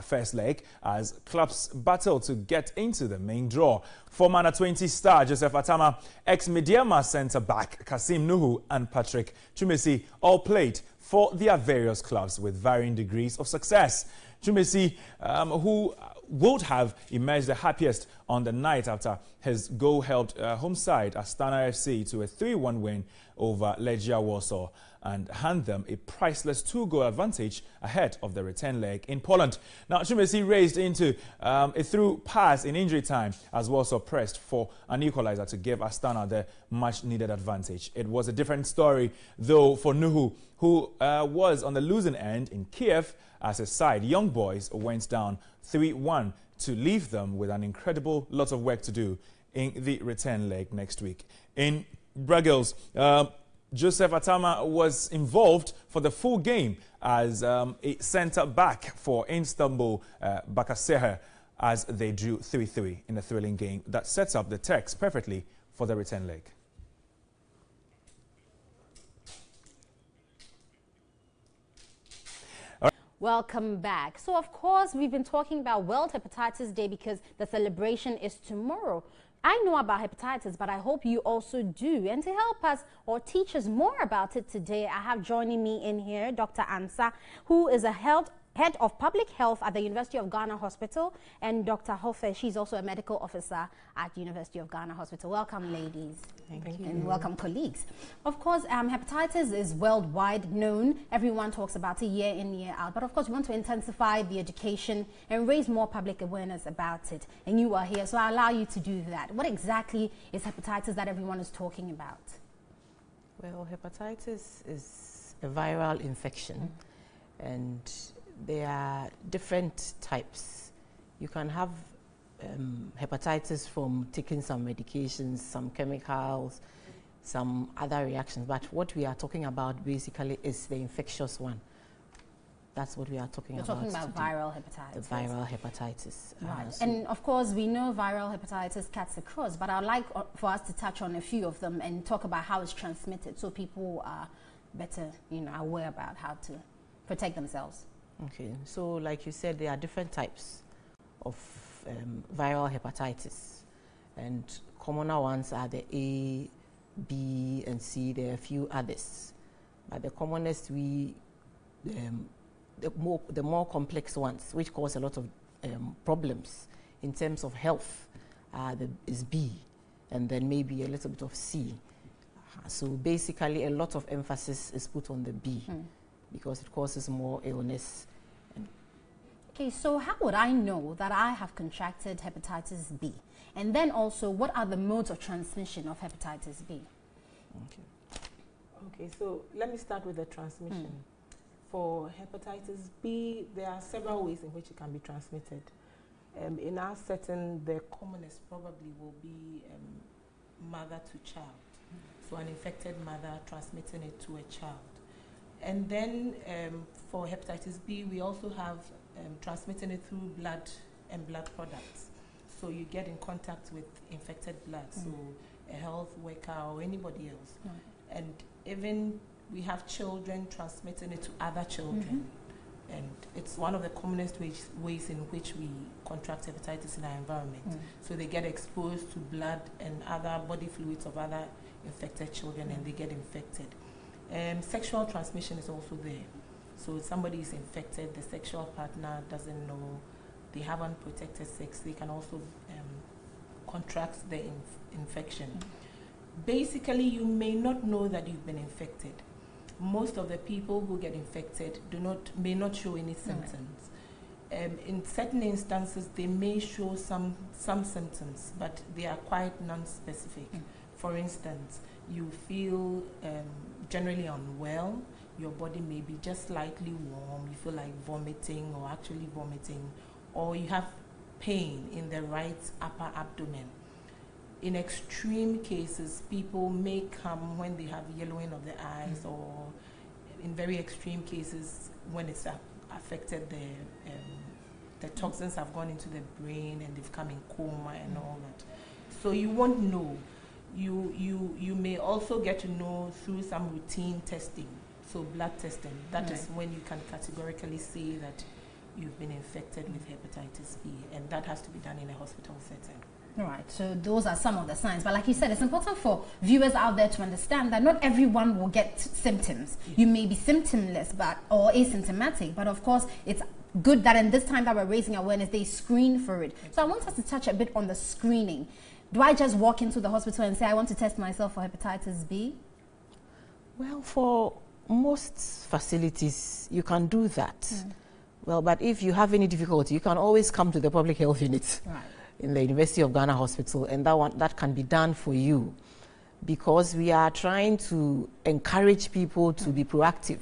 first leg as clubs battle to get into the main draw. Former Under-20 star Joseph Atama, ex-Mediama centre-back Kasim Nuhu and Patrick Chumesi all played for their various clubs with varying degrees of success. Chumesi, who would have emerged the happiest on the night after his goal helped home side Astana FC to a 3-1 win over Legia Warsaw and hand them a priceless 2-goal advantage ahead of the return leg in Poland. Now, Chumesi raced into a through pass in injury time as Warsaw pressed for an equalizer to give Astana the much-needed advantage. It was a different story, though, for Nuhu, who was on the losing end in Kiev as his side, Young Boys, went down 3-1 to leave them with an incredible lot of work to do in the return leg next week. In Brussels, Joseph Atama was involved for the full game as a centre-back for Istanbul Basaksehir as they drew 3-3 in a thrilling game that sets up the Turks perfectly for the return leg. Welcome back. So, of course, we've been talking about World Hepatitis Day because the celebration is tomorrow. I know about hepatitis, but I hope you also do. And to help us or teach us more about it today, I have joining me in here Dr. Ansa, who is a Head of Public Health at the University of Ghana Hospital, and Dr. Hofe, she's also a medical officer at University of Ghana Hospital. Welcome, ladies. Thank you. And welcome, colleagues. Of course, hepatitis is worldwide known. Everyone talks about it year in, year out. But of course, we want to intensify the education and raise more public awareness about it. And you are here, so I allow you to do that. What exactly is hepatitis that everyone is talking about? Well, hepatitis is a viral infection, and there are different types. You can have hepatitis from taking some medications, some chemicals, some other reactions. But what we are talking about basically is the infectious one. That's what we are talking about. You're talking about viral hepatitis. The viral hepatitis. Right. And of course, we know viral hepatitis cuts across, but I'd like for us to touch on a few of them and talk about how it's transmitted so people are better, aware about how to protect themselves. Okay, so like you said, there are different types of viral hepatitis, and commoner ones are the A, B, and C. There are a few others, but the commonest the more complex ones, which cause a lot of problems in terms of health, is B, and then maybe a little bit of C. So basically, a lot of emphasis is put on the B. Because it causes more illness. Okay, so how would I know that I have contracted hepatitis B? And then also, what are the modes of transmission of hepatitis B? Okay, so let me start with the transmission. For hepatitis B, there are several ways in which it can be transmitted. In our setting, the commonest probably will be mother to child. So an infected mother transmitting it to a child. And then for hepatitis B, we also have transmitting it through blood and blood products. So you get in contact with infected blood, so a health worker or anybody else. And even we have children transmitting it to other children. And it's one of the commonest ways in which we contract hepatitis in our environment. So they get exposed to blood and other body fluids of other infected children, and they get infected. Sexual transmission is also there. So if somebody is infected, the sexual partner doesn't know, they haven't protected sex, they can also contract the infection. Basically, you may not know that you've been infected. Most of the people who get infected may not show any symptoms. In certain instances, they may show some symptoms, but they are quite non-specific. For instance, you feel generally unwell, your body may be just slightly warm, you feel like vomiting or actually vomiting, or you have pain in the right upper abdomen. In extreme cases, people may come when they have yellowing of the eyes, or in very extreme cases, when it's affected the toxins have gone into the brain and they've come in coma and all that. So you won't know. You may also get to know through some routine testing, so blood testing. That is when you can categorically say that you've been infected with hepatitis B, and that has to be done in a hospital setting. All right, so those are some of the signs. But like you said, it's important for viewers out there to understand that not everyone will get symptoms. You may be symptomless or asymptomatic, but of course, it's good that in this time that we're raising awareness, they screen for it. So I want us to touch a bit on the screening. Do I just walk into the hospital and say, I want to test myself for hepatitis B? Well, for most facilities, you can do that. Well, but if you have any difficulty, you can always come to the public health unit in the University of Ghana Hospital, and that can be done for you, because we are trying to encourage people to be proactive,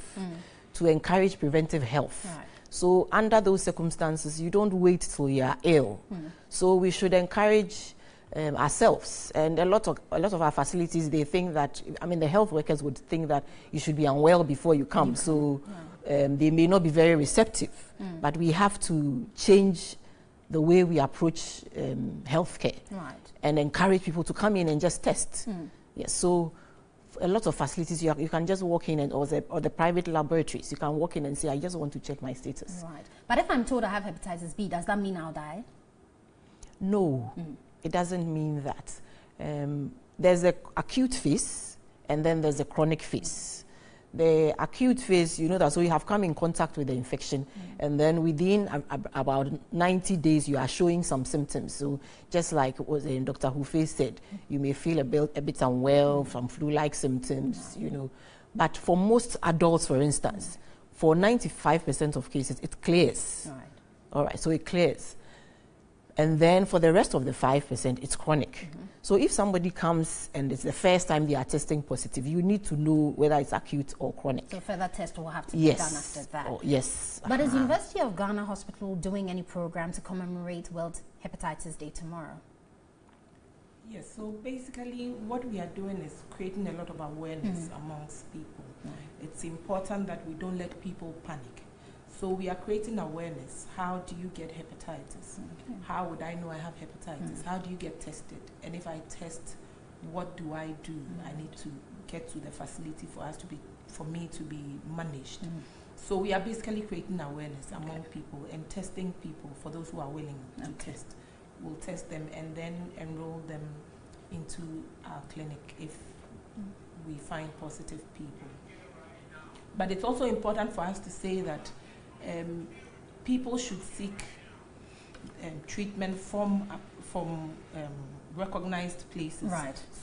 to encourage preventive health. So under those circumstances, you don't wait till you are ill. So we should encourage ourselves. And a lot of our facilities, they think that, I mean, the health workers would think that you should be unwell before you come. So they may not be very receptive. But we have to change the way we approach healthcare and encourage people to come in and just test. Yes, so a lot of facilities, you can just walk in, and or the private laboratories, you can walk in and say, I just want to check my status. Right. But if I'm told I have hepatitis B, does that mean I'll die? No, it doesn't mean that. There's the acute phase, and then there's the chronic phase. The acute phase, you know that, so you have come in contact with the infection, and then within about 90 days, you are showing some symptoms. So just like what Dr. Hufe said, you may feel a bit unwell, some flu-like symptoms, you know. But for most adults, for instance, for 95% of cases, it clears. All right, so it clears. And then for the rest of the 5%, it's chronic. So if somebody comes and it's the first time they are testing positive, you need to know whether it's acute or chronic. So further tests will have to be done after that. Yes. But is University of Ghana Hospital doing any program to commemorate World Hepatitis Day tomorrow? Yes, so basically what we are doing is creating a lot of awareness amongst people. It's important that we don't let people panic. So we are creating awareness. How do you get hepatitis? How would I know I have hepatitis? How do you get tested? And if I test, what do I do? I need to get to the facility for me to be managed. So we are basically creating awareness among people and testing people for those who are willing to test. We'll test them and then enroll them into our clinic if we find positive people. But it's also important for us to say that people should seek treatment from recognized places,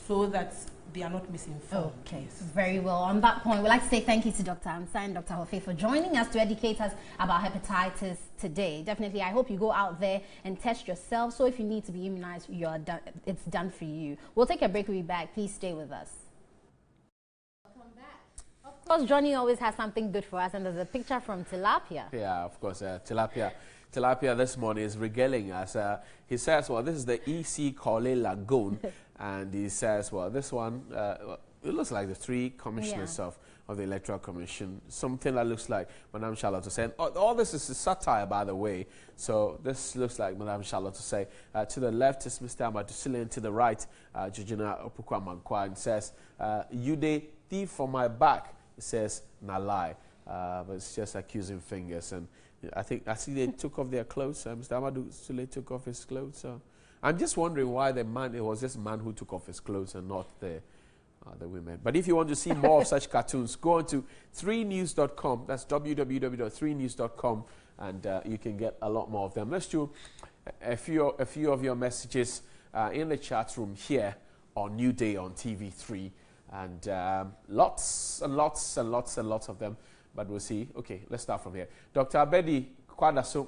so that they are not misinformed. Okay, very well. On that point, we'd like to say thank you to Dr. Amsa and Dr. Hofe for joining us to educate us about hepatitis today. Definitely, I hope you go out there and test yourself. So if you need to be immunized, it's done for you. We'll take a break. We'll be back. Please stay with us. Of course, Johnny always has something good for us, and there's a picture from Tilapia. Yeah, of course, Tilapia this morning is regaling us. He says, well, this is the EC Korle Lagoon, and he says, well, this one, it looks like the three commissioners of the Electoral Commission, something that looks like Madame Charlotte to say. All this is a satire, by the way, so this looks like Madame Charlotte to say. To the left is Mr. Amadusile, and to the right, Georgina Opukwa-Mankwa, and says, NewDay, thief for my back. It says, na lie, but it's just accusing fingers. And I see they took off their clothes. Mr. Amadou Sule took off his clothes. So I'm just wondering why it was this man who took off his clothes and not the women. But if you want to see more of such cartoons, go on to 3news.com. That's www.3news.com, and you can get a lot more of them. Let's do a few of your messages in the chat room here on NewDay on TV3. And lots and lots and lots and lots of them, but we'll see. Okay, let's start from here. Dr. Abedi Kwadaso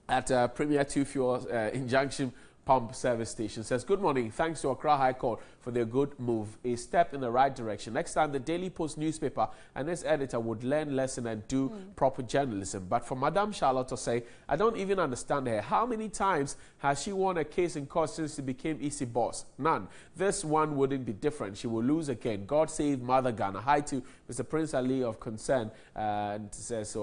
at Premier 2 Fuel Injunction Pump Service Station says, good morning. Thanks to Accra High Court for their good move. A step in the right direction. Next time, the Daily Post newspaper and its editor would learn lesson and do proper journalism. But for Madame Charlotte to say, I don't even understand her. How many times has she won a case in court since she became EC boss? None. This one wouldn't be different. She will lose again. God save Mother Ghana. Hi to Mr. Prince Ali of Concern. And says, so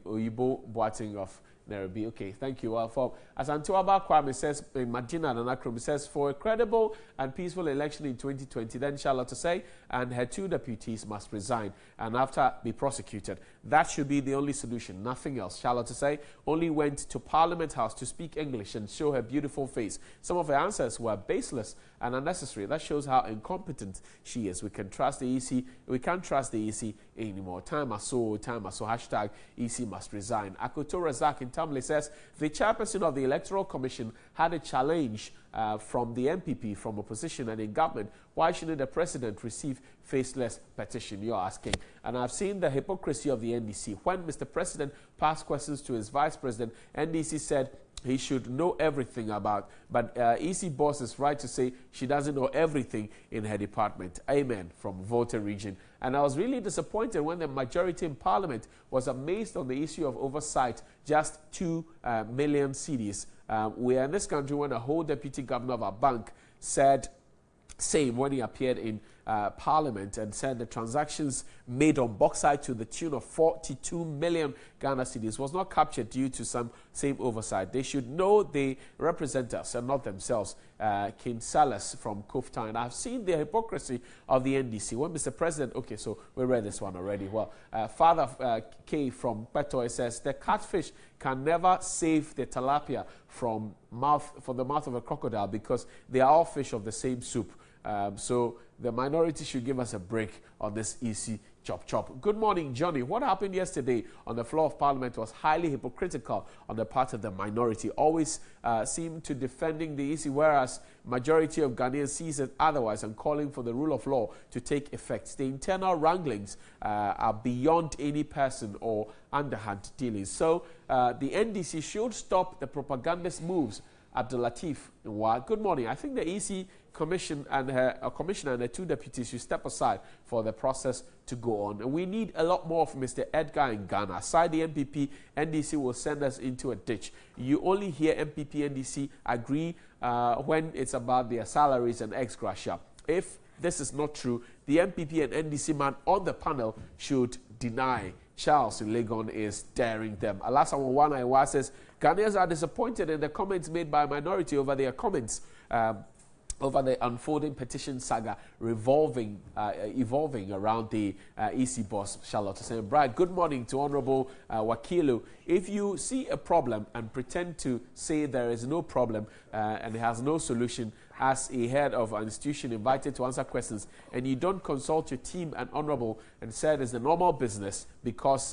Oyibo Boating of Nairobi. Okay, thank you. For Asantuaba Kwame says in Madina and Akram says, for a credible and peaceful election in 2020, then Charlotte to say, and her two deputies must resign and after be prosecuted. That should be the only solution, nothing else. Charlotte to say only went to Parliament House to speak English and show her beautiful face. Some of her answers were baseless and unnecessary. That shows how incompetent she is. We can't trust the EC anymore. Time or so. Hashtag EC must resign. Akoto Razak in Tamale says the chairperson of the Electoral Commission had a challenge from the MPP from opposition and in government. Why shouldn't the president receive faceless petition, you're asking? And I've seen the hypocrisy of the NDC. When Mr. President passed questions to his vice president, NDC said he should know everything about. But EC boss is right to say she doesn't know everything in her department. Amen, from Volta region. And I was really disappointed when the majority in Parliament was amazed on the issue of oversight, just 2 million cedis. We are in this country when a whole deputy governor of a bank said same when he appeared in Parliament and said the transactions made on bauxite to the tune of 42 million Ghana cedis was not captured due to some same oversight. They should know they represent us and not themselves. King Salas from Koftan. I've seen the hypocrisy of the NDC. When Mr. President, okay, so we read this one already. Well, Father K from Petoy says the catfish can never save the tilapia from the mouth of a crocodile because they are all fish of the same soup. So the minority should give us a break on this EC chop. Good morning, Johnny. What happened yesterday on the floor of Parliament was highly hypocritical on the part of the minority. Always seem to defending the EC, whereas majority of Ghanaians sees it otherwise and calling for the rule of law to take effect. The internal wranglings are beyond any person or underhand dealings. So the NDC should stop the propagandist moves. Abdul Latif, good morning. I think the EC Commission and her commissioner and the 2 deputies should step aside for the process to go on. And we need a lot more of Mr. Edgar in Ghana. Aside the MPP, NDC will send us into a ditch. You only hear MPP, NDC agree when it's about their salaries and ex gratia. If this is not true, the MPP and NDC man on the panel should deny. Charles in Legon is daring them. Alasawa Wanaiwa says, Ghanaians are disappointed in the comments made by a minority over their comments over the unfolding petition saga evolving around the EC boss, Charlotte. Saying, Brad, good morning to Honorable Wakilu. If you see a problem and pretend to say there is no problem and it has no solution, as a head of an institution invited to answer questions, and you don't consult your team and Honorable and said it's a normal business because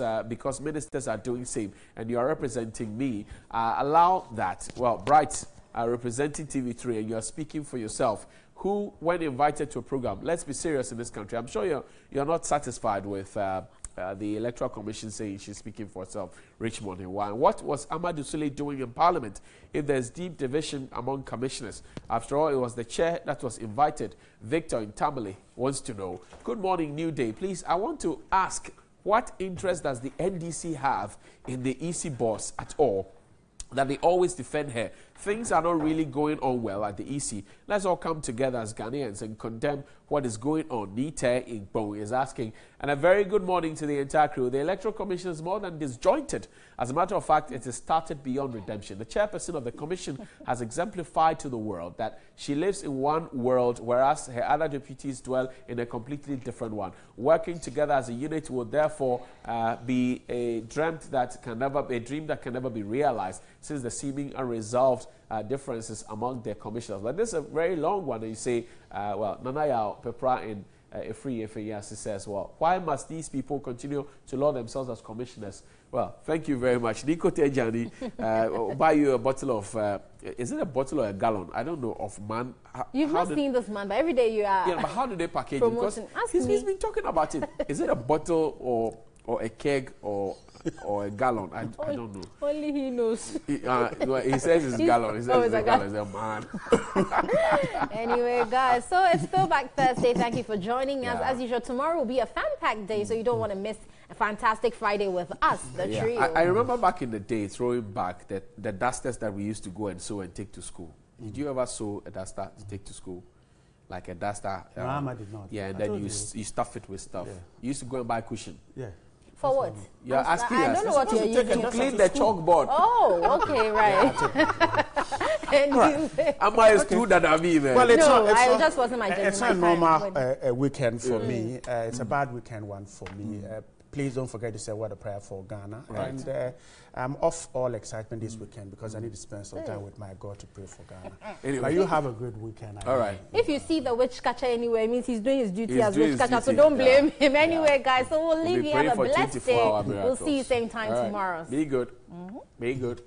ministers are doing same and you are representing me, allow that. Well, Bright are representing TV3 and you are speaking for yourself. Who, when invited to a program, let's be serious in this country. I'm sure you're not satisfied with the Electoral Commission saying she's speaking for herself. Richmond and why? What was Amadou Sule doing in Parliament if there's deep division among commissioners? After all, it was the chair that was invited. Victor in Tamale wants to know. Good morning, New Day. Please, I want to ask, what interest does the NDC have in the EC boss at all, that they always defend her? Things are not really going on well at the EC. Let's all come together as Ghanaians and condemn what is going on. NewDay Igbo is asking. And a very good morning to the entire crew. The Electoral Commission is more than disjointed. As a matter of fact, it is started beyond redemption. The chairperson of the commission has exemplified to the world that she lives in one world, whereas her other deputies dwell in a completely different one. Working together as a unit will therefore be a dream that can never be realized, since the seeming unresolved differences among their commissioners. But this is a very long one, and you say, well, Nanaya Pepra in Efri says, well, why must these people continue to laud themselves as commissioners? Well, thank you very much. Nico Tejani, buy you a bottle of, is it a bottle or a gallon? I don't know, of man. You've not seen this man, but every day you are. Yeah, but how do they package it? Because he's been talking about it. Is it a bottle or a keg or a gallon? I don't know. Only he knows. He says it's gallon. He says it's a gallon. He's a man. Anyway, guys, so it's Throwback Thursday. Thank you for joining us. As usual, tomorrow will be a fan-packed day, so you don't want to miss a fantastic Friday with us, the trio. I remember back in the day, throwing back the dusters that we used to go and sew and take to school. Did you ever sew a duster to take to school? Like a duster? No, I did not. Yeah, and then you stuff it with stuff. Yeah. You used to go and buy a cushion. Yeah. For what? You're asking I us. don't know what you're using. To clean the chalkboard. Oh, okay, right. Am I a student that I mean? Well, it's no, not, it just wasn't my judgment. It's not a normal weekend for me. It's a bad weekend one for me. Please don't forget to say what a prayer for Ghana. Right. And I'm off all excitement this weekend because I need to spend some time with my God to pray for Ghana. Anyway. But you have a good weekend. All right. If you see the witch catcher anywhere, it means he's doing his duty as witch catcher, so don't blame him anyway, guys. So we'll leave you. Have a blessed day. We'll see you same time tomorrow. Be good. Be good.